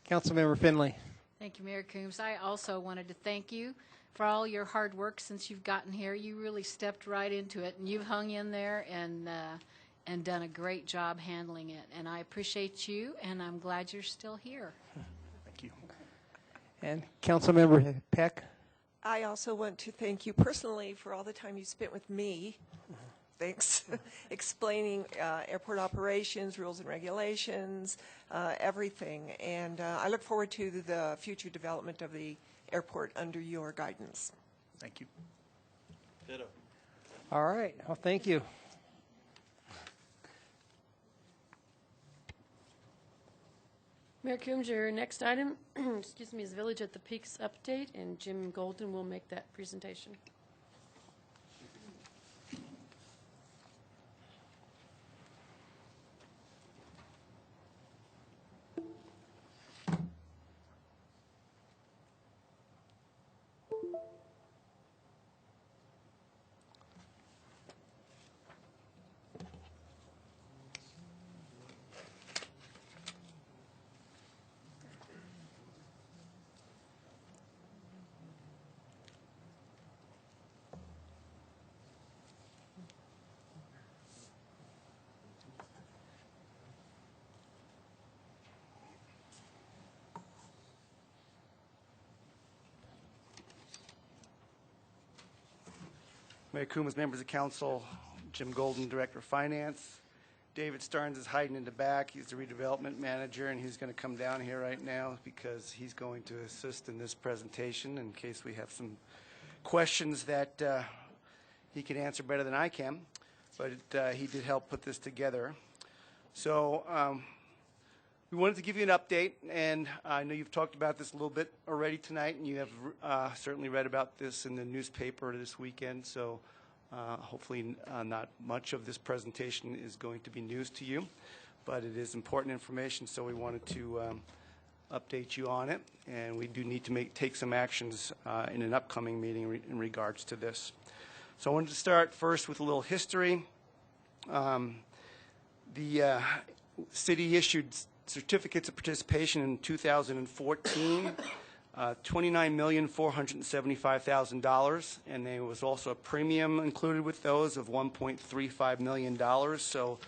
Councilmember Finley. Thank you, Mayor Coombs. I also wanted to thank you for all your hard work since you've gotten here. You really stepped right into it, and you've hung in there and done a great job handling it. And I appreciate you, and I'm glad you're still here. Thank you. And Councilmember Peck. I also want to thank you personally for all the time you spent with me. Thanks. Explaining airport operations, rules and regulations, everything. And I look forward to the future development of the airport under your guidance. Thank you. Ditto. All right. Well, thank you. Mayor Coombs, your next item, excuse me, is Village at the Peaks update, and Jim Golden will make that presentation. Mayor Coombs, members of council, Jim Golden, Director of Finance. David Starnes is hiding in the back. He's the redevelopment manager, and he's going to come down here right now because he's going to assist in this presentation in case we have some questions that he can answer better than I can. But he did help put this together. So we wanted to give you an update, and I know you've talked about this a little bit already tonight, and you have certainly read about this in the newspaper this weekend. So hopefully not much of this presentation is going to be news to you, but it is important information, so we wanted to update you on it. And we do need to take some actions in an upcoming meeting in regards to this. So I wanted to start first with a little history. The city issued certificates of participation in 2014, $29,475,000, and there was also a premium included with those of $1.35 million. So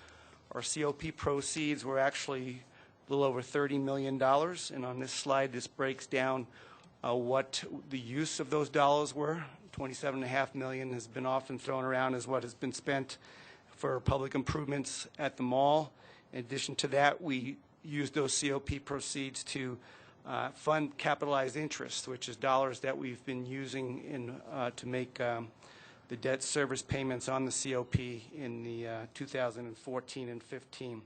Our COP proceeds were actually a little over $30 million, and on this slide, this breaks down what the use of those dollars were. $27.5 million has been often thrown around as what has been spent for public improvements at the mall. In addition to that, we used those COP proceeds to fund capitalized interest, which is dollars that we've been using to make the debt service payments on the COP in the 2014 and 15.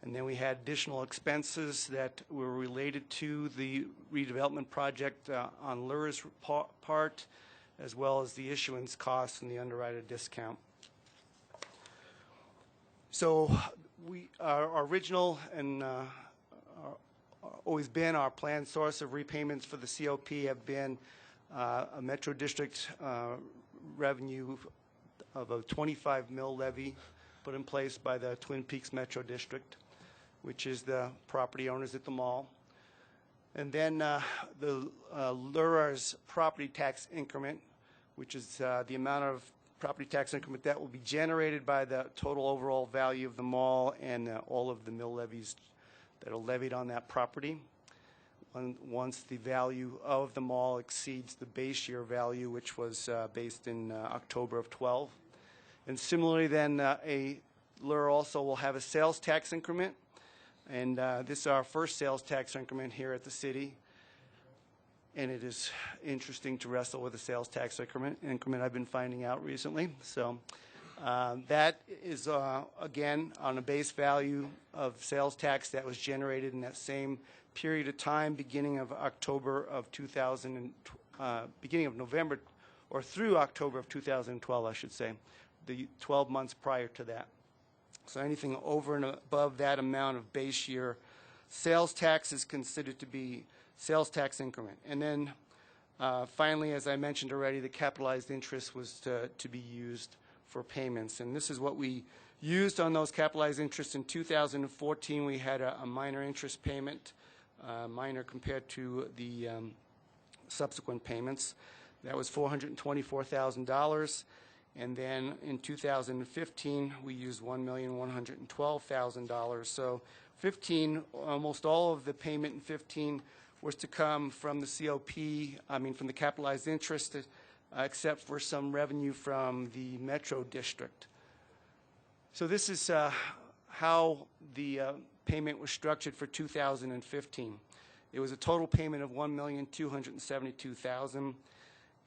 And then we had additional expenses that were related to the redevelopment project on Lura's part, as well as the issuance costs and the underwriter discount. So our original and always been our planned source of repayments for the COP have been a Metro District revenue of a 25 mil levy put in place by the Twin Peaks Metro District, which is the property owners at the mall. And then the Lura's property tax increment, which is the amount of property tax increment that will be generated by the total overall value of the mall and all of the mill levies that are levied on that property. Once the value of the mall exceeds the base year value, which was based in October of 12. And similarly then, Lura also will have a sales tax increment. And this is our first sales tax increment here at the city. And it is interesting to wrestle with a sales tax increment I've been finding out recently. So that is, again, on a base value of sales tax that was generated in that same period of time, beginning of October of beginning of November, or through October of 2012, I should say, the 12 months prior to that. So anything over and above that amount of base year sales tax is considered to be sales tax increment. And then finally, as I mentioned already, the capitalized interest was to be used for payments. And this is what we used on those capitalized interests. In 2014, we had a minor interest payment, minor compared to the subsequent payments. That was $424,000. And then in 2015, we used $1,112,000. So 15, almost all of the payment in 15 was to come from the COP, from the capitalized interest, except for some revenue from the Metro District. So this is how the payment was structured for 2015. It was a total payment of $1,272,000,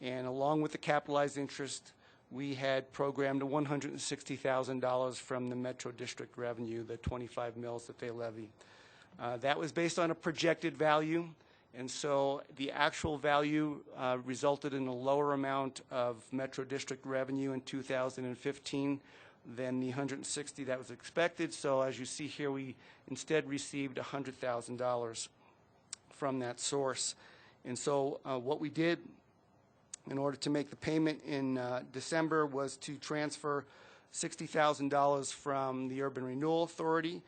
and along with the capitalized interest, we had programmed $160,000 from the Metro District revenue, the 25 mills that they levy. That was based on a projected value, and so the actual value resulted in a lower amount of Metro District revenue in 2015 than the $160,000 that was expected. So as you see here, we instead received $100,000 from that source. And so what we did in order to make the payment in December was to transfer $60,000 from the Urban Renewal Authority,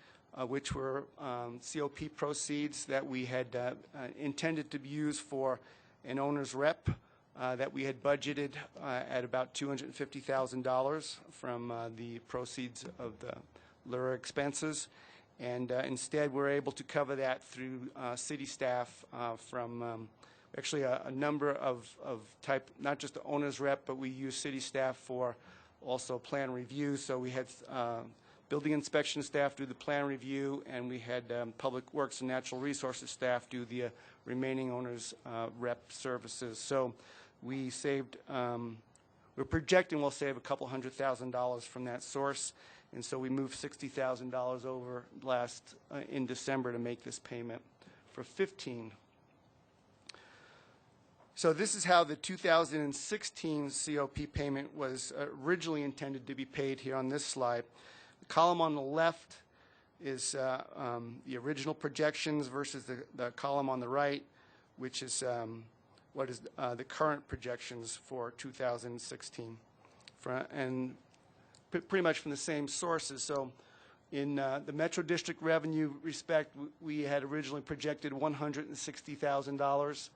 which were COP proceeds that we had intended to use for an owner's rep that we had budgeted at about $250,000 from the proceeds of the Lura expenses. And instead, we're able to cover that through city staff from actually a number of type, not just the owner's rep, but we use city staff for also plan review. So we had building inspection staff do the plan review, and we had public works and natural resources staff do the remaining owner's rep services. So we saved, we're projecting we'll save a couple $100,000 from that source. And so we moved $60,000 over in December to make this payment for 15. So this is how the 2016 COP payment was originally intended to be paid here on this slide. The column on the left is the original projections versus the column on the right, which is what is the current projections for 2016. And pretty much from the same sources. So in the Metro District revenue respect, we had originally projected $160,000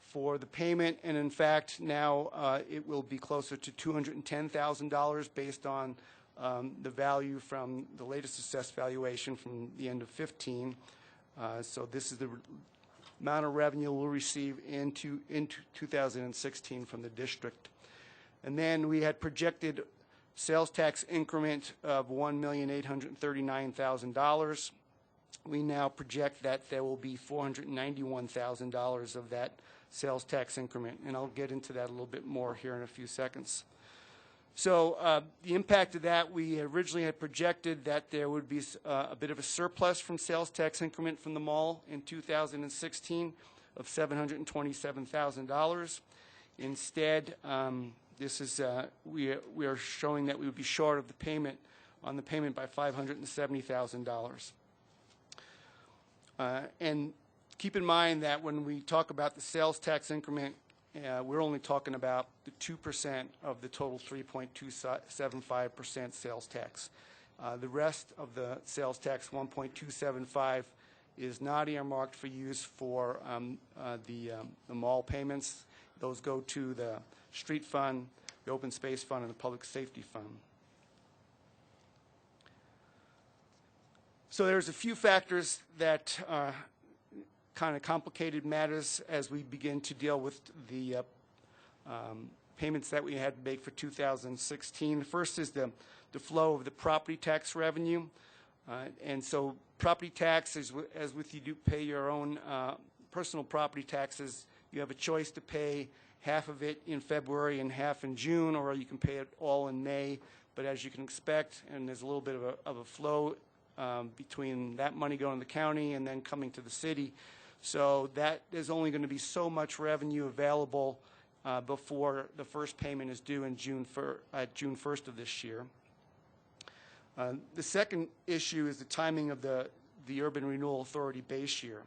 for the payment, and in fact now it will be closer to $210,000 based on the value from the latest assessed valuation from the end of 15. So this is the amount of revenue we'll receive into 2016 from the district. And then we had projected sales tax increment of $1,839,000. We now project that there will be $491,000 of that sales tax increment, and I'll get into that a little bit more here in a few seconds. So the impact of that, we originally had projected that there would be a bit of a surplus from sales tax increment from the mall in 2016 of $727,000. Instead, this is we are showing that we would be short of the payment on the payment by $570,000. And keep in mind that when we talk about the sales tax increment, we're only talking about the 2% of the total 3.275% sales tax. The rest of the sales tax, 1.275, is not earmarked for use for the mall payments. Those go to the street fund, the open space fund, and the public safety fund. So there's a few factors that kind of complicated matters as we begin to deal with the payments that we had to make for 2016. First is the flow of the property tax revenue. And so property taxes, as with you do pay your own personal property taxes, you have a choice to pay half of it in February and half in June, or you can pay it all in May. But as you can expect, and there's a little bit of a flow between that money going to the county and then coming to the city. So that there's only going to be so much revenue available before the first payment is due in June 1st of this year. The second issue is the timing of the Urban Renewal Authority base year.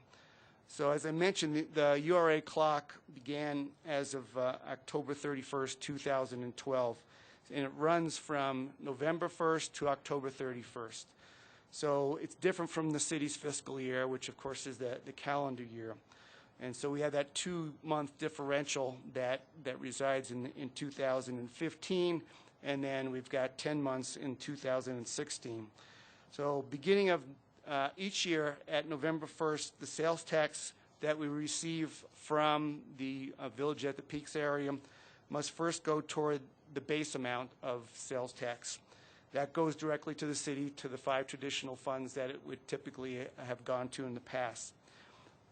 So as I mentioned, the URA clock began as of October 31st, 2012, and it runs from November 1st to October 31st. So it's different from the city's fiscal year, which of course is the calendar year. And so we have that 2-month differential that resides in 2015, and then we've got 10 months in 2016. So beginning of each year at November 1st, the sales tax that we receive from the Village at the Peaks area must first go toward the base amount of sales tax. That goes directly to the city, to the 5 traditional funds that it would typically have gone to in the past.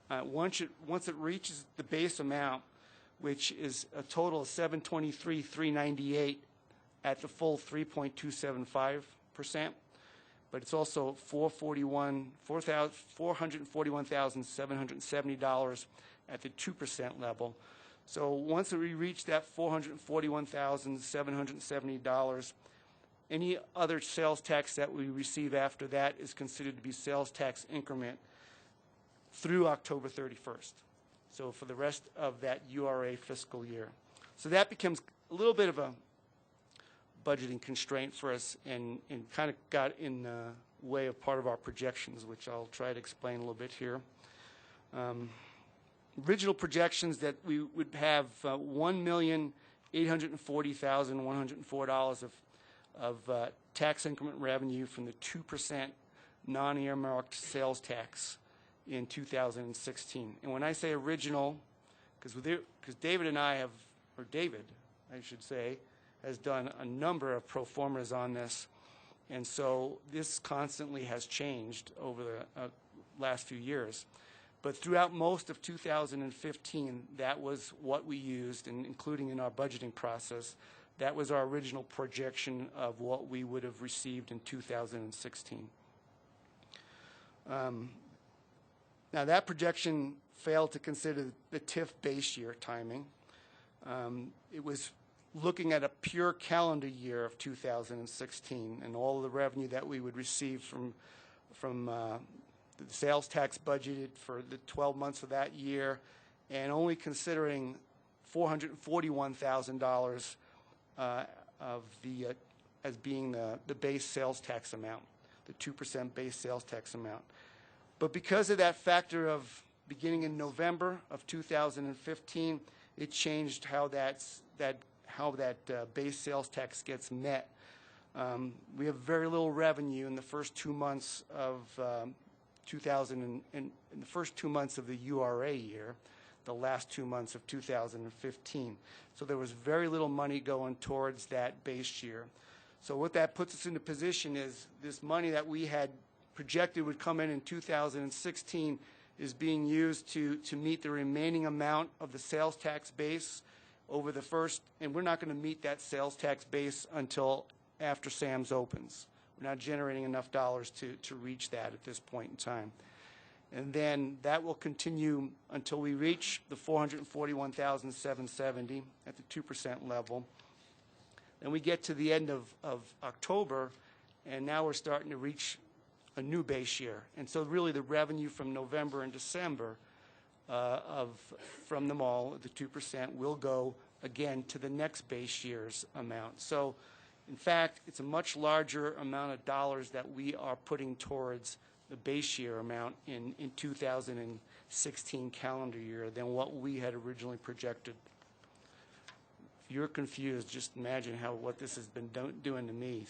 Once it reaches the base amount, which is a total of $723,398 at the full 3.275%, but it's also $441,770 at the 2% level. So once we reach that $441,770, any other sales tax that we receive after that is considered to be sales tax increment through October 31st. So for the rest of that URA fiscal year. So that becomes a little bit of a budgeting constraint for us and kind of got in the way of part of our projections, which I'll try to explain a little bit here. Original projections that we would have $1,840,104 of tax increment revenue from the 2% non-earmarked sales tax in 2016. And when I say original, because David and I have, or David, I should say, has done a number of pro formas on this, and so this constantly has changed over the last few years. But throughout most of 2015, that was what we used, and including in our budgeting process, that was our original projection of what we would have received in 2016. Now that projection failed to consider the TIF base year timing. It was looking at a pure calendar year of 2016 and all of the revenue that we would receive from the sales tax budgeted for the 12 months of that year, and only considering $441,000 of the as being the base sales tax amount, the 2% base sales tax amount. But because of that factor of beginning in November of 2015, it changed how that base sales tax gets met. We have very little revenue in the first 2 months of in the first 2 months of the URA year, the last 2 months of 2015. So there was very little money going towards that base year. So what that puts us in a position is this money that we had projected would come in 2016 is being used to meet the remaining amount of the sales tax base over the first, and we're not going to meet that sales tax base until after Sam's opens. We're not generating enough dollars to reach that at this point in time. And then that will continue until we reach the $441,770 at the 2% level. Then we get to the end of October, and now we're starting to reach a new base year. And so really the revenue from November and December from them all, the 2%, will go again to the next base year's amount. So in fact, it's a much larger amount of dollars that we are putting towards the base year amount in 2016 calendar year than what we had originally projected. If you're confused, just imagine what this has been doing to me.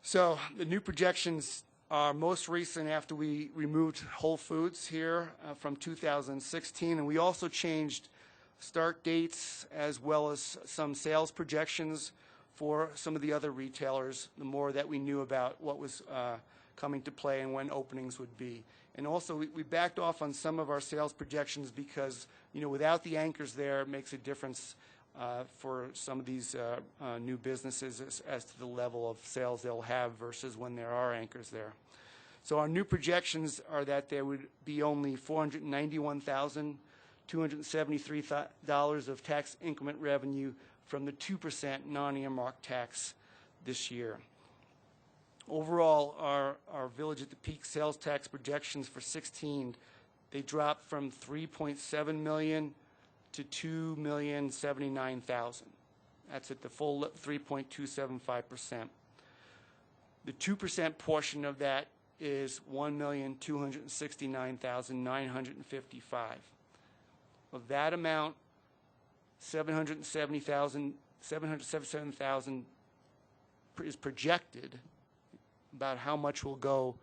So the new projections are most recent after we removed Whole Foods here from 2016, and we also changed start dates as well as some sales projections for some of the other retailers, the more that we knew about what was coming to play and when openings would be. And also we backed off on some of our sales projections because, without the anchors there, it makes a difference for some of these new businesses as to the level of sales they'll have versus when there are anchors there. So our new projections are that there would be only $491,273 of tax increment revenue from the 2% non-earmarked tax this year. Overall, our Village at the Peak sales tax projections for 16, they dropped from $3.7 million to $2,079,000. That's at the full 3.275%. The 2% portion of that is $1,269,955. Of that amount, $777,000 is projected about how much will go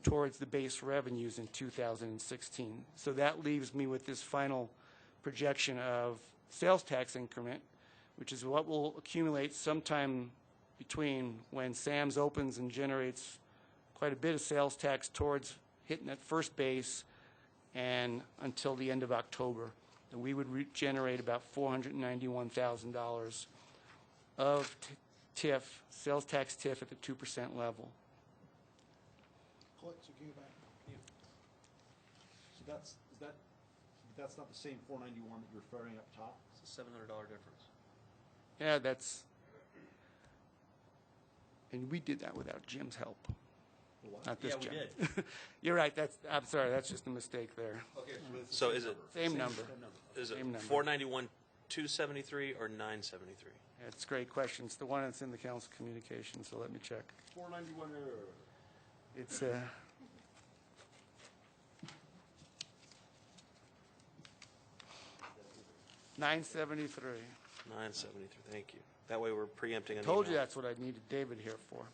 towards the base revenues in 2016. So that leaves me with this final projection of sales tax increment, which is what will accumulate sometime between when Sam's opens and generates quite a bit of sales tax towards hitting that first base and until the end of October. And we would generate about $491,000 of TIF, sales tax TIF at the 2% level. So that's not the same 491 that you're referring up top? It's a $700 difference. Yeah, and we did that without Jim's help. What? Not this Yeah, we Jim. did. You're right. I'm sorry. That's just a mistake there. Okay, so is it same number? Is it Same number. 491,273 or 973? That's a great question. It's the one that's in the council communication. So let me check. 491. It's 973. 973. Thank you. That way we're preempting an Told you email. that's what I needed David here for.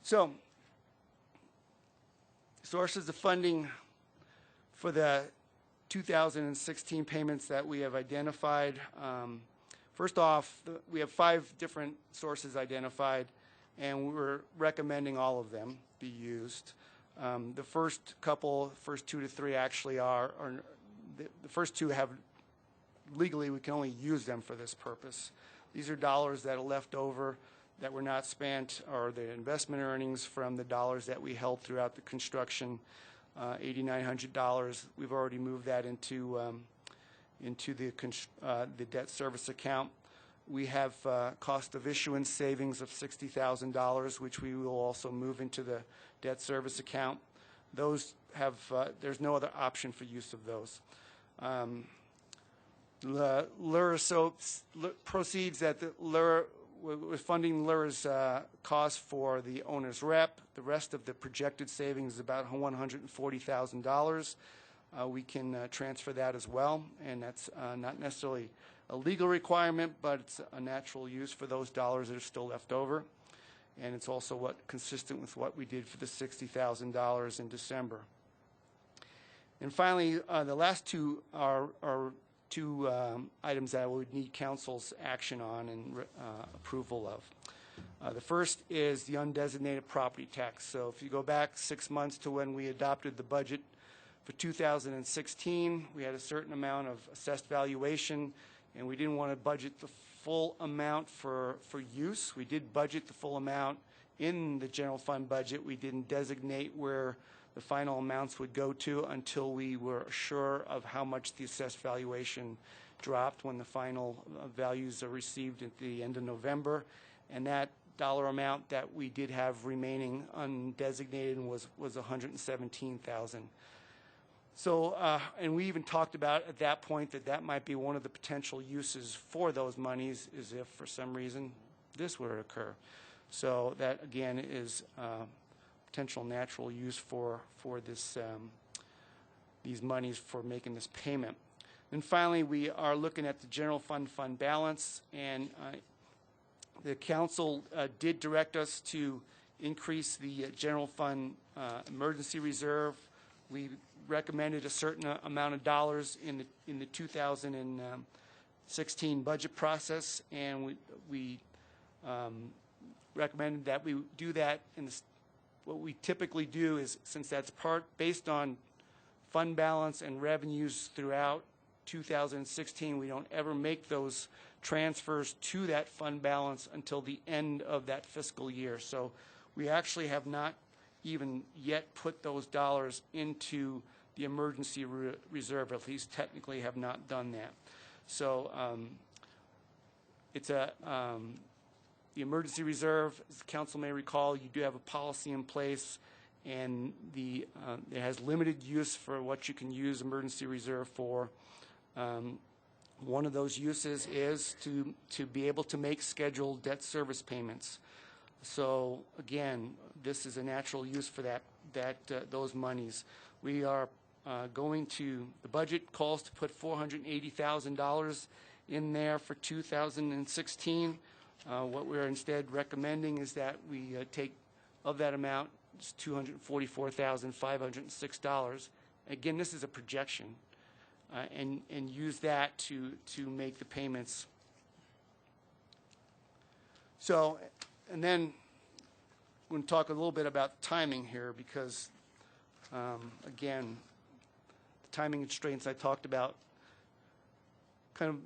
So sources of funding for the 2016 payments that we have identified. First off, we have 5 different sources identified, and we're recommending all of them be used. The first 2 to 3 actually are the first 2 have legally we can only use them for this purpose. These are dollars that are left over that were not spent, or the investment earnings from the dollars that we held throughout the construction, $8,900. We've already moved that into the debt service account. We have cost of issuance savings of $60,000, which we will also move into the debt service account. Those have there's no other option for use of those. Lura soaps proceeds that the Lura we're funding Lura's cost for the owner's rep. The rest of the projected savings is about $140,000. We can transfer that as well, and that's not necessarily a legal requirement, but it's a natural use for those dollars that are still left over. And it's also consistent with what we did for the $60,000 in December. And finally, the last two are two items that I would need council's action on and approval of. The first is the undesignated property tax. So if you go back 6 months to when we adopted the budget for 2016, we had a certain amount of assessed valuation, and we didn't want to budget the full amount for use. We did budget the full amount in the general fund budget. We didn't designate where the final amounts would go to until we were sure of how much the assessed valuation dropped when the final values are received at the end of November. And that dollar amount that we did have remaining undesignated was $117,000. So, and we even talked about at that point that might be one of the potential uses for those monies, is if for some reason this were to occur. So that again is potential natural use for this these monies for making this payment. And finally, we are looking at the general fund balance, and the council did direct us to increase the general fund emergency reserve. We recommended a certain amount of dollars in the 2016 budget process, and we recommended that we do that. What we typically do is, since that's based on fund balance and revenues throughout 2016, we don't ever make those transfers to that fund balance until the end of that fiscal year. So we actually have not even yet put those dollars into the emergency reserve, at least technically have not done that. So it's the emergency reserve, as the council may recall, you do have a policy in place, and it has limited use for what you can use emergency reserve for. One of those uses is to be able to make scheduled debt service payments. So again, this is a natural use for those monies. We are the budget calls to put $480,000 in there for 2016. What we're instead recommending is that we take of that amount $244,506. Again, this is a projection, and use that to make the payments. So, and then we're going to talk a little bit about timing here, because again, the timing constraints I talked about kind of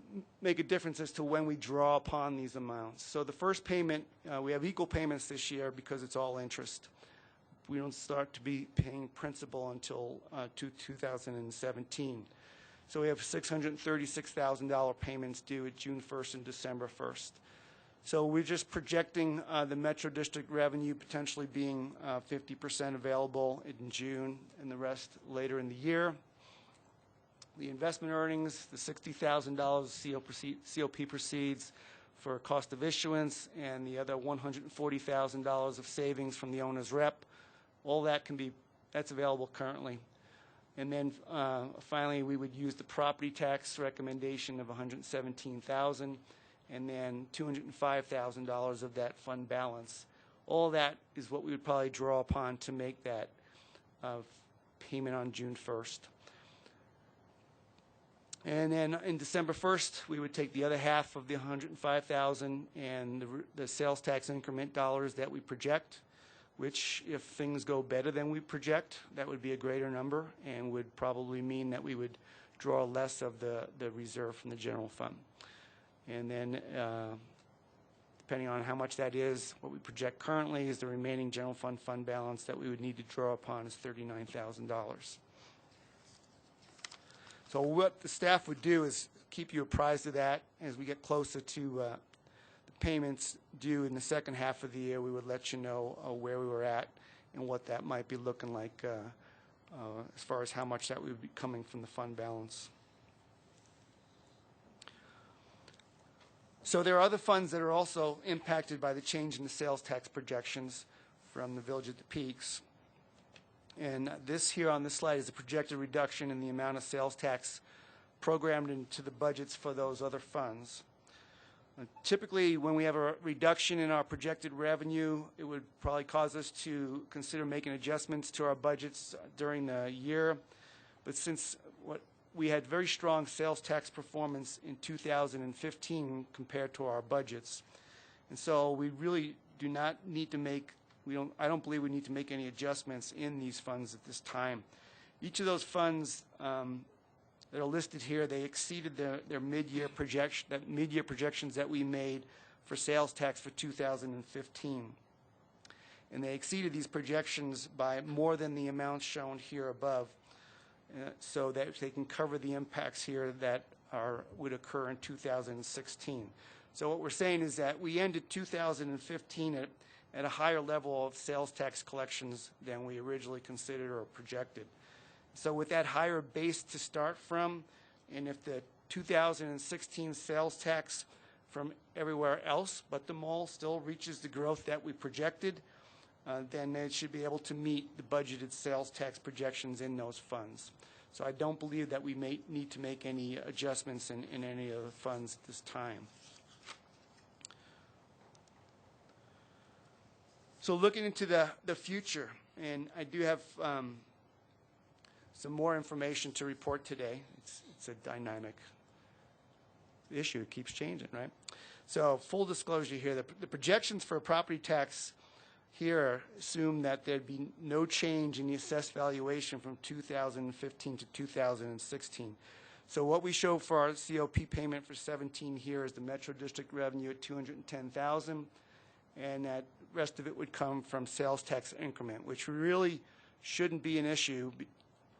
make a difference as to when we draw upon these amounts. So the first payment, we have equal payments this year because it's all interest. We don't start to be paying principal until 2017. So we have $636,000 payments due at June 1st and December 1st. So we're just projecting the Metro District revenue potentially being 50% available in June and the rest later in the year. The investment earnings, the $60,000 COP proceeds for cost of issuance, and the other $140,000 of savings from the owner's rep. All that that's available currently. And then finally, we would use the property tax recommendation of $117,000, and then $205,000 of that fund balance. All that is what we would probably draw upon to make that payment on June 1st. And then in December 1st, we would take the other half of the $105,000 and the sales tax increment dollars that we project, which, if things go better than we project, that would be a greater number and would probably mean that we would draw less of the reserve from the general fund. And then depending on how much that is, what we project currently is the remaining general fund balance that we would need to draw upon is $39,000. So what the staff would do is keep you apprised of that. As we get closer to the payments due in the second half of the year, we would let you know where we were at and what that might be looking like as far as how much that would be coming from the fund balance. So there are other funds that are also impacted by the change in the sales tax projections from the Village at the Peaks. And this here on this slide is a projected reduction in the amount of sales tax programmed into the budgets for those other funds. Typically, when we have a reduction in our projected revenue, it would probably cause us to consider making adjustments to our budgets during the year. But since we had very strong sales tax performance in 2015 compared to our budgets, and so we really do not need to make, I don't believe we need to make any adjustments in these funds at this time. Each of those funds that are listed here, they exceeded their mid-year projections that we made for sales tax for 2015. And they exceeded these projections by more than the amounts shown here above, so that they can cover the impacts here that would occur in 2016. So what we're saying is that we ended 2015 at a higher level of sales tax collections than we originally considered or projected. So with that higher base to start from, and if the 2016 sales tax from everywhere else but the mall still reaches the growth that we projected, then it should be able to meet the budgeted sales tax projections in those funds. So I don't believe that we may need to make any adjustments in any of the funds at this time. So looking into the future, and I do have some more information to report today. It's a dynamic issue. It keeps changing, right? So full disclosure here, the projections for a property tax here assume that there'd be no change in the assessed valuation from 2015 to 2016. So what we show for our COP payment for 17 here is the Metro District revenue at $210,000, and that rest of it would come from sales tax increment, which really shouldn't be an issue,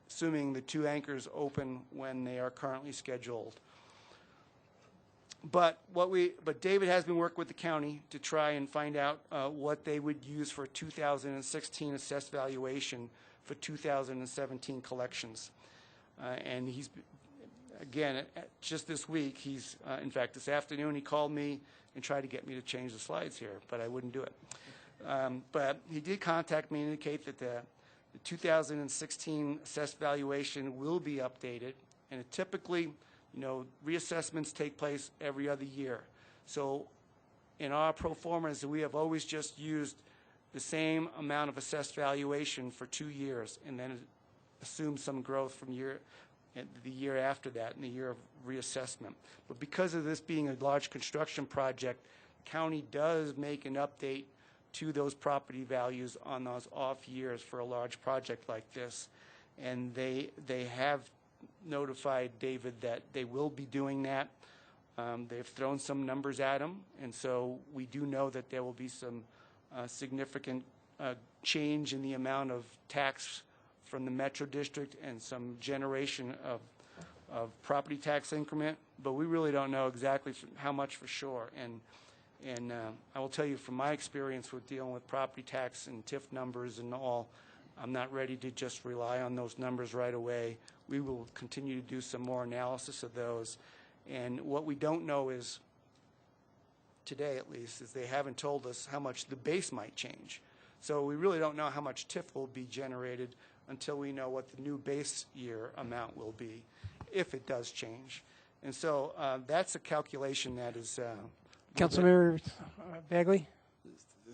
assuming the two anchors open when they are currently scheduled. But David has been working with the county to try and find out what they would use for 2016 assessed valuation for 2017 collections. And he's, again, just this week, in fact, this afternoon he called me and tried to get me to change the slides here, but I wouldn't do it. But he did contact me and indicate that the 2016 assessed valuation will be updated, and it typically, reassessments take place every other year. So in our pro formas, we have always just used the same amount of assessed valuation for 2 years, and then assumed some growth from the year after that, in the year of reassessment. But because of this being a large construction project, the county does make an update to those property values on those off years for a large project like this. And they have notified David that they will be doing that. They've thrown some numbers at him, and so we do know that there will be some significant change in the amount of tax from the Metro District and some generation of property tax increment, but we really don't know exactly how much for sure. And I will tell you from my experience with dealing with property tax and TIF numbers and all, I'm not ready to just rely on those numbers right away. We will continue to do some more analysis of those. And what we don't know is, today at least, is they haven't told us how much the base might change. So we really don't know how much TIF will be generated until we know what the new base year amount will be, if it does change. And so that's a calculation that is... Councilmember Bagley?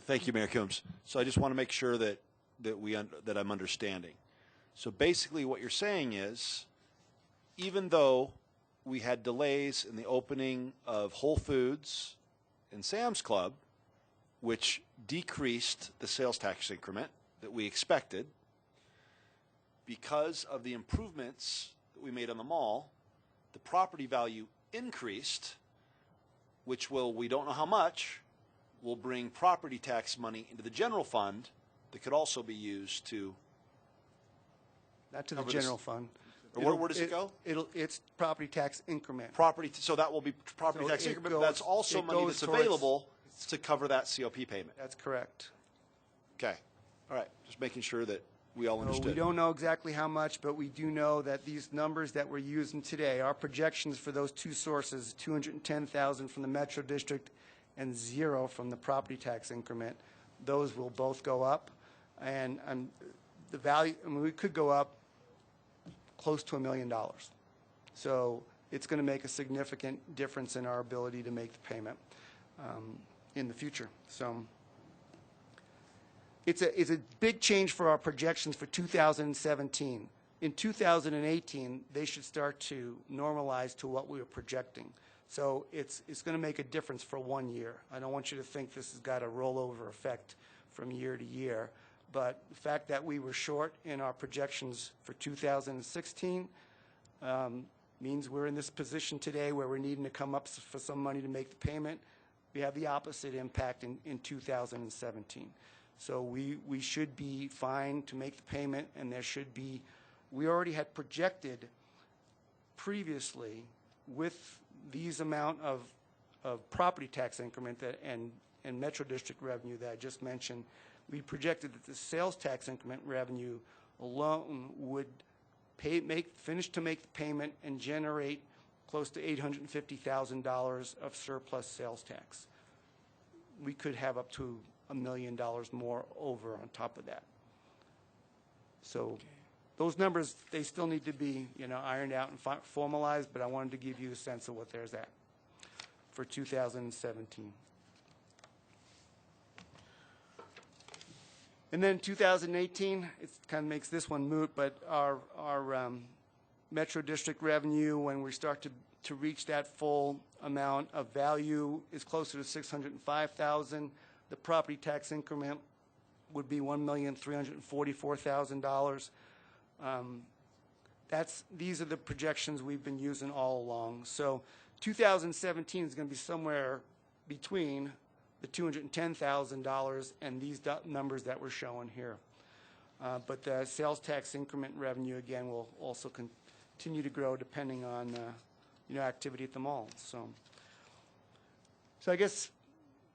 Thank you, Mayor Coombs. So I just want to make sure that I'm understanding. So basically what you're saying is, even though we had delays in the opening of Whole Foods and Sam's Club, which decreased the sales tax increment that we expected, because of the improvements that we made on the mall, the property value increased, which we don't know how much, will bring property tax money into the general fund that could also be used to... Not to the general fund. Where does it go? It's property tax increment. So that will be property tax increment, but that's also money that's available to cover that COP payment. That's correct. Okay. All right. Just making sure that we all understood. We don't know exactly how much, but we do know that these numbers that we're using today, our projections for those two sources, $210,000 from the Metro District and $0 from the property tax increment, those will both go up. And the value, we could go up close to $1 million. So it's going to make a significant difference in our ability to make the payment in the future. So it's a big change for our projections for 2017. In 2018, they should start to normalize to what we were projecting. So it's going to make a difference for 1 year. I don't want you to think this has got a rollover effect from year to year. But the fact that we were short in our projections for 2016 means we're in this position today where we're needing to come up for some money to make the payment. We have the opposite impact in 2017. So we should be fine to make the payment, and there should be, we already had projected previously with these amount of property tax increment and Metro District revenue that I just mentioned, we projected that the sales tax increment revenue alone would finish to make the payment and generate close to $850,000 of surplus sales tax. We could have up to $1 million more over on top of that. So those numbers, they still need to be, ironed out and formalized, but I wanted to give you a sense of what there's at for 2017. And then 2018, it kind of makes this one moot, but our Metro District revenue, when we start to reach that full amount of value, is closer to $605,000. The property tax increment would be $1,344,000. These are the projections we've been using all along. So 2017 is going to be somewhere between the $210,000 and these numbers that we're showing here. But the sales tax increment revenue, again, will also continue to grow depending on activity at the mall. So I guess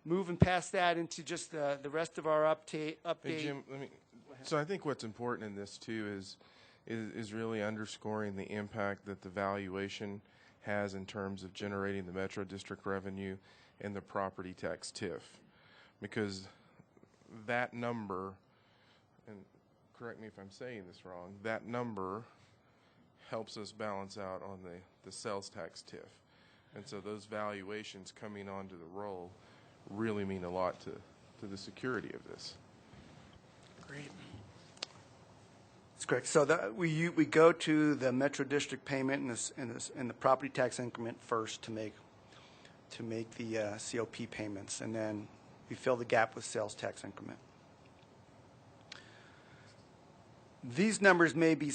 moving past that into just the rest of our update. Hey, Jim, so I think what's important in this too is really underscoring the impact that the valuation has in terms of generating the Metro District revenue and the property tax TIF, because that number, and correct me if I'm saying this wrong, that number helps us balance out on the sales tax TIF. And so those valuations coming onto the roll really mean a lot to the security of this. Great. That's correct. So we go to the Metro District payment and the property tax increment first to make the COP payments, and then we fill the gap with sales tax increment. These numbers may be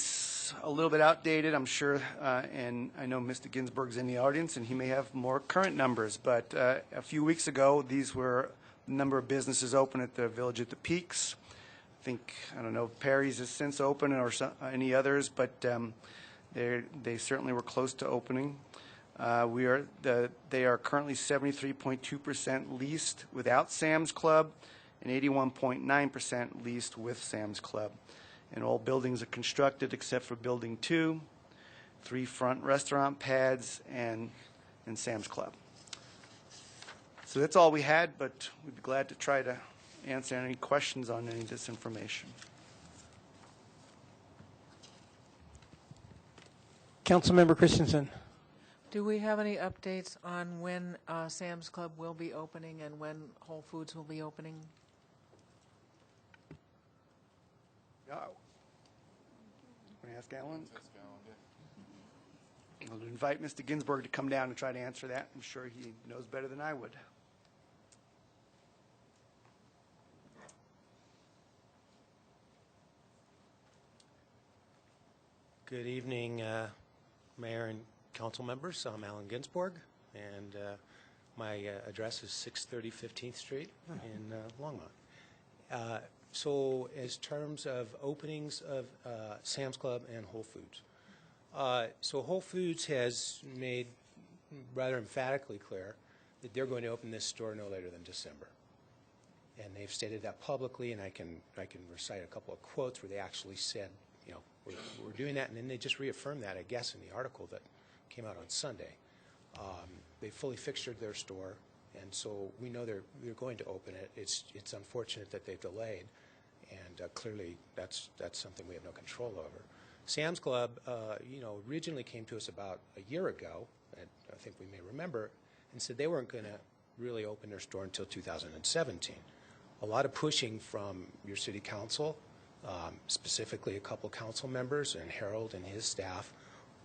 a little bit outdated, I'm sure, and I know Mr. Ginsburg's in the audience, and he may have more current numbers, but a few weeks ago, these were the number of businesses open at the Village at the Peaks. I don't know if Perry's has since opened or any others, but they certainly were close to opening. They are currently 73.2% leased without Sam's Club and 81.9% leased with Sam's Club. And all buildings are constructed except for Building 2, 3 front restaurant pads, and Sam's Club. So that's all we had, but we'd be glad to try to answer any questions on any of this information. Councilmember Christensen. Do we have any updates on when Sam's Club will be opening and when Whole Foods will be opening? Want to ask Alan? I'll invite Mr. Ginsburg to come down and try to answer that. I'm sure he knows better than I would. Good evening, Mayor and council members. I'm Alan Ginsburg, and my address is 630 15th Street in Longmont. So as terms of openings of Sam's Club and Whole Foods. So Whole Foods has made rather emphatically clear that they're going to open this store no later than December. And they've stated that publicly, and I can recite a couple of quotes where they actually said, we're doing that, and then they just reaffirmed that, I guess, in the article that came out on Sunday. They fully fixtured their store, and so we know they're going to open it. It's unfortunate that they've delayed, and clearly that's something we have no control over. Sam's Club, originally came to us about a year ago, and I think we may remember, and said they weren't going to really open their store until 2017. A lot of pushing from your city council, specifically a couple council members and Harold and his staff,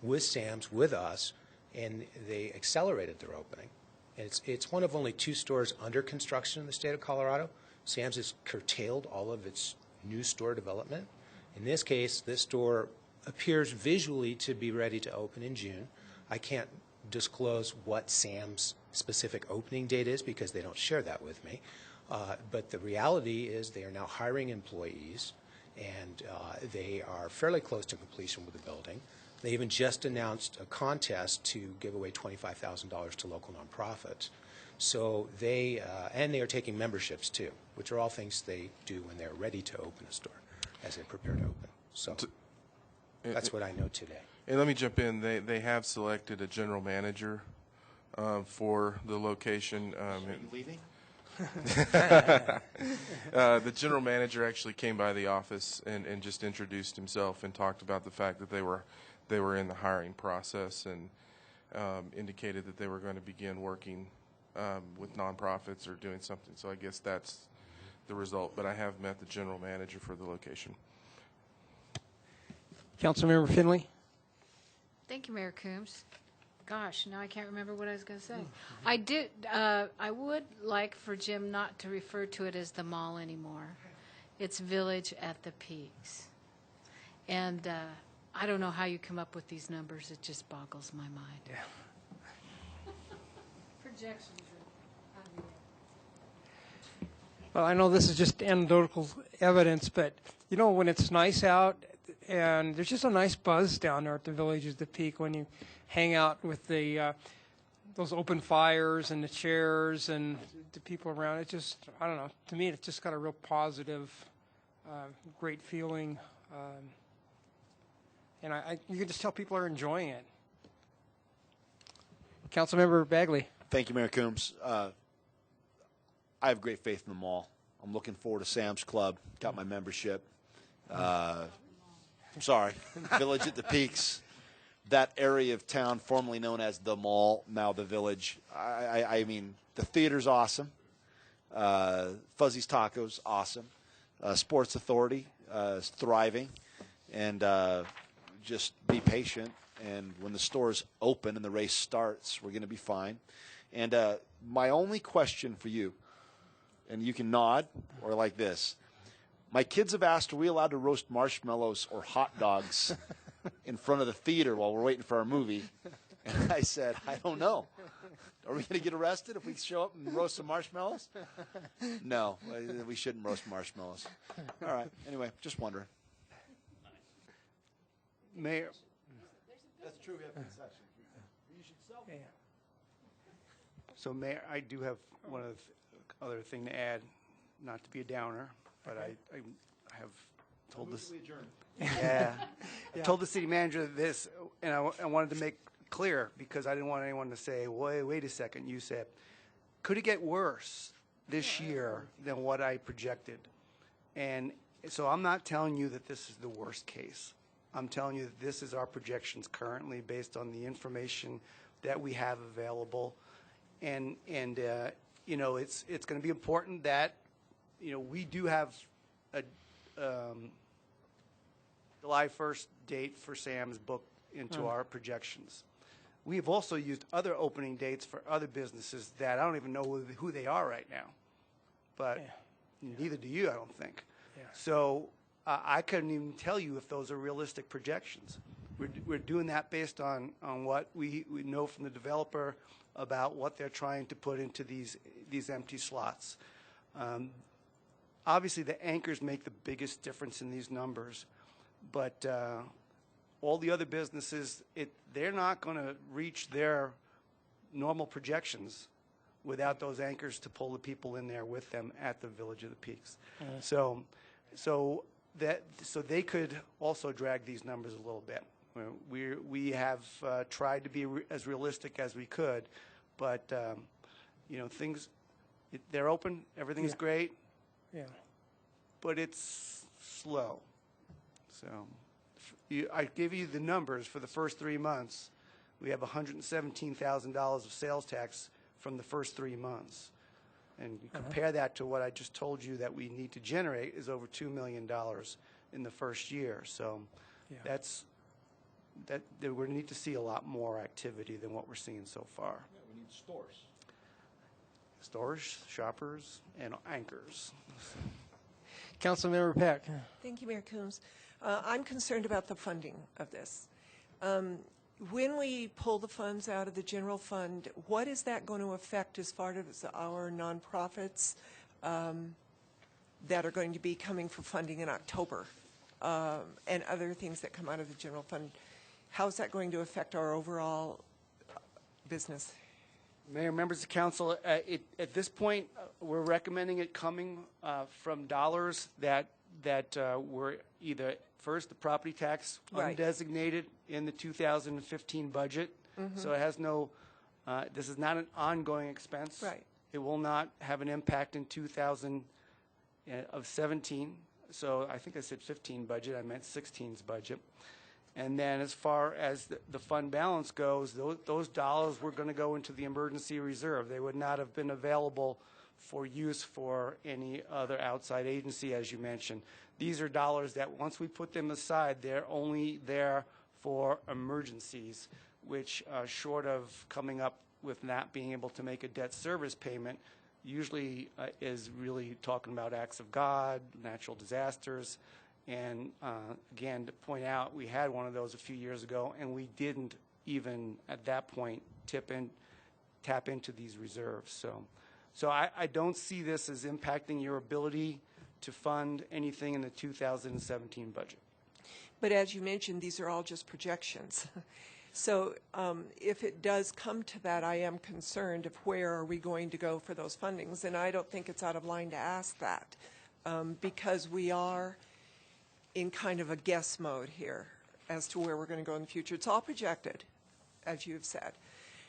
with Sam's, with us, and they accelerated their opening. And it's one of only 2 stores under construction in the state of Colorado. Sam's has curtailed all of its new store development. In this case, this store appears visually to be ready to open in June. I can't disclose what Sam's specific opening date is because they don't share that with me. But the reality is they are now hiring employees, and they are fairly close to completion with the building. They even just announced a contest to give away $25,000 to local nonprofits. So they are taking memberships too, which are all things they do when they're ready to open a store, as they prepare to open. So that's what I know today. And let me jump in. They have selected a general manager for the location. Leaving? The general manager actually came by the office and just introduced himself and talked about the fact that they were in the hiring process, and indicated that they were going to begin working with nonprofits or doing something. So I guess that's the result. But I have met the general manager for the location. Councilmember Finley? Thank you, Mayor Coombs. Gosh, now I can't remember what I was going to say. I would like for Jim not to refer to it as the mall anymore. It's Village at the Peaks. And I don't know how you come up with these numbers. It just boggles my mind. Yeah. Projections. Well, I know this is just anecdotal evidence, but when it's nice out and there's just a nice buzz down there at the Village at the Peak when you hang out with the those open fires and the chairs and the people around. It just, I don't know, to me it's just got a real positive, great feeling. And you can just tell people are enjoying it. Councilmember Bagley. Thank you, Mayor Coombs. I have great faith in the mall. I'm looking forward to Sam's Club. Got my membership. Sorry, Village at the Peaks. That area of town formerly known as the mall, now the Village. I mean, the theater's awesome. Fuzzy's Tacos, awesome. Sports Authority is thriving. And just be patient. And when the store's open and the race starts, we're going to be fine. And my only question for you, and you can nod or like this. My kids have asked, are we allowed to roast marshmallows or hot dogs in front of the theater while we're waiting for our movie? And I said, I don't know. Are we going to get arrested if we show up and roast some marshmallows? No, we shouldn't roast marshmallows. All right. Anyway, just wondering. Mayor. That's true. We have concessions. You should sell them. So, Mayor, I do have one other thing to add, not to be a downer, but I have told this. Yeah, I told the city manager this, and I wanted to make clear because I didn't want anyone to say, wait a second. You said, could it get worse this year than what I projected? And so I'm not telling you that this is the worst case. I'm telling you that this is our projections currently based on the information that we have available. And it's going to be important that, we do have a July 1st date for Sam's booked into our projections. We have also used other opening dates for other businesses that I don't even know who they are right now. But neither do you, I don't think. Yeah. So I couldn't even tell you if those are realistic projections. We're doing that based on what we know from the developer about what they're trying to put into these empty slots. Obviously, the anchors make the biggest difference in these numbers, but all the other businesses, they're not going to reach their normal projections without those anchors to pull the people in there with them at the Village of the Peaks. So they could also drag these numbers a little bit. We have tried to be as realistic as we could, but things, they're open, everything's great. Yeah. But it's slow. So I give you the numbers for the first 3 months. We have $117,000 of sales tax from the first 3 months. And you compare that to what I just told you that we need to generate is over $2 million in the first year. So we need to see a lot more activity than what we're seeing so far. Yeah, we need stores. Stores, shoppers, and anchors. Councilmember Peck. Thank you, Mayor Coombs. I'm concerned about the funding of this. When we pull the funds out of the general fund, what is that going to affect as far as our nonprofits that are going to be coming for funding in October and other things that come out of the general fund? How is that going to affect our overall business? Mayor, members of council, at this point, we're recommending it coming from dollars that were either first the property tax undesignated in the 2015 budget, so it has no. This is not an ongoing expense. Right. It will not have an impact in 2017. So I think I said 15 budget. I meant 16's budget. And then as far as the fund balance goes, those dollars were going to go into the emergency reserve. They would not have been available for use for any other outside agency, as you mentioned. These are dollars that once we put them aside, they're only there for emergencies, which short of coming up with not being able to make a debt service payment, usually is really talking about acts of God, natural disasters. And again, to point out, we had one of those a few years ago, and we didn't even at that point tap into these reserves. So I don't see this as impacting your ability to fund anything in the 2017 budget. But as you mentioned, these are all just projections. So if it does come to that, I am concerned of where are we going to go for those fundings. And I don't think it's out of line to ask that because we are in kind of a guess mode here as to where we're going to go in the future. It's all projected, as you've said.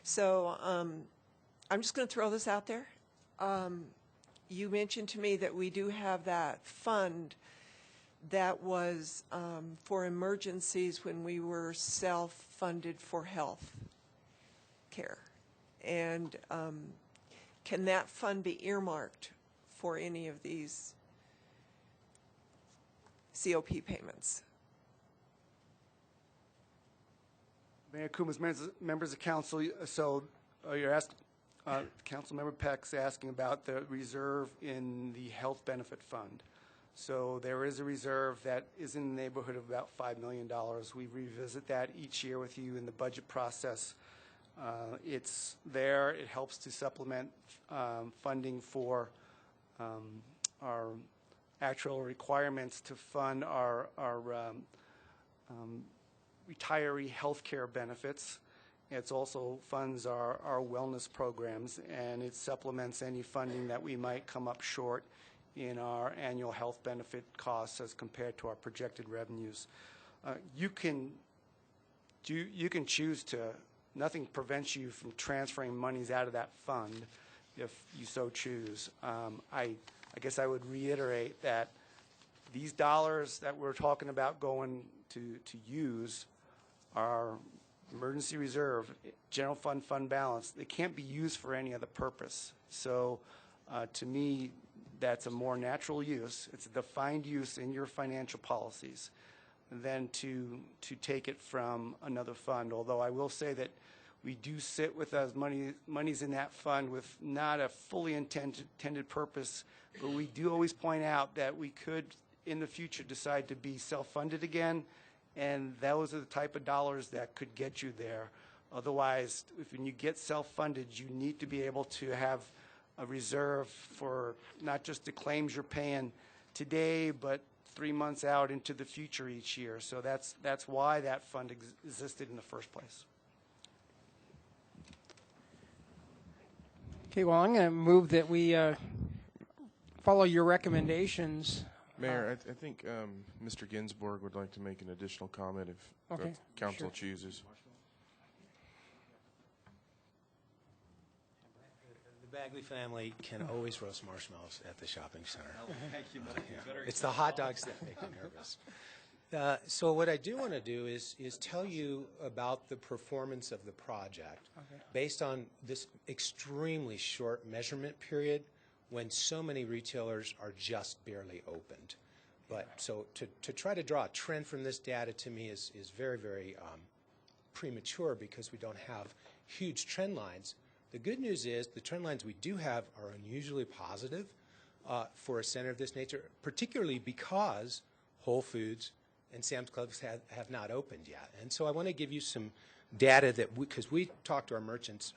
So I'm just going to throw this out there. You mentioned to me that we do have that fund that was for emergencies when we were self-funded for health care. And can that fund be earmarked for any of these COP payments? Mayor Coombs, members of council, so you're asking, Councilmember Peck's asking about the reserve in the health benefit fund. So there is a reserve that is in the neighborhood of about $5 million. We revisit that each year with you in the budget process. It's there. It helps to supplement funding for our actual requirements to fund our retiree health care benefits. It also funds our wellness programs, and it supplements any funding that we might come up short in our annual health benefit costs as compared to our projected revenues. You can choose to, nothing prevents you from transferring monies out of that fund if you so choose. I guess I would reiterate that these dollars that we're talking about going to use are emergency reserve, general fund balance. They can't be used for any other purpose. So to me, that's a more natural use. It's a defined use in your financial policies than to take it from another fund. Although I will say that we do sit with us monies in that fund with not a fully intended purpose, but we do always point out that we could in the future decide to be self-funded again, and those are the type of dollars that could get you there. Otherwise, when you get self-funded, you need to be able to have a reserve for not just the claims you're paying today, but 3 months out into the future each year. So that's why that fund existed in the first place. Okay, well, I'm going to move that we follow your recommendations. Mayor, I think Mr. Ginsburg would like to make an additional comment if the council chooses. The Bagley family can always roast marshmallows at the shopping center. Thank you, It's the hot dogs that make me nervous. So what I do want to do is tell you about the performance of the project based on this extremely short measurement period when so many retailers are just barely opened. But so to try to draw a trend from this data to me is very, very premature because we don't have huge trend lines. The good news is the trend lines we do have are unusually positive for a center of this nature, particularly because Whole Foods and Sam's Clubs have not opened yet. And so I want to give you some data that because we talk to our merchants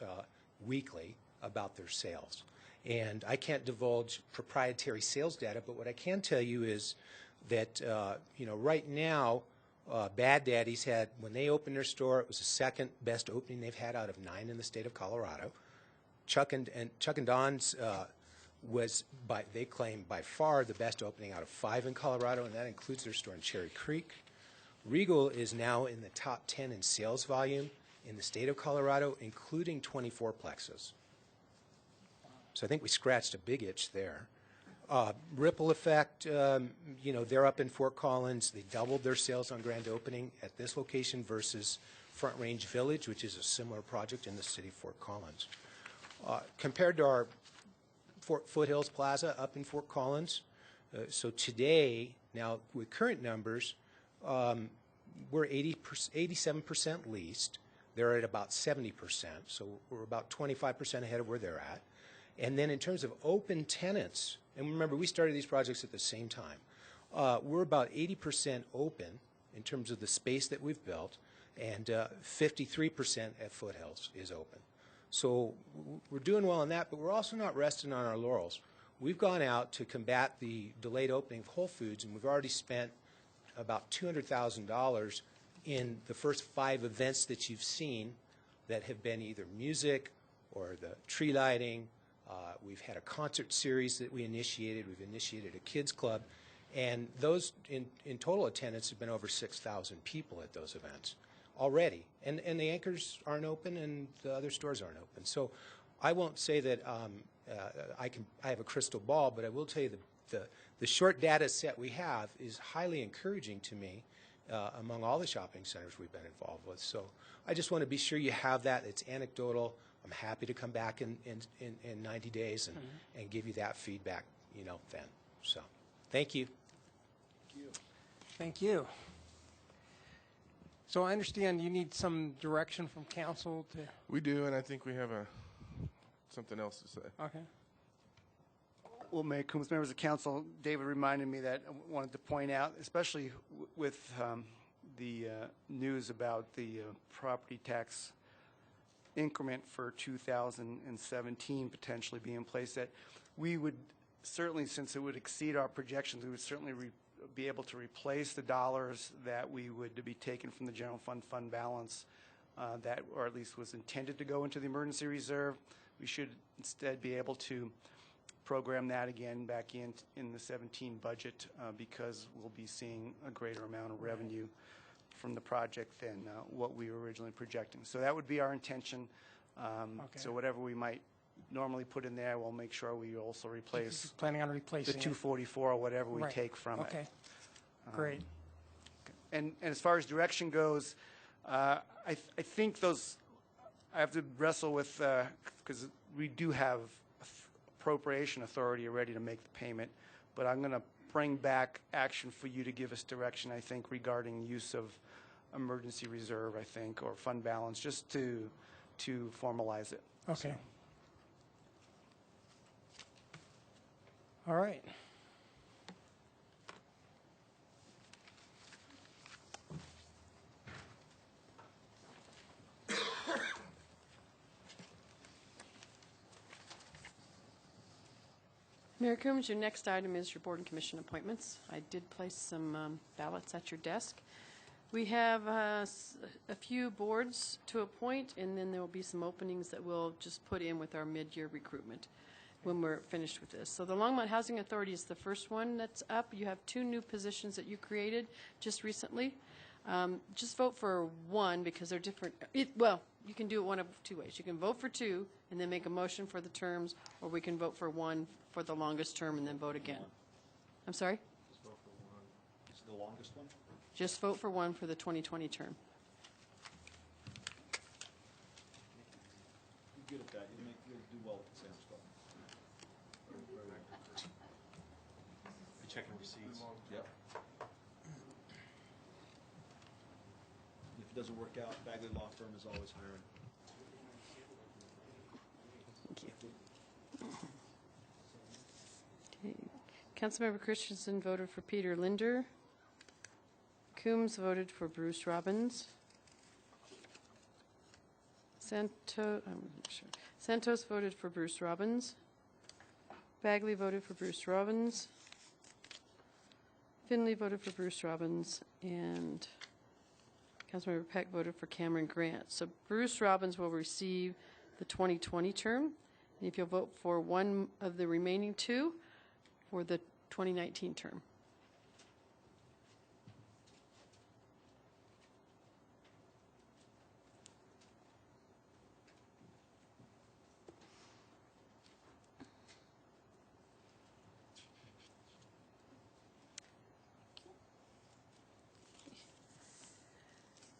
weekly about their sales. And I can't divulge proprietary sales data, but what I can tell you is that right now, Bad Daddy's had, when they opened their store, it was the second best opening they've had out of 9 in the state of Colorado. Chuck and Don's was, they claim, by far the best opening out of 5 in Colorado, and that includes their store in Cherry Creek. Regal is now in the top 10 in sales volume in the state of Colorado, including 24 plexes. So I think we scratched a big itch there. Ripple Effect, they're up in Fort Collins. They doubled their sales on grand opening at this location versus Front Range Village, which is a similar project in the city of Fort Collins. Compared to our Foothills Plaza up in Fort Collins, so today, now with current numbers, we're 87% leased. They're at about 70%, so we're about 25% ahead of where they're at. And then in terms of open tenants, and remember, we started these projects at the same time. We're about 80% open in terms of the space that we've built, and 53% at Foothills is open. So we're doing well on that, but we're also not resting on our laurels. We've gone out to combat the delayed opening of Whole Foods, and we've already spent about $200,000 in the first 5 events that you've seen that have been either music or the tree lighting. We've had a concert series that we initiated. We've initiated a kids club. And those, in total attendance, have been over 6,000 people at those events already. And the anchors aren't open and the other stores aren't open. So I won't say that I have a crystal ball, but I will tell you the short data set we have is highly encouraging to me among all the shopping centers we've been involved with. So I just want to be sure you have that. It's anecdotal. I'm happy to come back in 90 days and give you that feedback, then. So, thank you. Thank you. So I understand you need some direction from council to... We do, and I think we have something else to say. Okay. Well, Mayor Coombs, members of council, David reminded me that I wanted to point out, especially with the news about the property tax increment for 2017 potentially being in place, that we would certainly, since it would exceed our projections, we would certainly be able to replace the dollars that we would be taken from the general fund balance that, or at least was intended to go into the emergency reserve. We should instead be able to program that again back in the 17 budget because we'll be seeing a greater amount of revenue from the project than what we were originally projecting. So that would be our intention. So whatever we might normally put in there, we'll make sure we also replace planning on replacing the 244 or whatever we take from it. Okay, great. And as far as direction goes, I think those I have to wrestle with because we do have appropriation authority already to make the payment, but I'm going to bring back action for you to give us direction, I think, regarding use of emergency reserve, I think, or fund balance, just to formalize it. Okay. All right. Mayor Coombs, your next item is your board and commission appointments. I did place some ballots at your desk. We have a few boards to appoint, and then there will be some openings that we'll just put in with our mid-year recruitment when we're finished with this. So the Longmont Housing Authority is the first one that's up. You have 2 new positions that you created just recently. Just vote for one because they're different. Well, you can do it one of 2 ways. You can vote for 2 and then make a motion for the terms, or we can vote for 1 for the longest term and then vote again. I'm sorry? Just vote for 1. Is the longest one? Just vote for one for the 2020 term. You're good at that. You'll do well with Sam's stuff. Be checking receipts. Yep. If it doesn't work out, Bagley Law Firm is always hiring. Thank you. Okay. Councilmember Christensen voted for Peter Linder. Coombs voted for Bruce Robbins. Santos voted for Bruce Robbins. Bagley voted for Bruce Robbins. Finley voted for Bruce Robbins, and Councilmember Peck voted for Cameron Grant. So Bruce Robbins will receive the 2020 term. And if you'll vote for one of the remaining two for the 2019 term.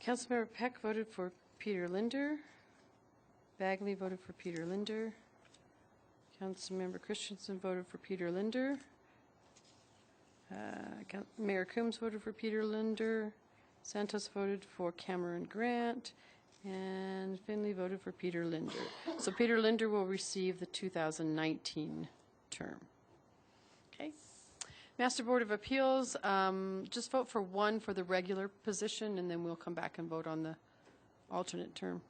Councilmember Peck voted for Peter Linder. Bagley voted for Peter Linder. Councilmember Christensen voted for Peter Linder. Mayor Coombs voted for Peter Linder. Santos voted for Cameron Grant. And Finley voted for Peter Linder. So Peter Linder will receive the 2019 term. Okay. Master Board of Appeals, just vote for one for the regular position, and then we'll come back and vote on the alternate term.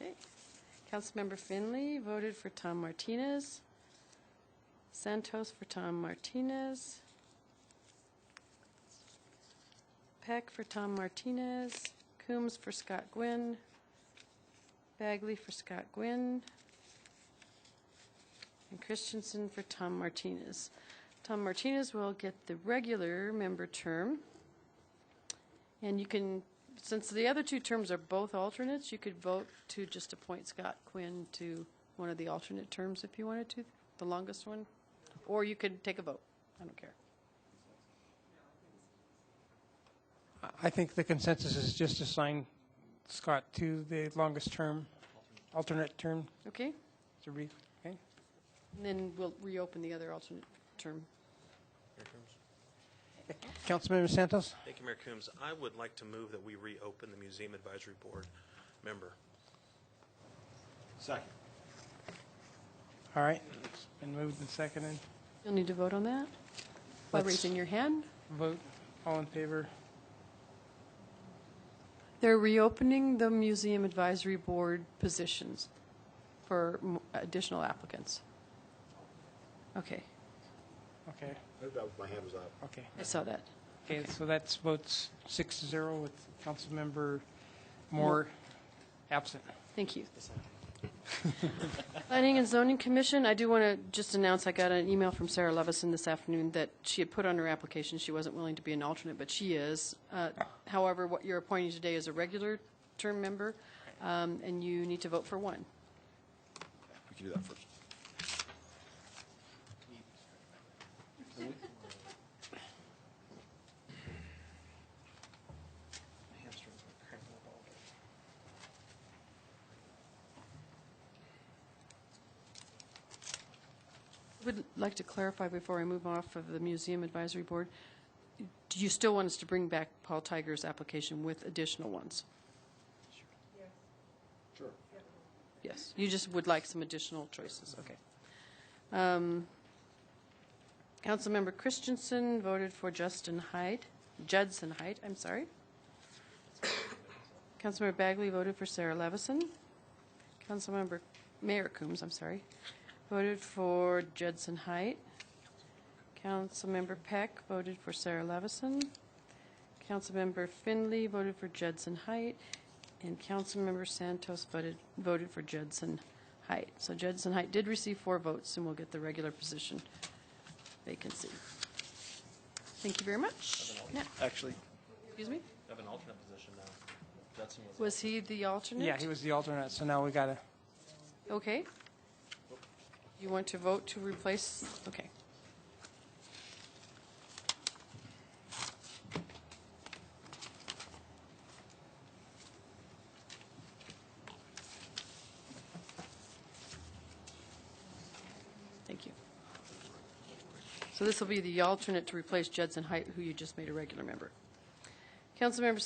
Okay. Councilmember Finley voted for Tom Martinez. Santos for Tom Martinez. Peck for Tom Martinez. Coombs for Scott Gwynn. Bagley for Scott Gwynn. And Christensen for Tom Martinez. Tom Martinez will get the regular member term. And you can, since the other two terms are both alternates, you could vote to just appoint Scott Quinn to one of the alternate terms if you wanted to, the longest one. Or you could take a vote. I don't care. I think the consensus is just to assign Scott to the longest term, alternate term. Okay. Okay. And then we'll reopen the other alternate term. Councilmember Santos? Thank you, Mayor Coombs. I would like to move that we reopen the Museum Advisory Board member. Second. All right. It's been moved and seconded. You'll need to vote on that by raising your hand. Vote. All in favor? They're reopening the Museum Advisory Board positions for additional applicants. Okay. Okay. My hand was up. Okay. I saw that. Okay, so that's votes 6-0 with Councilmember Moore absent. Thank you. Planning and Zoning Commission, I do want to just announce I got an email from Sarah Levison this afternoon that she had put on her application she wasn't willing to be an alternate, but she is. However, what you're appointing today is a regular term member, and you need to vote for one. We can do that first. I would like to clarify before I move off of the Museum Advisory Board. Do you still want us to bring back Paul Tiger's application with additional ones? Sure. Yes. You just would like some additional choices. Okay. Councilmember Christensen voted for Judson Hyde. I'm sorry. Councilmember Bagley voted for Sarah Levison. Councilmember Mayor Coombs, I'm sorry, voted for Judson Height. Councilmember Peck voted for Sarah Levison. Councilmember Finley voted for Judson Height. And Councilmember Santos voted for Judson Height. So Judson Height did receive 4 votes, and we'll get the regular position vacancy. Thank you very much. Now, Actually, excuse me? We have an alternate position now. Judson Was he the alternate? Yeah, he was the alternate, so now we got to, Okay. You want to vote to replace? Okay. Thank you. So this will be the alternate to replace Judson Height, who you just made a regular member. Councilmember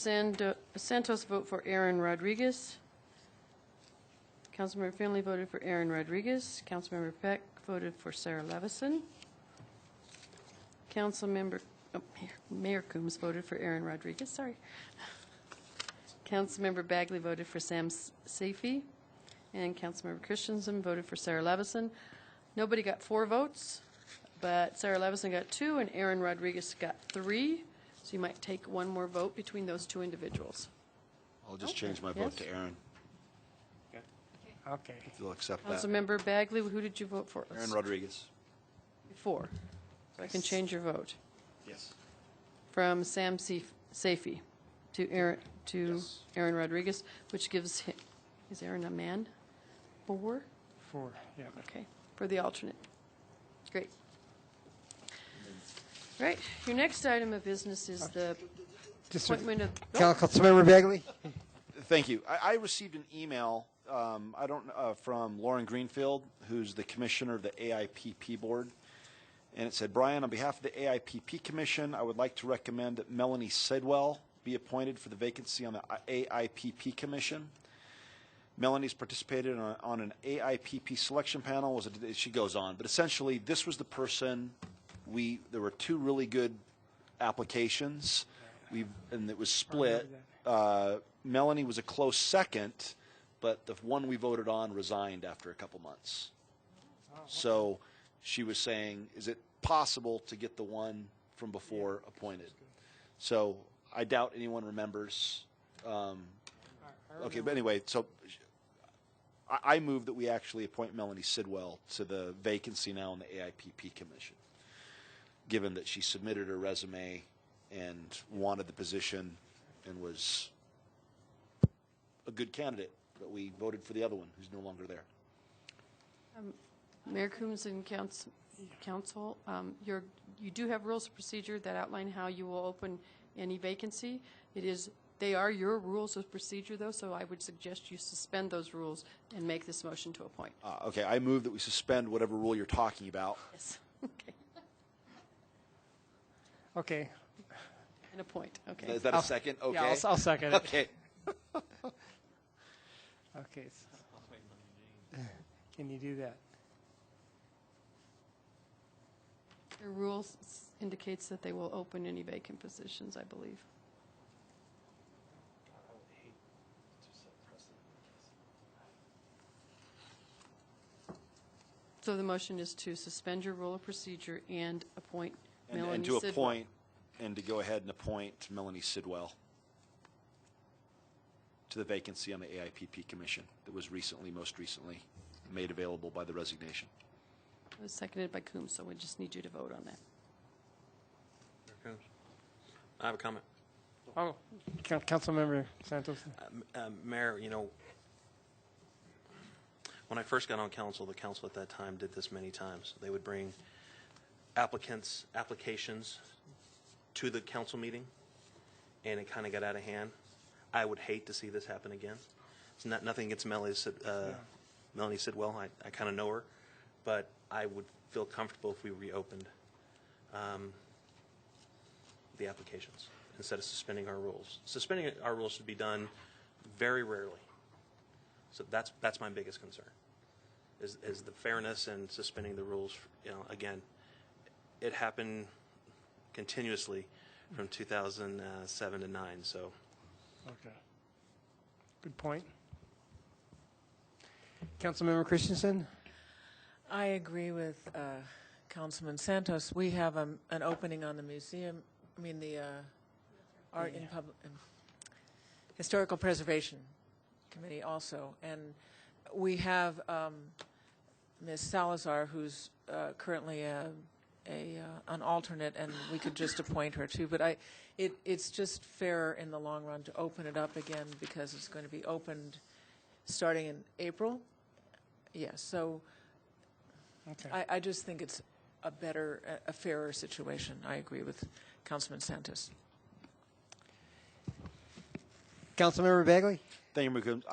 Santos vote for Aaron Rodriguez. Councilmember Finley voted for Aaron Rodriguez. Councilmember Peck voted for Sarah Levison. Mayor Coombs voted for Aaron Rodriguez, sorry. Councilmember Bagley voted for Sam Safi. And Councilmember Christensen voted for Sarah Levison. Nobody got 4 votes, but Sarah Levison got 2 and Aaron Rodriguez got 3. So you might take one more vote between those 2 individuals. I'll just change my vote to Aaron, okay. if you'll accept that. Councilmember Bagley, who did you vote for? Aaron Rodriguez. 4. So I can change your vote Yes. from Sam Safi to Aaron Rodriguez, which gives him, is Aaron a man? 4? 4, yeah. Okay, for the alternate. Great. Right, your next item of business is the appointment of... Councilmember Bagley? Thank you. I received an email, from Lauren Greenfield, who's the commissioner of the AIPP board, and it said, Brian, on behalf of the AIPP Commission, I would like to recommend that Melanie Sidwell be appointed for the vacancy on the AIPP Commission. Melanie's participated on an AIPP selection panel. She goes on, but essentially, this was the person. There were 2 really good applications, and it was split. Melanie was a close second, but the one we voted on resigned after a couple months. So she was saying, is it possible to get the one from before appointed? So I doubt anyone remembers. Okay, but anyway, so I move that we actually appoint Melanie Sidwell to the vacancy now on the AIPP Commission, given that she submitted her resume and wanted the position and was a good candidate, but we voted for the other one who's no longer there. Mayor Coombs and council, you do have rules of procedure that outline how you will open any vacancy. They are your rules of procedure, though, so I would suggest you suspend those rules and make this motion to appoint. Okay, I move that we suspend whatever rule you're talking about. Yes. Okay. Okay. And appoint. Okay. Is that a second? Okay. Yeah, I'll second it. Okay. Okay. Can you do that? Your rules indicates that they will open any vacant positions, I believe. So the motion is to suspend your rule of procedure and appoint Melanie And to Sidwell. appoint, and to go ahead and appoint Melanie Sidwell to the vacancy on the AIPP Commission that was most recently made available by the resignation. It was seconded by Coombs, so we just need you to vote on that. I have a comment. Oh, Councilmember Santos. Mayor, when I first got on council, the council at that time did this many times. They would bring applications to the council meeting, and it kind of got out of hand. I would hate to see this happen again. It's nothing against Melanie Sidwell. I kind of know her, but I would feel comfortable if we reopened the applications instead of suspending our rules. Suspending our rules should be done very rarely. So that's my biggest concern, is the fairness and suspending the rules. Again, it happened continuously from 2007 to 9. So, okay, good point. Councilmember Christensen. I agree with Councilman Santos. We have an opening on the museum. The Art in Public Historical Preservation Committee also, and we have Ms. Salazar, who's currently an alternate, and we could just appoint her too. But it's just fair in the long run to open it up again because it's going to be opened starting in April. Yes, so Okay. I just think it's a fairer situation. I agree with Councilman Santos. Councilmember Bagley? Thank you, Mayor Coombs.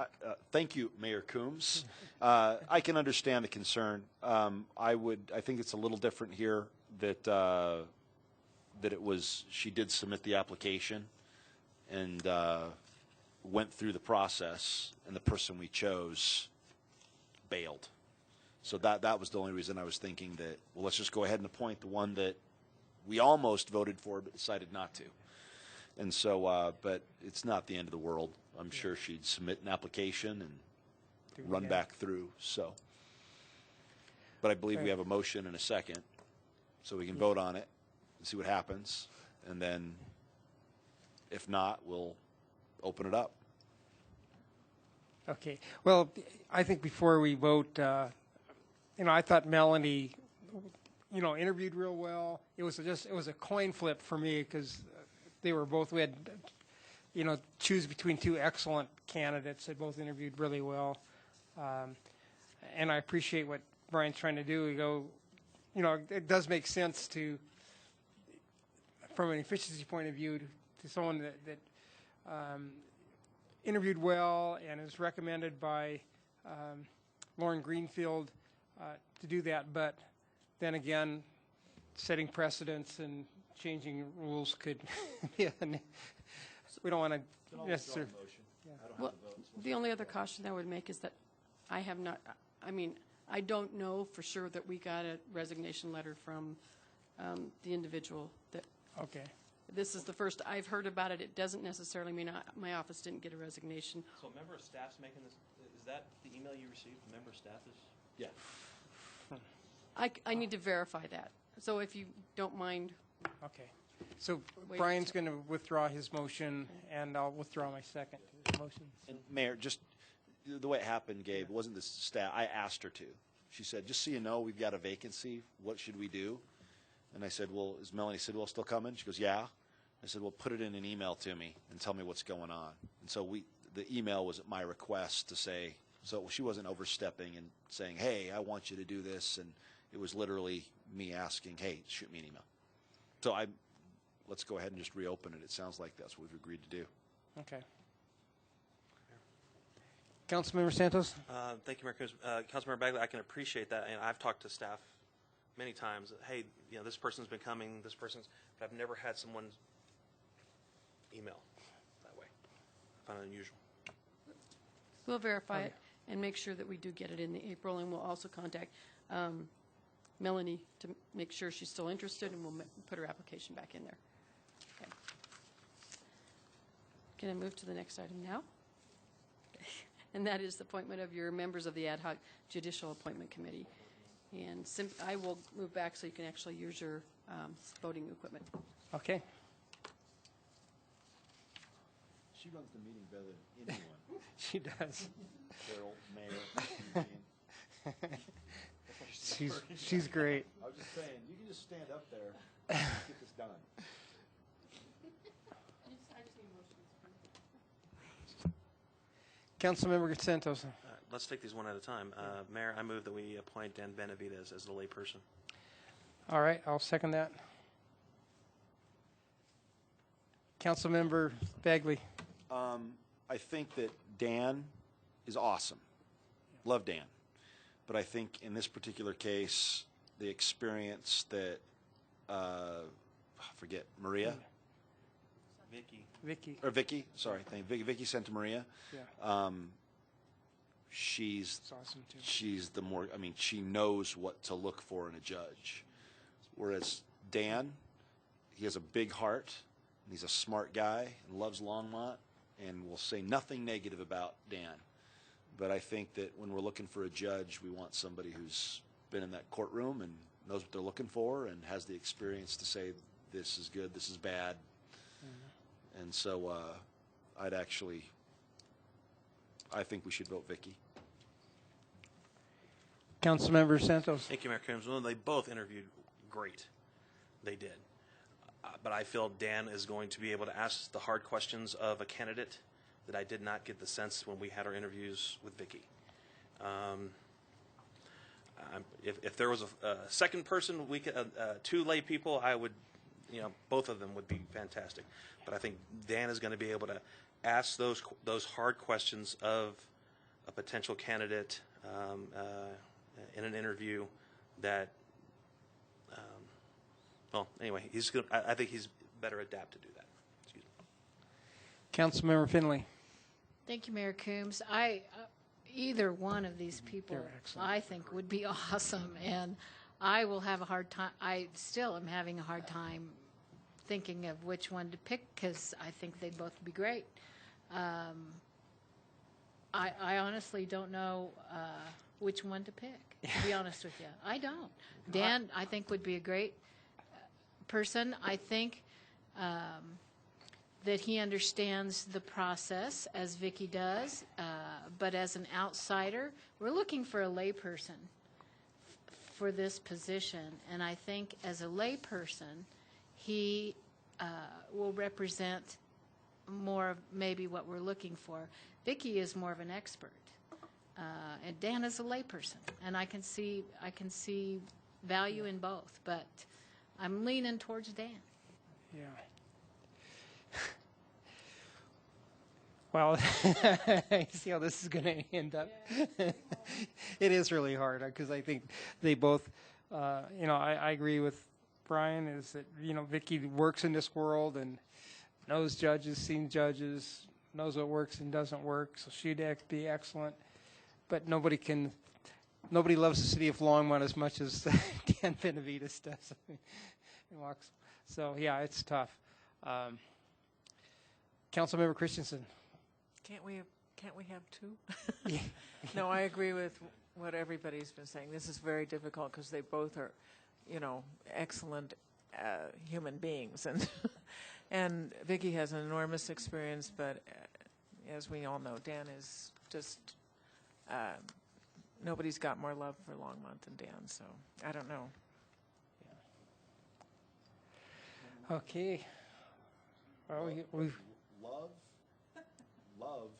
Thank you, Mayor Coombs. I can understand the concern. I think it's a little different here that she did submit the application and went through the process, and the person we chose bailed. So that was the only reason I was thinking that, well, let's just go ahead and appoint the one that we almost voted for but decided not to. And so, but it's not the end of the world. I'm sure she'd submit an application and run back through. So, but I believe we have a motion and a second, so we can vote on it and see what happens. And then, if not, we'll open it up. Okay. Well, I think before we vote, I thought Melanie, interviewed real well. It was a coin flip for me because we had, choose between two excellent candidates that both interviewed really well. And I appreciate what Brian's trying to do. It does make sense to, from an efficiency point of view, to someone that interviewed well and is recommended by Lauren Greenfield to do that. But then again, setting precedents and changing rules could be we don't want to necessarily. Well, the only other caution I would make is that I don't know for sure that we got a resignation letter from the individual that. Okay. This is the first I've heard about it. It doesn't necessarily mean my office didn't get a resignation. So a member of staff's making this, is that the email you received? A member of staff is? Yeah. I need to verify that. So if you don't mind. Okay. So Brian's going to withdraw his motion, and I'll withdraw my second motion. And Mayor, just the way it happened, Gabe, it wasn't the staff. I asked her to. She said, just so you know, we've got a vacancy. What should we do? And I said, well, is Melanie Sidwell still coming? She goes, yeah. I said, well, put it in an email to me and tell me what's going on. And so the email was at my request to say, so she wasn't overstepping and saying, hey, I want you to do this. And it was literally me asking, hey, shoot me an email. So let's go ahead and just reopen it. It sounds like that's what we've agreed to do. Okay. Councilmember Santos? Thank you, Mayor Coons. Councilmember Bagley, I can appreciate that, and I've talked to staff many times. Hey, this person's been coming, but I've never had someone email that way. I find it unusual. We'll verify it and make sure that we do get it in the April, and we'll also contact Melanie to make sure she's still interested, and we'll put her application back in there. Okay. Can I move to the next item now? And that is the appointment of your members of the Ad Hoc Judicial Appointment Committee. And I will move back so you can actually use your voting equipment. Okay. She runs the meeting better than anyone. She does. Carol, Mayor, she's great. I was just saying, you can just stand up there and get this done. Councilmember Santos. Let's take these one at a time. Mayor, I move that we appoint Dan Benavides as the layperson. All right, I'll second that. Councilmember Bagley. I think that Dan is awesome. Love Dan. But I think in this particular case, the experience that, Maria? Vicky, sorry. Vicky Santa Maria. Yeah. She's awesome too. She's she knows what to look for in a judge. Whereas Dan, he has a big heart, and he's a smart guy, and loves Longmont, and will say nothing negative about Dan. But I think that when we're looking for a judge, we want somebody who's been in that courtroom and knows what they're looking for and has the experience to say, this is good, this is bad. Mm-hmm. And so I think we should vote Vicky. Councilmember Santos. Thank you, Mayor Coombs. Well, they both interviewed great. They did. But I feel Dan is going to be able to ask the hard questions of a candidate that I did not get the sense when we had our interviews with Vicki. If there was a second person, we could, two lay people, I would, both of them would be fantastic. But I think Dan is going to be able to ask those hard questions of a potential candidate in an interview that, well, anyway, I think he's better adapt to do that. Excuse me. Councilmember Finley. Thank you, Mayor Coombs. Either one of these people, I think, would be awesome, and I will have a hard time. I still am having a hard time thinking of which one to pick because I think they'd both be great. I honestly don't know which one to pick, to be honest with you. I don't. Dan, I think, would be a great person. I think that he understands the process as Vicki does, but as an outsider, we're looking for a layperson for this position, and I think as a layperson, he will represent more of maybe what we're looking for. Vicki is more of an expert, and Dan is a layperson, and I can see value in both, but I'm leaning towards Dan. Yeah. Well, see how this is going to end up. It is really hard because I think they both, I agree with Brian is that, Vicki works in this world and knows judges, seen judges, knows what works and doesn't work, so she'd be excellent. But nobody loves the city of Longmont as much as Dan Benavides does. So, yeah, it's tough. Councilmember Christensen. Can't we have two? No, I agree with what everybody's been saying. This is very difficult because they both are, excellent human beings, and Vicki has an enormous experience. But as we all know, Dan is just nobody's got more love for Longmont than Dan. So I don't know. Okay. Well, we've Love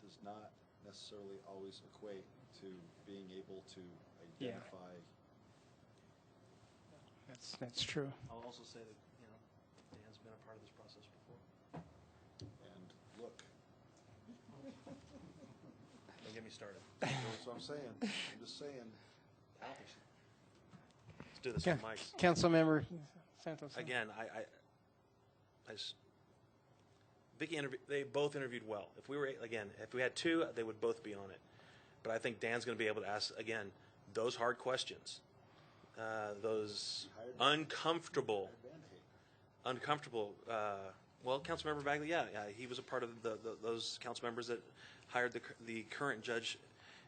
does not necessarily always equate to being able to identify. That's true. I'll also say that Dan's been a part of this process before. And look. Don't get me started. That's what I'm saying. I'm just saying. Let's do this with Mike's. Councilmember Santos. Again, I just. Vicki they both interviewed well. If we had two, they would both be on it. But I think Dan's going to be able to ask, again, those hard questions, those uncomfortable, well, Councilmember Bagley, he was a part of those council members that hired the current judge.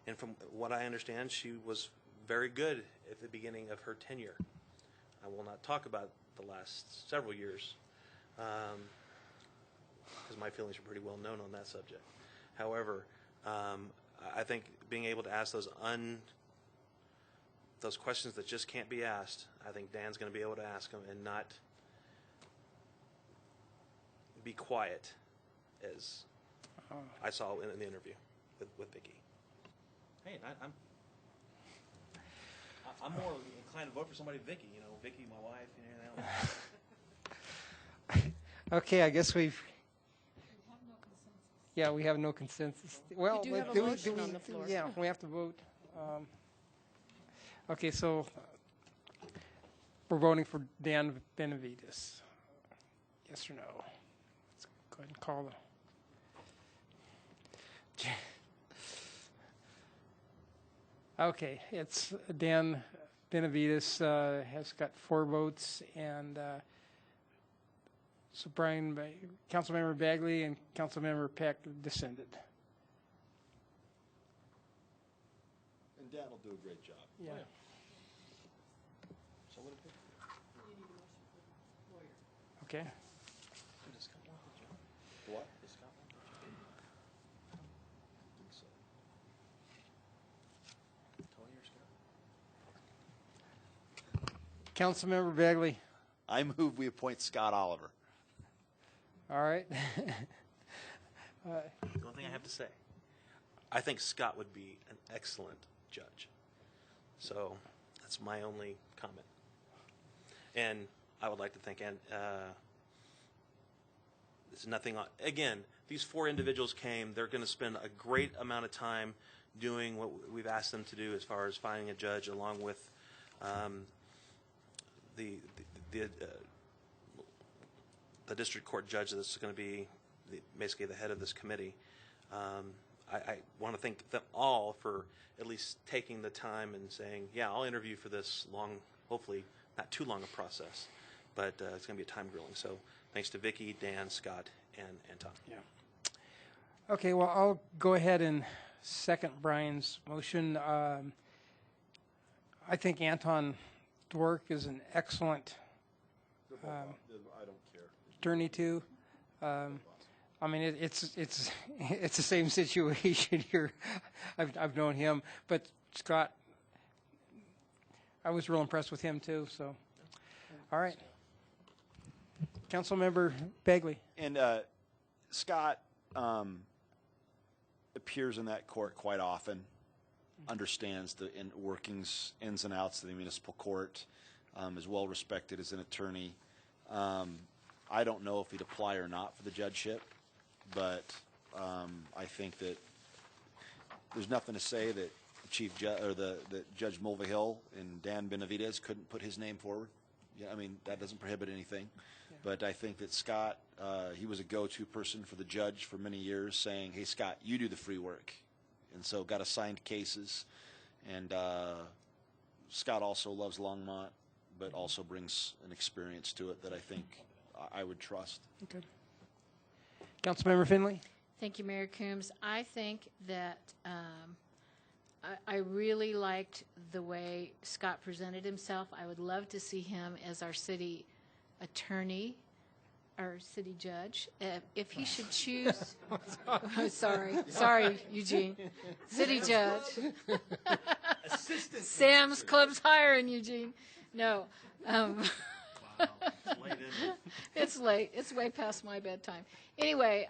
And from what I understand, she was very good at the beginning of her tenure. I will not talk about the last several years. Because my feelings are pretty well known on that subject. However, I think being able to ask those questions that just can't be asked, I think Dan's going to be able to ask them and not be quiet, as I saw in the interview with Vicki. Hey, I'm more inclined to vote for somebody, Vicki. Vicki, my wife, and everything else. Okay, I guess we've. Yeah, we have no consensus. Well, We do have a motion on the floor. Yeah, we have to vote. Okay, so we're voting for Dan Benavides. Yes or no? Let's go ahead and call the. Okay, it's Dan Benavides has got 4 votes, and so Brian, Councilmember Bagley and Councilmember Peck descended. And Dan will do a great job. Yeah. So what if Okay. What? Tony or Scott? Councilmember Bagley. I move we appoint Scott Oliver. All right. The only thing I have to say, I think Scott would be an excellent judge. So that's my only comment. And I would like to thank, there's nothing on, again, these 4 individuals came, they're going to spend a great amount of time doing what we've asked them to do as far as finding a judge, along with the district court judge that's going to be basically the head of this committee. I want to thank them all for at least taking the time and saying, yeah, I'll interview for this long, hopefully not too long a process, but it's going to be a time grilling. So thanks to Vicki, Dan, Scott, and Anton. Yeah. Okay, well, I'll go ahead and second Brian's motion. I think Anton Dwork is an excellent I don't care. attorney too. I mean, it's the same situation here. I've known him, but Scott, I was real impressed with him too. So, all right, Councilmember Bagley. And Scott appears in that court quite often, understands the workings, ins and outs of the municipal court, is well respected as an attorney. I don't know if he'd apply or not for the judgeship, but I think that there's nothing to say that Chief that Judge Mulvihill and Dan Benavidez couldn't put his name forward. Yeah, I mean, that doesn't prohibit anything. Yeah. But I think that Scott, he was a go-to person for the judge for many years, saying, hey, Scott, you do the free work. And so got assigned cases. And Scott also loves Longmont, but also brings an experience to it that I think I would trust. Okay. Councilmember Finley. Thank you, Mayor Coombs. I think that I really liked the way Scott presented himself. I would love to see him as our city attorney, our city judge. If he should choose, sorry, Eugene, city judge. Sam's Club's hiring Eugene. No. It's late. It's way past my bedtime. Anyway,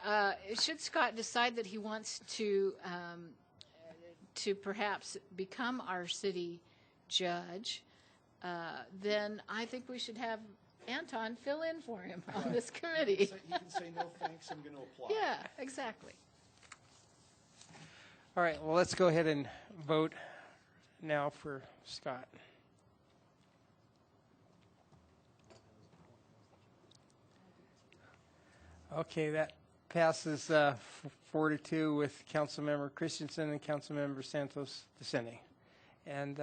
should Scott decide that he wants to perhaps become our city judge, then I think we should have Anton fill in for him on this committee. He can say, no thanks, I'm going to apply. Yeah, exactly. All right, well, let's go ahead and vote now for Scott. Okay, that passes 4-2 with Councilmember Christensen and Councilmember Santos dissenting, and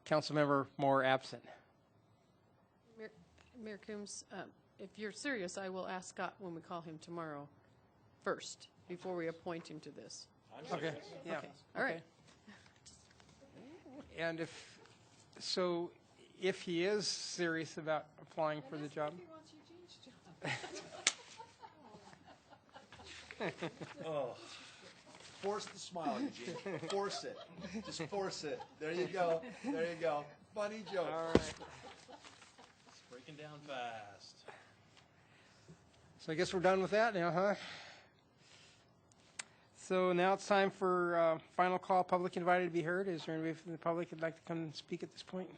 Councilmember Moore absent. Mayor Coombs, if you're serious, I will ask Scott when we call him tomorrow first, before we appoint him to this. Okay. Yeah. Okay. All right. And if he is serious about applying for the job. Oh, force the smile, Eugene. Force it. Just force it. There you go. There you go. Funny joke. All right. It's breaking down fast. So I guess we're done with that now, huh? So now it's time for final call, public invited to be heard. Is there anybody from the public who'd like to come and speak at this point?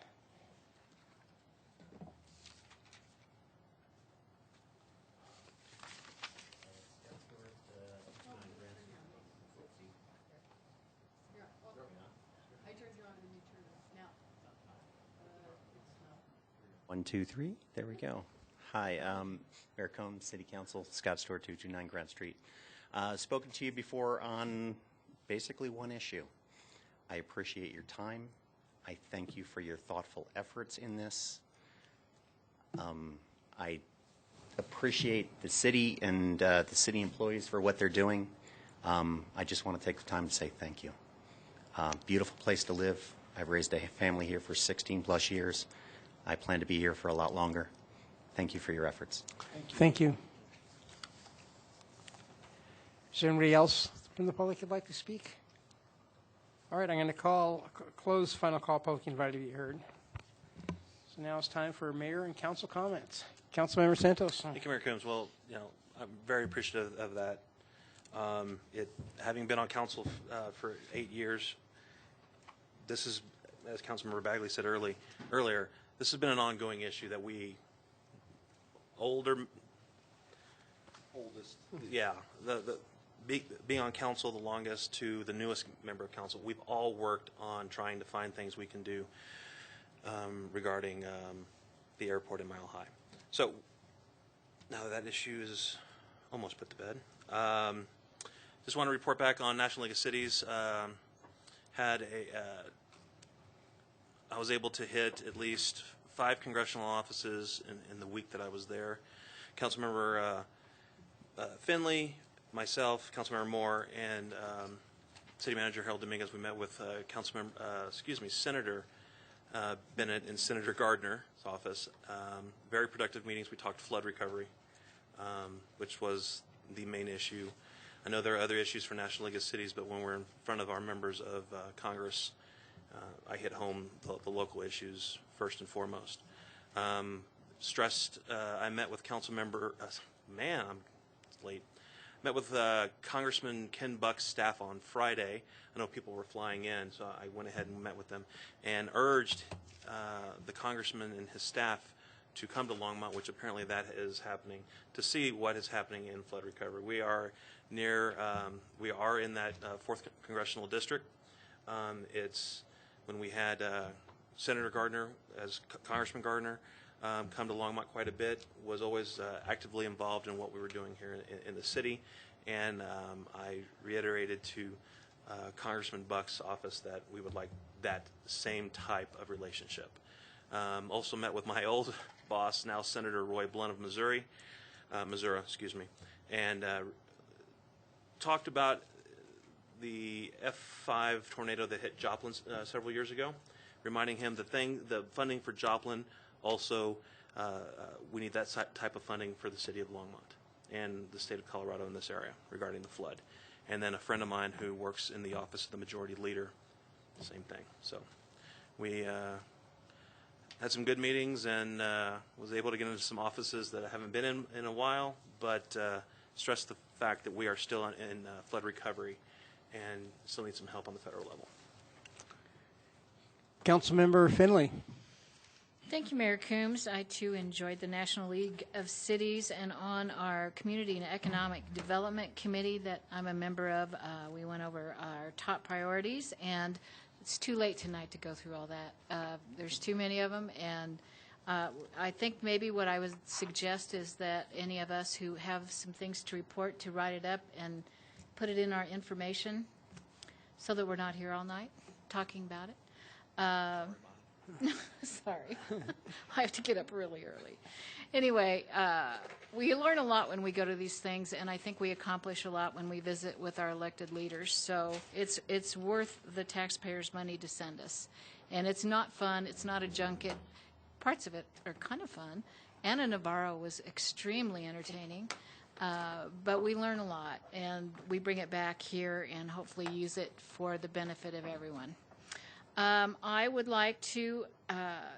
One, two, three. There we go. Hi, Mayor Combs, City Council, Scott Stewart, 229 Grant Street. Spoken to you before on basically one issue. I appreciate your time. I thank you for your thoughtful efforts in this. I appreciate the city and the city employees for what they're doing. I just want to take the time to say thank you. Beautiful place to live. I've raised a family here for 16 plus years. I plan to be here for a lot longer. Thank you for your efforts. Thank you. Is there anybody else from the public who'd like to speak? All right, I'm going to close final call, public invited to be heard. So now it's time for mayor and council comments. Councilmember Santos. Thank you, Mayor Coombs. Well, I'm very appreciative of that. Having been on council for 8 years, this is, as Councilmember Bagley said earlier, this has been an ongoing issue that being on council the longest to the newest member of council, we've all worked on trying to find things we can do regarding the airport in Mile High. So now that issue is almost put to bed, just want to report back on National League of Cities. I was able to hit at least 5 congressional offices in the week that I was there. Councilmember Finley, myself, Councilmember Moore, and City Manager Harold Dominguez. We met with Senator Bennett and Senator Gardner's office. Very productive meetings. We talked flood recovery, which was the main issue. I know there are other issues for National League of Cities, but when we're in front of our members of Congress, I hit home the local issues first and foremost. I met with Councilmember, I'm late. Met with Congressman Ken Buck's staff on Friday. I know people were flying in, so I went ahead and met with them and urged the congressman and his staff to come to Longmont, which apparently that is happening, to see what is happening in flood recovery. We are in that 4th Congressional District. It's when we had Senator Gardner, as Congressman Gardner, come to Longmont quite a bit, was always actively involved in what we were doing here in the city, and I reiterated to Congressman Buck's office that we would like that same type of relationship. Also met with my old boss, now Senator Roy Blunt of Missouri, and talked about the F5 tornado that hit Joplin several years ago, reminding him the funding for Joplin also, we need that type of funding for the city of Longmont and the state of Colorado in this area regarding the flood. And then a friend of mine who works in the office of the majority leader, same thing. So we had some good meetings and was able to get into some offices that I haven't been in a while, but stress the fact that we are still in flood recovery and still need some help on the federal level. Councilmember Finley. Thank you, Mayor Coombs. I, too, enjoyed the National League of Cities, and on our Community and Economic Development Committee that I'm a member of, we went over our top priorities, and it's too late tonight to go through all that. There's too many of them, and I think maybe what I would suggest is that any of us who have some things to report to write it up and put it in our information so that we're not here all night talking about it. Sorry. I have to get up really early. Anyway, we learn a lot when we go to these things, and I think we accomplish a lot when we visit with our elected leaders. So it's worth the taxpayers' money to send us. And it's not fun. It's not a junket. Parts of it are kind of fun. Anna Navarro was extremely entertaining. But we learn a lot, and we bring it back here and hopefully use it for the benefit of everyone. I would like to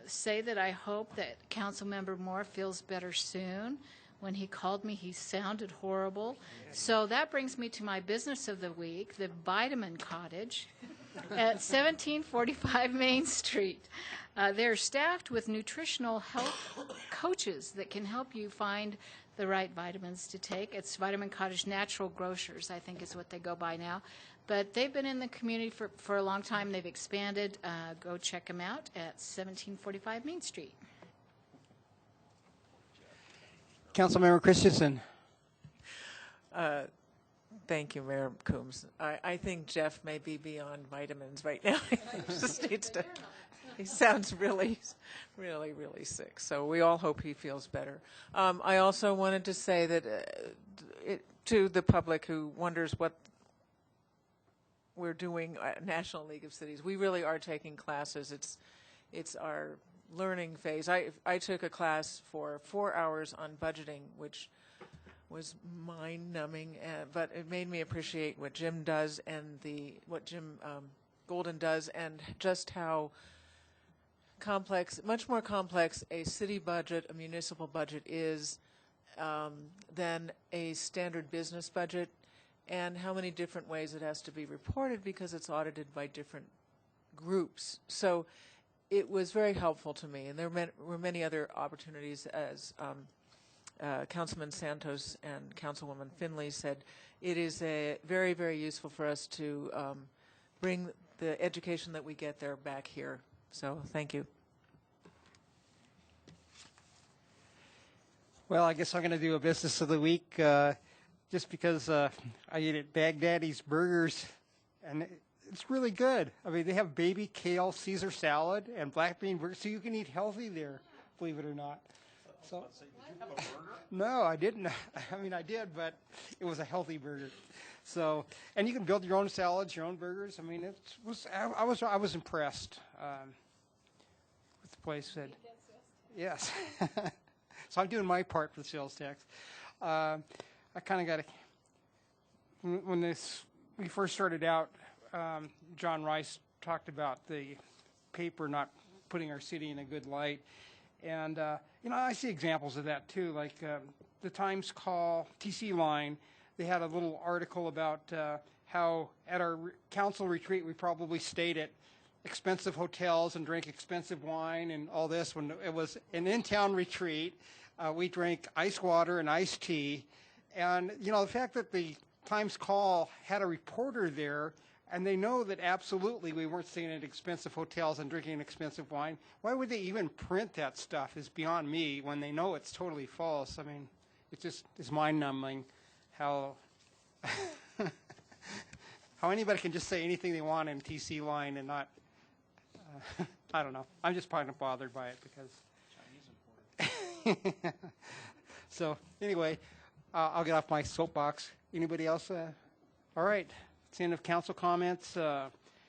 say that I hope that Councilmember Moore feels better soon. When he called me, he sounded horrible. So that brings me to my business of the week, the Vitamin Cottage at 1745 Main Street. They're staffed with nutritional health coaches that can help you find the right vitamins to take. It's Vitamin Cottage Natural Grocers, I think is what they go by now. But they've been in the community for a long time. They've expanded. Go check them out at 1745 Main Street. Councilmember Christensen. Thank you, Mayor Coombs. I think Jeff may be beyond vitamins right now. He sounds really, really, really sick. So we all hope he feels better. I also wanted to say that to the public who wonders what we're doing at National League of Cities, we really are taking classes. It's our learning phase. I took a class for 4 hours on budgeting, which was mind-numbing, but it made me appreciate what Jim does and what Jim Golden does, and just how complex, much more complex a city budget, a municipal budget is than a standard business budget, and how many different ways it has to be reported because it's audited by different groups. So it was very helpful to me, and there were many other opportunities, as Councilman Santos and Councilwoman Finley said. It is very, very useful for us to bring the education that we get there back here. So thank you. Well, I guess I'm going to do a business of the week just because I ate at Baghdadi's Burgers, and it's really good. I mean, they have baby kale Caesar salad and black bean burgers, so you can eat healthy there, believe it or not. So, did you have a burger? No, I didn't. I mean, I did, but it was a healthy burger. So, and you can build your own salads, your own burgers. I mean, I was impressed with the place. Yes. So I'm doing my part for the sales tax. I kind of got when we first started out, John Rice talked about the paper not putting our city in a good light. And, I see examples of that too, like the Times Call, TC Line. They had a little article about how at our council retreat we probably stayed at expensive hotels and drank expensive wine and all this. When it was an in-town retreat, we drank ice water and iced tea. And, the fact that the Times Call had a reporter there, and they know that absolutely we weren't staying at expensive hotels and drinking expensive wine. Why would they even print that stuff is beyond me when they know it's totally false. I mean, it's mind-numbing how how anybody can just say anything they want in TC Line and not, I don't know. I'm just kind of bothered by it because. So anyway, I'll get off my soapbox. Anybody else? All right. It's the end of council comments.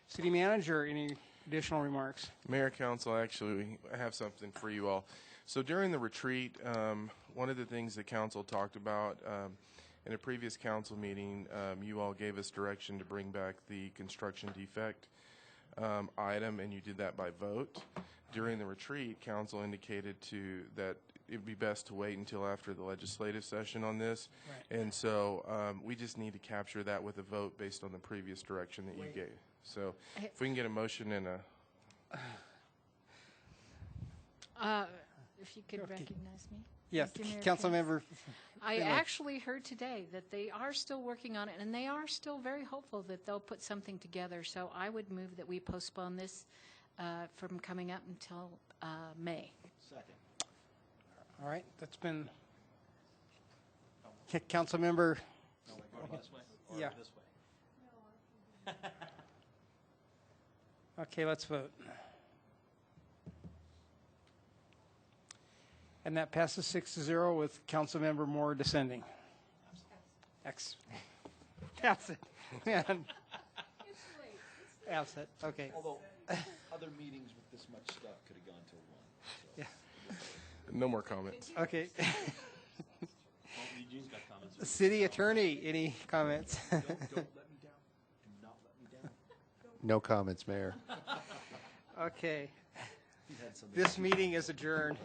City manager, any additional remarks? Mayor, council, actually, I have something for you all. So during the retreat, one of the things the council talked about in a previous council meeting, you all gave us direction to bring back the construction defect item, and you did that by vote. During the retreat, council indicated that it would be best to wait until after the legislative session on this. Right. And so we just need to capture that with a vote based on the previous direction that you gave. So if we can get a motion and if you could recognize me. Yes, council member. I actually heard today that they are still working on it, and they are still very hopeful that they'll put something together. So I would move that we postpone this from coming up until May. Second. All right, that's been council member. No, we're going this way or this way. Okay, let's vote. And that passes 6-0 with council member Moore dissenting. Absent. Man. Absent. Okay. Although other meetings with this much stuff could have gone till 1. So. Yeah. no more comments. Okay. Eugene's got comments. City attorney, any comments? Don't let me down. Do not let me down. No comments, Mayor. Okay. This meeting is adjourned.